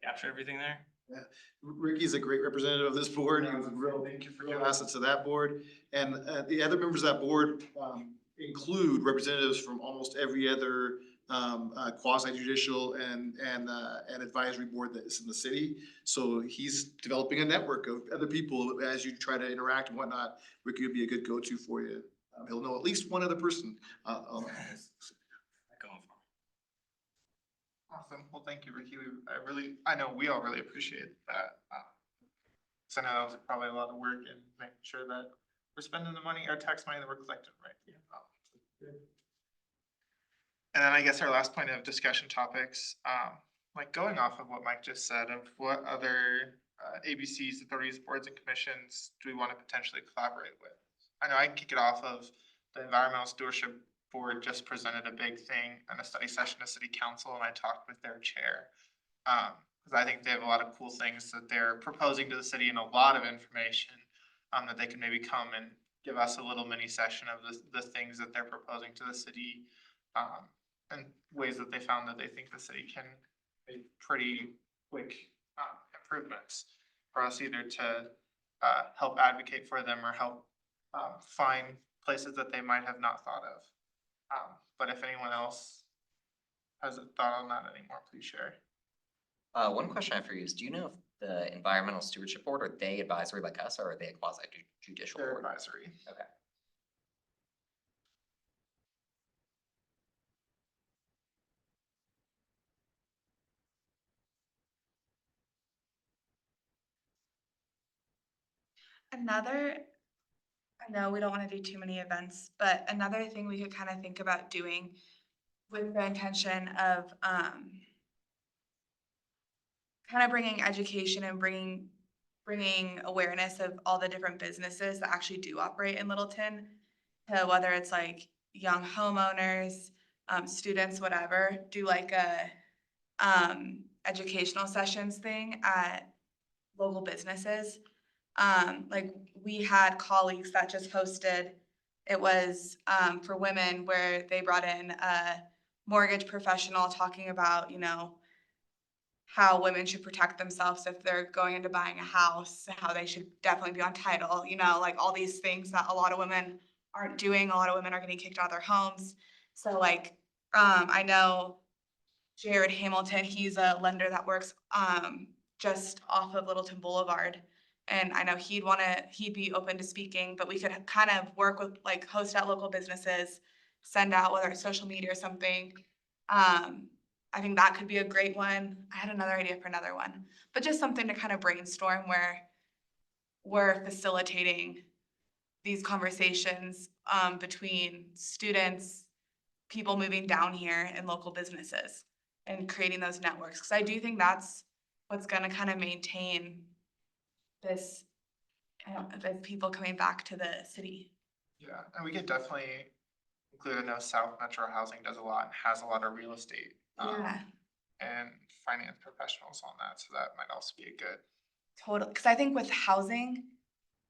Capture everything there? Yeah, Ricky's a great representative of this board. You've really, thank you for giving assets to that board. And the other members of that board include representatives from almost every other quasi judicial and advisory board that is in the city. So he's developing a network of other people as you try to interact and whatnot. Ricky would be a good go-to for you. He'll know at least one other person. Awesome. Well, thank you, Ricky. I know we all really appreciate that. So I know that was probably a lot of work in making sure that we're spending the money, our tax money that we're collecting, right? Yeah. And then I guess our last point of discussion topics, like going off of what Mike just said, of what other ABCs, authorities, boards, and commissions do we want to potentially collaborate with? I know I kick it off of the Environmental Stewardship Board just presented a big thing in a study session to City Council, and I talked with their chair. Because I think they have a lot of cool things that they're proposing to the city and a lot of information that they can maybe come and give us a little mini session of the things that they're proposing to the city and ways that they found that they think the city can make pretty quick improvements for us either to help advocate for them or help find places that they might have not thought of. But if anyone else has a thought on that anymore, please share. One question I have for you is, do you know if the Environmental Stewardship Board, are they advisory like us, or are they a quasi judicial They're board? advisory. Okay. I know we don't wanna do too many events, but another thing we could kind of think about doing with the intention of, kind of bringing education and bringing awareness of all the different businesses that actually do operate in Littleton, to whether it's like young homeowners, students, whatever, do like a, educational sessions thing at local businesses. Like we had colleagues that just hosted, it was, for women where they brought in a mortgage professional talking about, how women should protect themselves if they're going into buying a house, how they should definitely be on title, like all these things that a lot of women aren't doing. A lot of women are getting kicked out of their homes. So like, I know Jared Hamilton, he's a lender that works, just off of Littleton Boulevard. And I know he'd be open to speaking, but we could kind of work with, like, host at local businesses, send out whether it's social media or something. I think that could be a great one. I had another idea for another one, but just something to kind of brainstorm where we're facilitating these conversations between students, people moving down here, and local businesses, and creating those networks. Because I do think that's what's gonna kind of maintain this, the people coming back to the city. Yeah, and we could definitely include, I know South Metro Housing does a lot and has a lot of real estate. Yeah. And finance professionals on that, so that might also be a good. Totally, because I think with housing,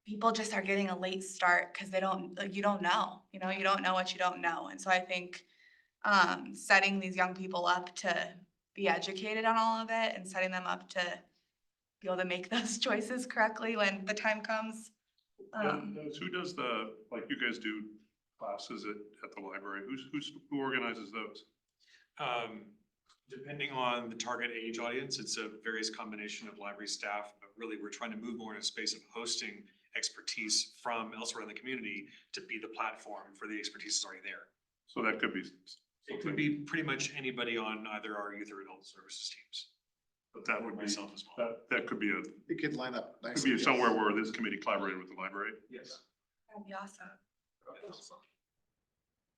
people just are getting a late start because they don't, like, you don't know, you don't know what you don't know. And so I think setting these young people up to be educated on all of it and setting them up to be able to make those choices correctly when the time comes. Who does the, like you guys do classes at the library? Who organizes those? Depending on the target age audience, it's a various combination of library staff, but really we're trying to move more in a space of hosting expertise from elsewhere in the community to be the platform for the expertise that's already there. So that could be. It could be pretty much anybody on either our youth or adult services teams. But that would be, Myself as well. that could be It could line up could nicely. be somewhere where this committee collaborated with the library. Yes. That'd be awesome.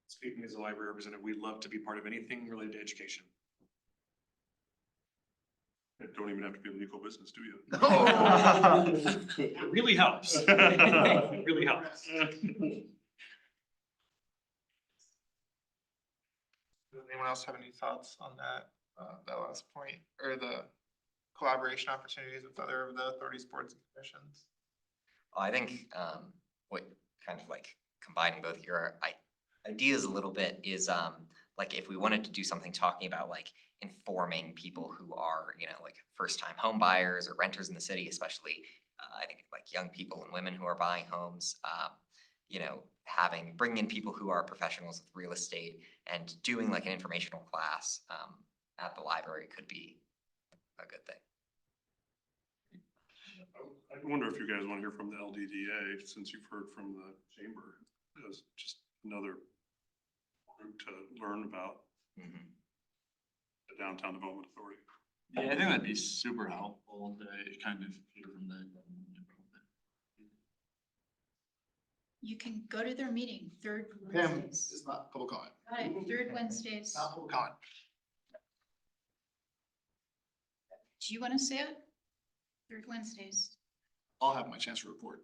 Speaking as a library representative, we'd love to be part of anything related to education. It don't even have to be a legal business, do you? It really helps. It really helps. Does anyone else have any thoughts on that last point, or the collaboration opportunities with other of the authorities, boards and commissions? I think what kind of like combining both your ideas a little bit is like if we wanted to do something talking about like informing people who are, like first-time home buyers or renters in the city, especially I think like young people and women who are buying homes, bringing in people who are professionals with real estate and doing like an informational class at the library could be a good thing. I wonder if you guys want to hear from the LDDA, since you've heard from the chamber, as just another group to learn about the Downtown Development Authority. Yeah, I think that'd be super helpful to kind of hear from the. You can go to their meeting, third Pam, Wednesdays. it's not public comment. Got it, third Wednesdays. Not public comment. Do you want to say it? Third Wednesdays. I'll have my chance to report.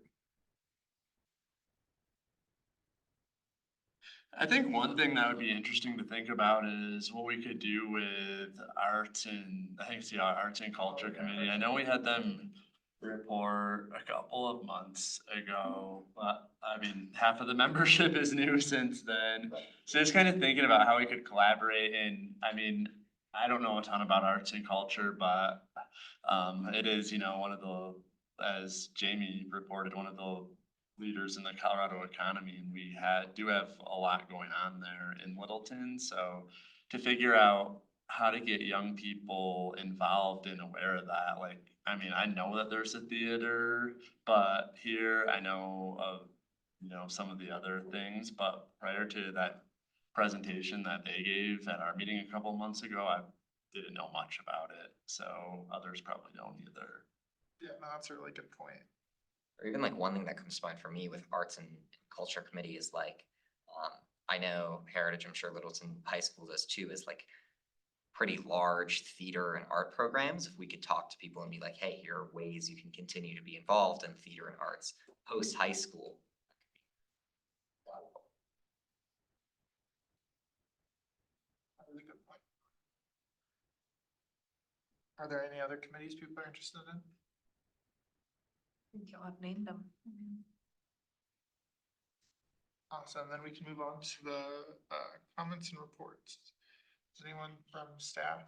I think one thing that would be interesting to think about is what we could do with arts and, I think it's the Arts and Culture Committee. I know we had them report a couple of months ago, but I mean, half of the membership is new since then. So just kind of thinking about how we could collaborate, and I mean, I don't know a ton about arts and culture, but it is, one of the, as Jamie reported, one of the leaders in the Colorado economy, and we do have a lot going on there in Littleton. So to figure out how to get young people involved and aware of that, like, I mean, I know that there's a theater, but here I know of, some of the other things, but prior to that presentation that they gave at our meeting a couple of months ago, I didn't know much about it, so others probably don't either. Yeah, no, that's a really good point. Or even like one thing that comes to mind for me with Arts and Culture Committee is like, I know Heritage, I'm sure Littleton High School does too, is like pretty large theater and art programs. If we could talk to people and be like, hey, here are ways you can continue to be involved in theater and arts post high school. Really good point. Are there any other committees people are interested in? I think you'll have named them. Awesome, then we can move on to the comments and reports. Does anyone from staff?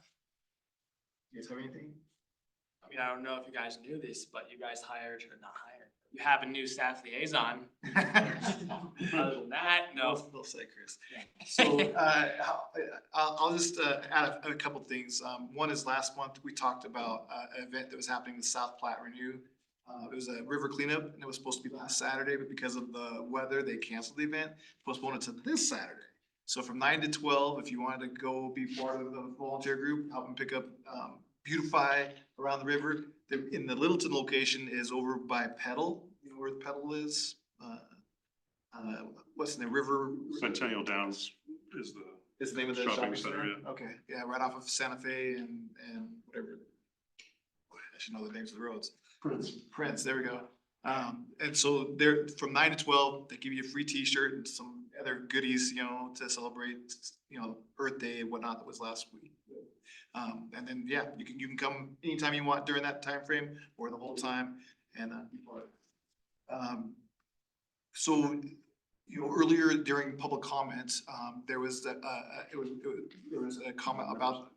You guys have anything? I mean, I don't know if you guys knew this, but you guys you have a new staff liaison. Other than that, no. They'll say, Chris. So, I'll just add a couple things. One is last month, we talked about an event that was happening in South Platte Renew. It was a river cleanup and it was supposed to be last Saturday, but because of the weather, they canceled the event, postponed it to this Saturday. So from 9 to 12, if you wanted to go be part of the volunteer group, help them pick up, beautify around the river. In the Littleton location is over by Petal, you know where the Petal is? What's the name, River? Centennial Downs is the name of the shopping center, yeah. Okay, yeah, right off of Santa Fe and whatever. I should know the names of the roads. Prince, there we go. And so they're from 9 to 12, they give you a free t-shirt and some other goodies, to celebrate, Earth Day and whatnot that was last week. And then, yeah, you can come anytime you want during that time frame or the whole time and be part of it. So, you know, earlier during public comments, there was, there was a comment about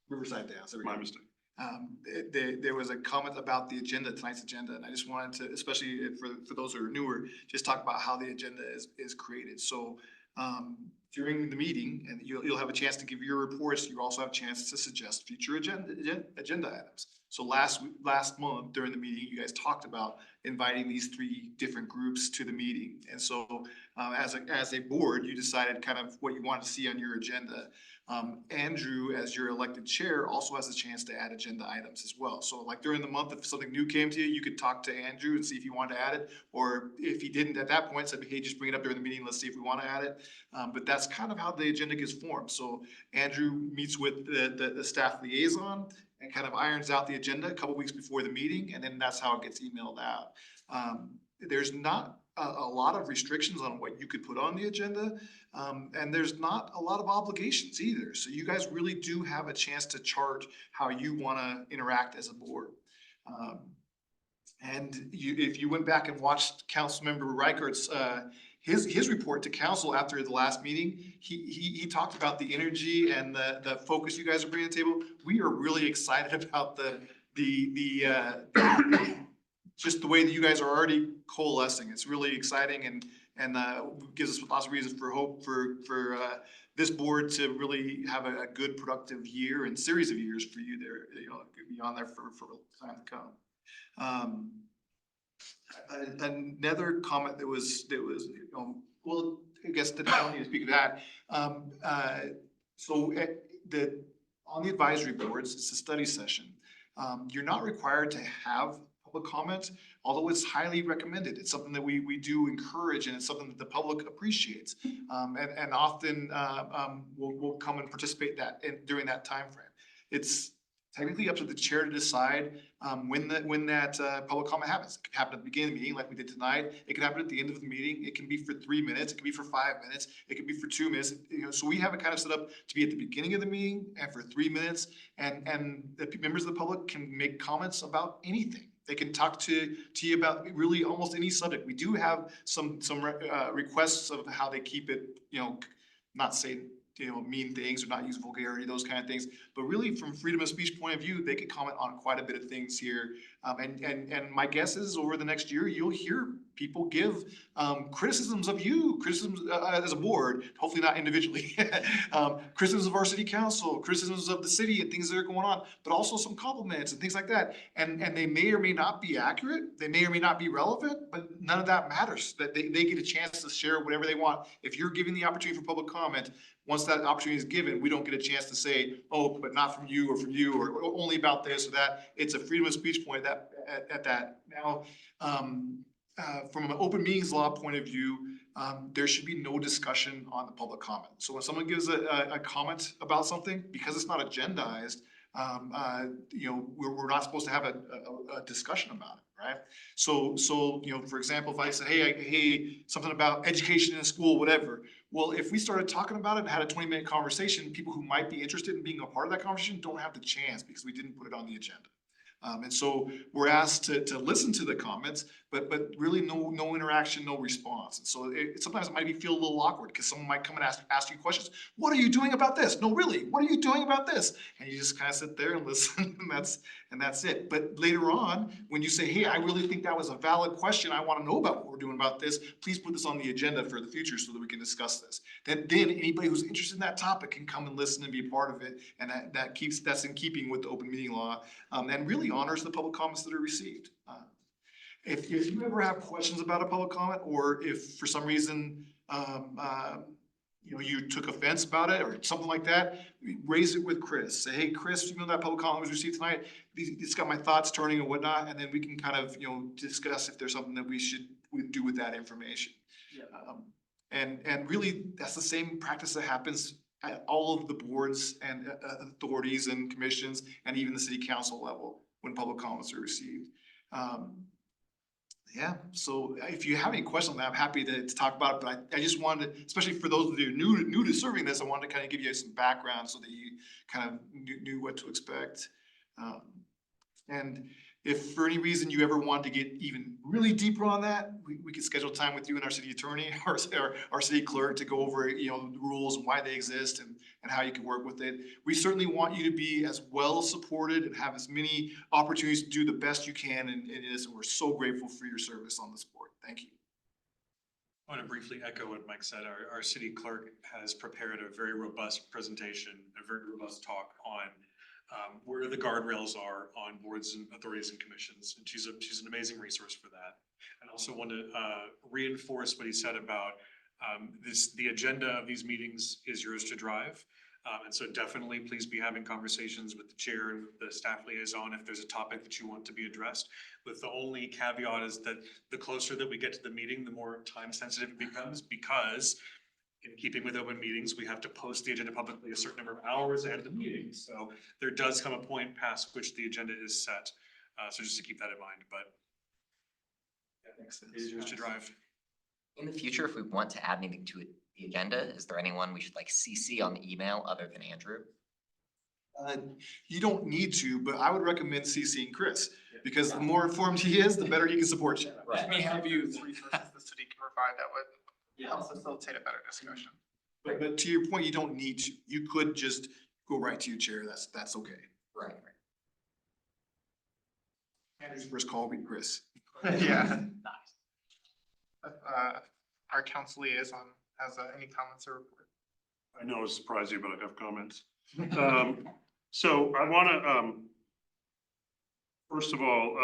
Riverside Dance. There we go. My mistake. There was a comment about the agenda, tonight's agenda, and I just wanted to, especially for those who are newer, just talk about how the agenda is created. So, during the meeting, and you'll have a chance to give your reports, you also have a chance to suggest future agenda items. So last month during the meeting, you guys talked about inviting these 3 different groups to the meeting. And so, as a board, you decided kind of what you wanted to see on your agenda. Andrew, as your elected chair, also has a chance to add agenda items as well. So like during the month, if something new came to you, you could talk to Andrew and see if you wanted to add it. Or if he didn't at that point, said, hey, just bring it up during the meeting, let's see if we want to add it. But that's kind of how the agenda gets formed. So Andrew meets with the staff liaison and kind of irons out the agenda a couple weeks before the meeting, and then that's how it gets emailed out. There's not a lot of restrictions on what you could put on the agenda, and there's not a lot of obligations either. So you guys really do have a chance to chart how you want to interact as a board. And if you went back and watched Councilmember Reichert's his report to council after the last meeting, he talked about the energy and the focus you guys are bringing to the table. We are really excited about just the way that you guys are already coalescing. It's really exciting and gives us lots of reasons for hope for this board to really have a good productive year and series of years for you there, you know, be on there for time to come. Another comment that was, well, I guess that I don't need to speak of that. So on the advisory boards, it's a study session. You're not required to have public comment, although it's highly recommended. It's something that we do encourage, and it's something that the public appreciates. And often will come and participate during that time frame. It's technically up to the chair to decide when that public comment happens. It could happen at the beginning of the meeting like we did tonight. It could happen at the end of the meeting. It can be for 3 minutes. It could be for 5 minutes. It could be for 2 minutes. You know, so we have it kind of set up to be at the beginning of the meeting and for 3 minutes. And the members of the public can make comments about anything. They can talk to you about really almost any subject. We do have some requests of how they keep it, you know, not say, you know, mean things or not use vulgarity, those kind of things. But really, from freedom of speech point of view, they could comment on quite a bit of things here. And my guess is over the next year, you'll hear people give criticisms of you, criticisms as a board, hopefully not individually, criticisms of our city council, criticisms of the city and things that are going on, but also some compliments and things like that. And they may or may not be accurate. They may or may not be relevant, but none of that matters. That they get a chance to share whatever they want. If you're giving the opportunity for public comment, once that opportunity is given, we don't get a chance to say, oh, but not from you or only about this or that. It's a freedom of speech point at that. Now, from an open meetings law point of view, there should be no discussion on the public comment. So when someone gives a comment about something, because it's not agendized, you know, we're not supposed to have a discussion about it, right? So you know, for example, if I said, hey, something about education in school, whatever. Well, if we started talking about it and had a 20-minute conversation, people who might be interested in being a part of that conversation don't have the chance because we didn't put it on the agenda. And so we're asked to listen to the comments, but really no interaction, no response. And so sometimes it might feel a little awkward because someone might come and ask you questions. What are you doing about this? No, really, what are you doing about this? And you just kind of sit there and listen, and that's it. But later on, when you say, hey, I really think that was a valid question, I want to know about what we're doing about this, please put this on the agenda for the future so that we can discuss this. Then anybody who's interested in that topic can come and listen and be a part of it. And that's in keeping with the open meeting law, and really honors the public comments that are received. If you ever have questions about a public comment, or if for some reason, you know, you took offense about it or something like that, raise it with Chris. Say, hey, Chris, you know, that public comment was received tonight. It's got my thoughts turning and whatnot. And then we can kind of, you know, discuss if there's something that we do with that information. Yeah. And really, that's the same practice that happens at all of the boards and authorities and commissions and even the city council level when public comments are received. Yeah, so if you have any questions on that, I'm happy to talk about it, but I just wanted, especially for those of you new to serving this, I wanted to kind of give you some background so that you kind of knew what to expect. And If for any reason you ever wanted to get even really deeper on that, we could schedule time with you and our city attorney or our city clerk to go over, the rules and why they exist and how you can work with it. We certainly want you to be as well supported and have as many opportunities to do the best you can in this, and we're so grateful for your service on this board. Thank you. I want to briefly echo what Mike said. Our city clerk has prepared a very robust presentation, a very robust talk on where the guardrails are on boards and authorities and commissions. And she's an amazing resource for that. And also want to reinforce what he said about the agenda of these meetings is yours to drive. And so definitely please be having conversations with the chair and with the staff liaison if there's a topic that you want to be addressed. With the only caveat is that the closer that we get to the meeting, the more time sensitive it becomes, because in keeping with open meetings, we have to post the agenda publicly a certain number of hours ahead of the meeting. So there does come a point past which the agenda is set. So just to keep that in mind, but yeah, it is yours to drive. In the future, if we want to add anything to the agenda, is there anyone we should like CC on the email other than Andrew? You don't need to, but I would recommend CCing Chris, because the more informed he is, the better he can support you. Let me have you resources the city can provide that would help facilitate a better discussion. But to your point, you don't need to. You could just go right to your chair. That's okay. Right. Andrew's first call will be Chris. Yeah. Our council liaison has any comments or report? I know it surprised you, but I have comments. So I wanna, first of all,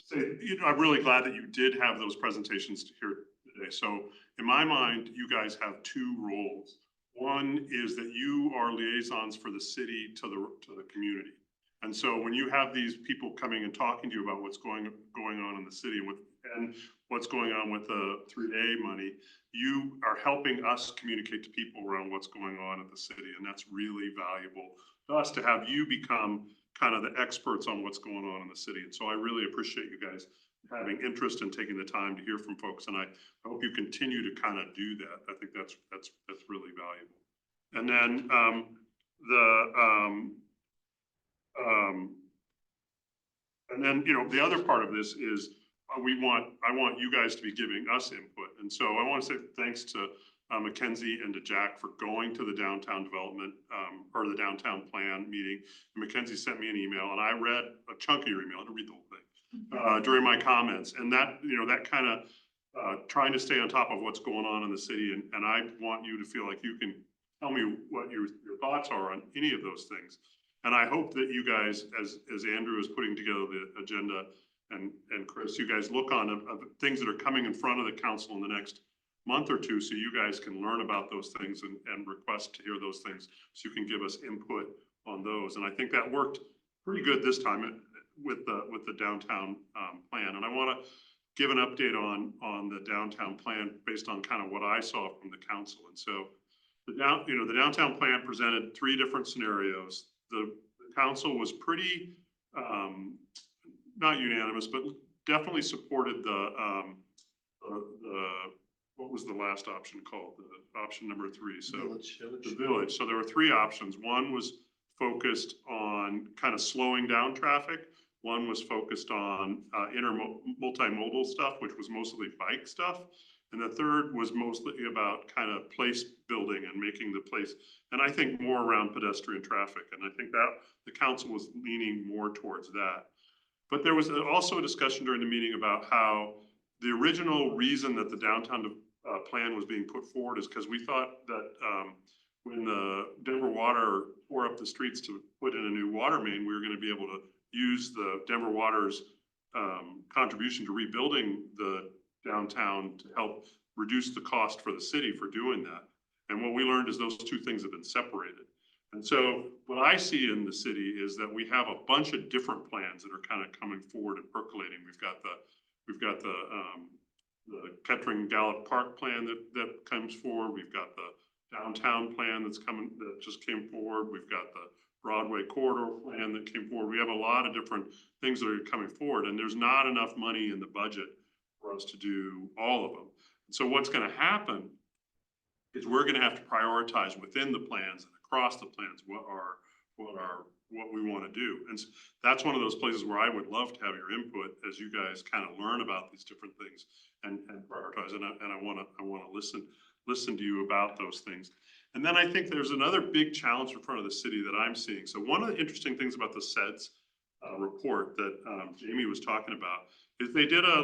say, I'm really glad that you did have those presentations here today. So in my mind, you guys have two roles. One is that you are liaisons for the city to the community. And so when you have these people coming and talking to you about what's going on in the city and what's going on with the 3A money, you are helping us communicate to people around what's going on at the city. And that's really valuable to us to have you become kind of the experts on what's going on in the city. And so I really appreciate you guys having interest and taking the time to hear from folks. And I hope you continue to kind of do that. I think that's really valuable. And then the other part of this is I want you guys to be giving us input. And so I want to say thanks to Mackenzie and to Jack for going to the downtown development or the downtown plan meeting. And Mackenzie sent me an email and I read a chunk of your email. I didn't read the whole thing during my comments. And that, that kind of trying to stay on top of what's going on in the city. And I want you to feel like you can tell me what your thoughts are on any of those things. And I hope that you guys, as Andrew is putting together the agenda, and Chris, you guys look on things that are coming in front of the council in the next month or two, so you guys can learn about those things and request to hear those things, so you can give us input on those. And I think that worked pretty good this time with the downtown plan. And I want to give an update on the downtown plan based on kind of what I saw from the council. And so the downtown plan presented three different scenarios. The council was pretty, not unanimous, but definitely supported what was the last option called? The option number 3. So the village. So there were three options. One was focused on kind of slowing down traffic. One was focused on multimodal stuff, which was mostly bike stuff. And the third was mostly about kind of place building and making the place, and I think more around pedestrian traffic. And I think that the council was leaning more towards that. But there was also a discussion during the meeting about how the original reason that the downtown plan was being put forward is because we thought that when the Denver Water tore up the streets to put in a new water main, we were going to be able to use the Denver Water's contribution to rebuilding the downtown to help reduce the cost for the city for doing that. And what we learned is those two things have been separated. And so what I see in the city is that we have a bunch of different plans that are kind of coming forward and percolating. We've got the Kettering Gallup Park plan that comes forward. We've got the downtown plan that just came forward. We've got the Broadway corridor plan that came forward. We have a lot of different things that are coming forward, and there's not enough money in the budget for us to do all of them. And so what's going to happen is we're going to have to prioritize within the plans and across the plans what our what we want to do. And that's one of those places where I would love to have your input as you guys kind of learn about these different things and prioritize. And I want to listen to you about those things. And then I think there's another big challenge in front of the city that I'm seeing. So one of the interesting things about the SEDS report that Jamie was talking about is they did a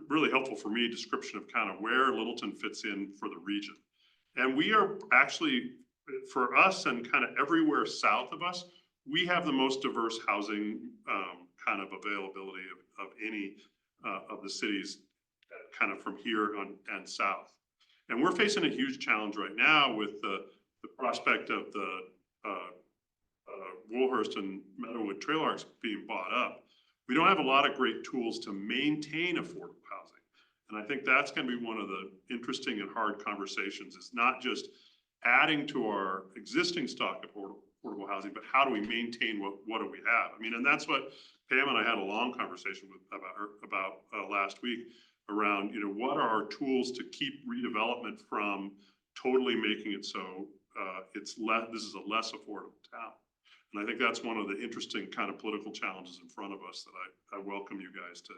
really helpful for me description of kind of where Littleton fits in for the region. And we are actually, for us and kind of everywhere south of us, we have the most diverse housing kind of availability of any of the cities kind of from here on and south. And we're facing a huge challenge right now with the prospect of the Woolhurst and Meadowwood Trail Arcs being bought up. We don't have a lot of great tools to maintain affordable housing. And I think that's going to be one of the interesting and hard conversations, is not just adding to our existing stock of affordable housing, but how do we maintain what do we have? I mean, and that's what Pam and I had a long conversation about last week around, you know, what are our tools to keep redevelopment from totally making it so this is a less affordable town. And I think that's one of the interesting kind of political challenges in front of us that I welcome you guys to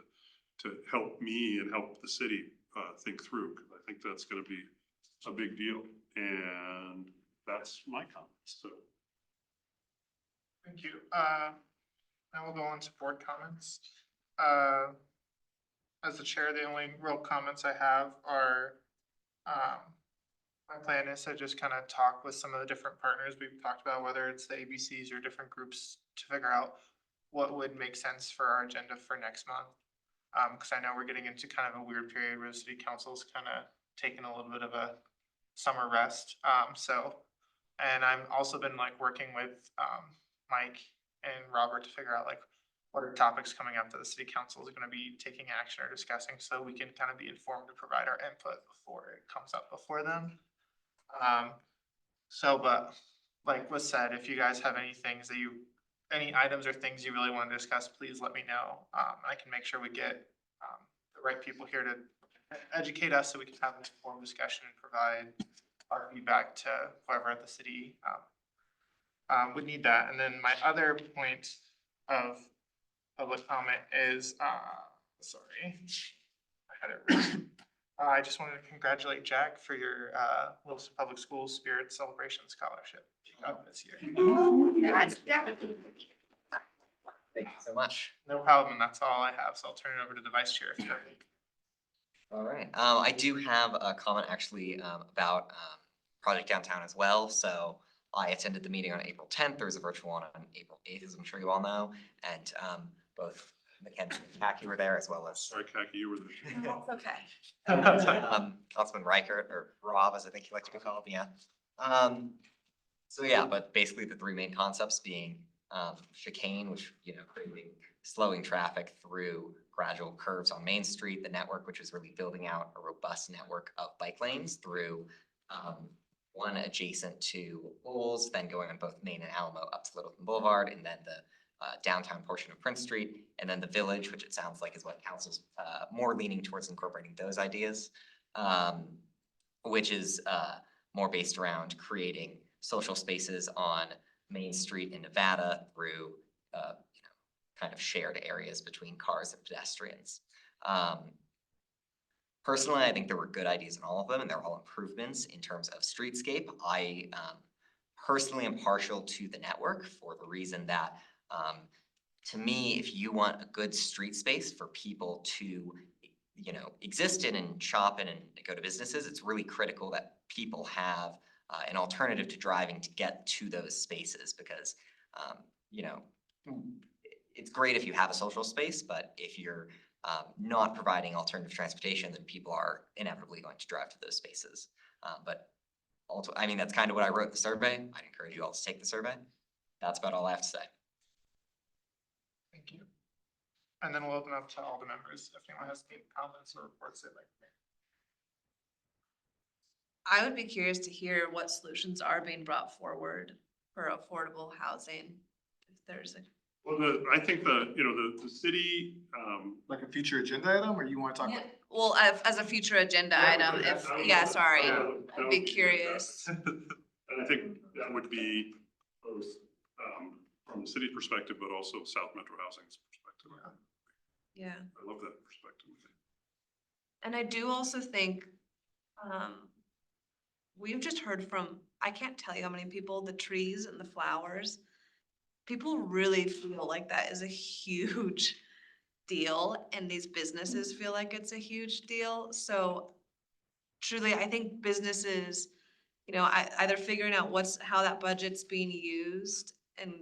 help me and help the city think through, because I think that's going to be a big deal. And that's my comments. So. Thank you. Now we'll go on to board comments. As the chair, the only real comments I have are, my plan is to just kind of talk with some of the different partners we've talked about, whether it's the ABCs or different groups, to figure out what would make sense for our agenda for next month. Because I know we're getting into kind of a weird period where the city council's kind of taking a little bit of a summer rest. And I've also been like working with Mike and Robert to figure out like what are topics coming up that the city council is going to be taking action or discussing, so we can kind of be informed to provide our input before it comes up before them. But like was said, if you guys have any things that any items or things you really want to discuss, please let me know. I can make sure we get the right people here to educate us so we can have an informed discussion and provide our feedback to whoever at the city would need that. And then my other point of public comment is, sorry, I had it written. I just wanted to congratulate Jack for your Littleton Public Schools Spirit Celebration Scholarship this year. Thank you so much. No problem, that's all I have, so I'll turn it over to the vice chair if you have any. All right, I do have a comment actually about Project Downtown as well. So I attended the meeting on April 10th. There was a virtual one on April 8th, as I'm sure you all know. And both Mackenzie and Kaki were there, as well as Sorry, Kaki, you were there. It's okay. Councilman Reichert, or Rob, as I think he likes to be called, yeah. So yeah, but basically the three main concepts being chicane, which, you know, creating slowing traffic through gradual curves on Main Street, the network, which is really building out a robust network of bike lanes through one adjacent to Bowles, then going on both Main and Alamo up to Littleton Boulevard, and then the downtown portion of Prince Street, and then the Village, which it sounds like is what council's more leaning towards incorporating those ideas, which is more based around creating social spaces on Main Street in Nevada through kind of shared areas between cars and pedestrians. Personally, I think there were good ideas in all of them, and they're all improvements in terms of streetscape. I personally am partial to the network for the reason that, to me, if you want a good street space for people to, you know, exist in and shop in and go to businesses, it's really critical that people have an alternative to driving to get to those spaces, because, you know, it's great if you have a social space, but if you're not providing alternative transportation, then people are inevitably going to drive to those spaces. But also, I mean, that's kind of what I wrote in the survey. I'd encourage you all to take the survey. That's about all I have to say. Thank you. And then we'll open up to all the members if anyone has any comments or reports they'd like to make. I would be curious to hear what solutions are being brought forward for affordable housing. If there's a, Well, I think the city, Like a future agenda item, or you want to talk about? well, as a future agenda item, if, yeah, sorry, I'd be curious. And I think that would be both from the city perspective, but also South Metro Housing's perspective. Yeah. I love that perspective. And I do also think, we've just heard from, I can't tell you how many people, the trees and the flowers. People really feel like that is a huge deal, and these businesses feel like it's a huge deal. So truly, I think businesses, you know, either figuring out how that budget's being used and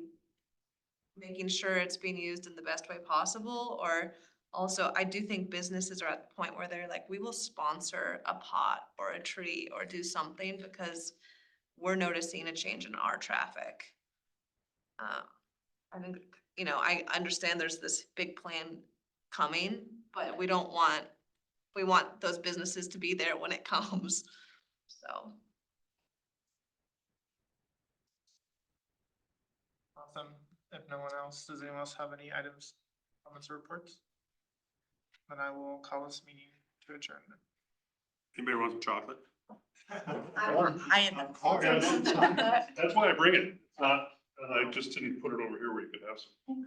making sure it's being used in the best way possible, or also, I do think businesses are at the point where they're like, we will sponsor a pot or a tree or do something because we're noticing a change in our traffic. I think, you know, I understand there's this big plan coming, but we want those businesses to be there when it comes, so. Awesome. If no one else, does anyone else have any items, comments, or reports? Then I will call this meeting to adjourn. Anybody want some chocolate? I That's why I bring it. And I just didn't put it over here where you could have some.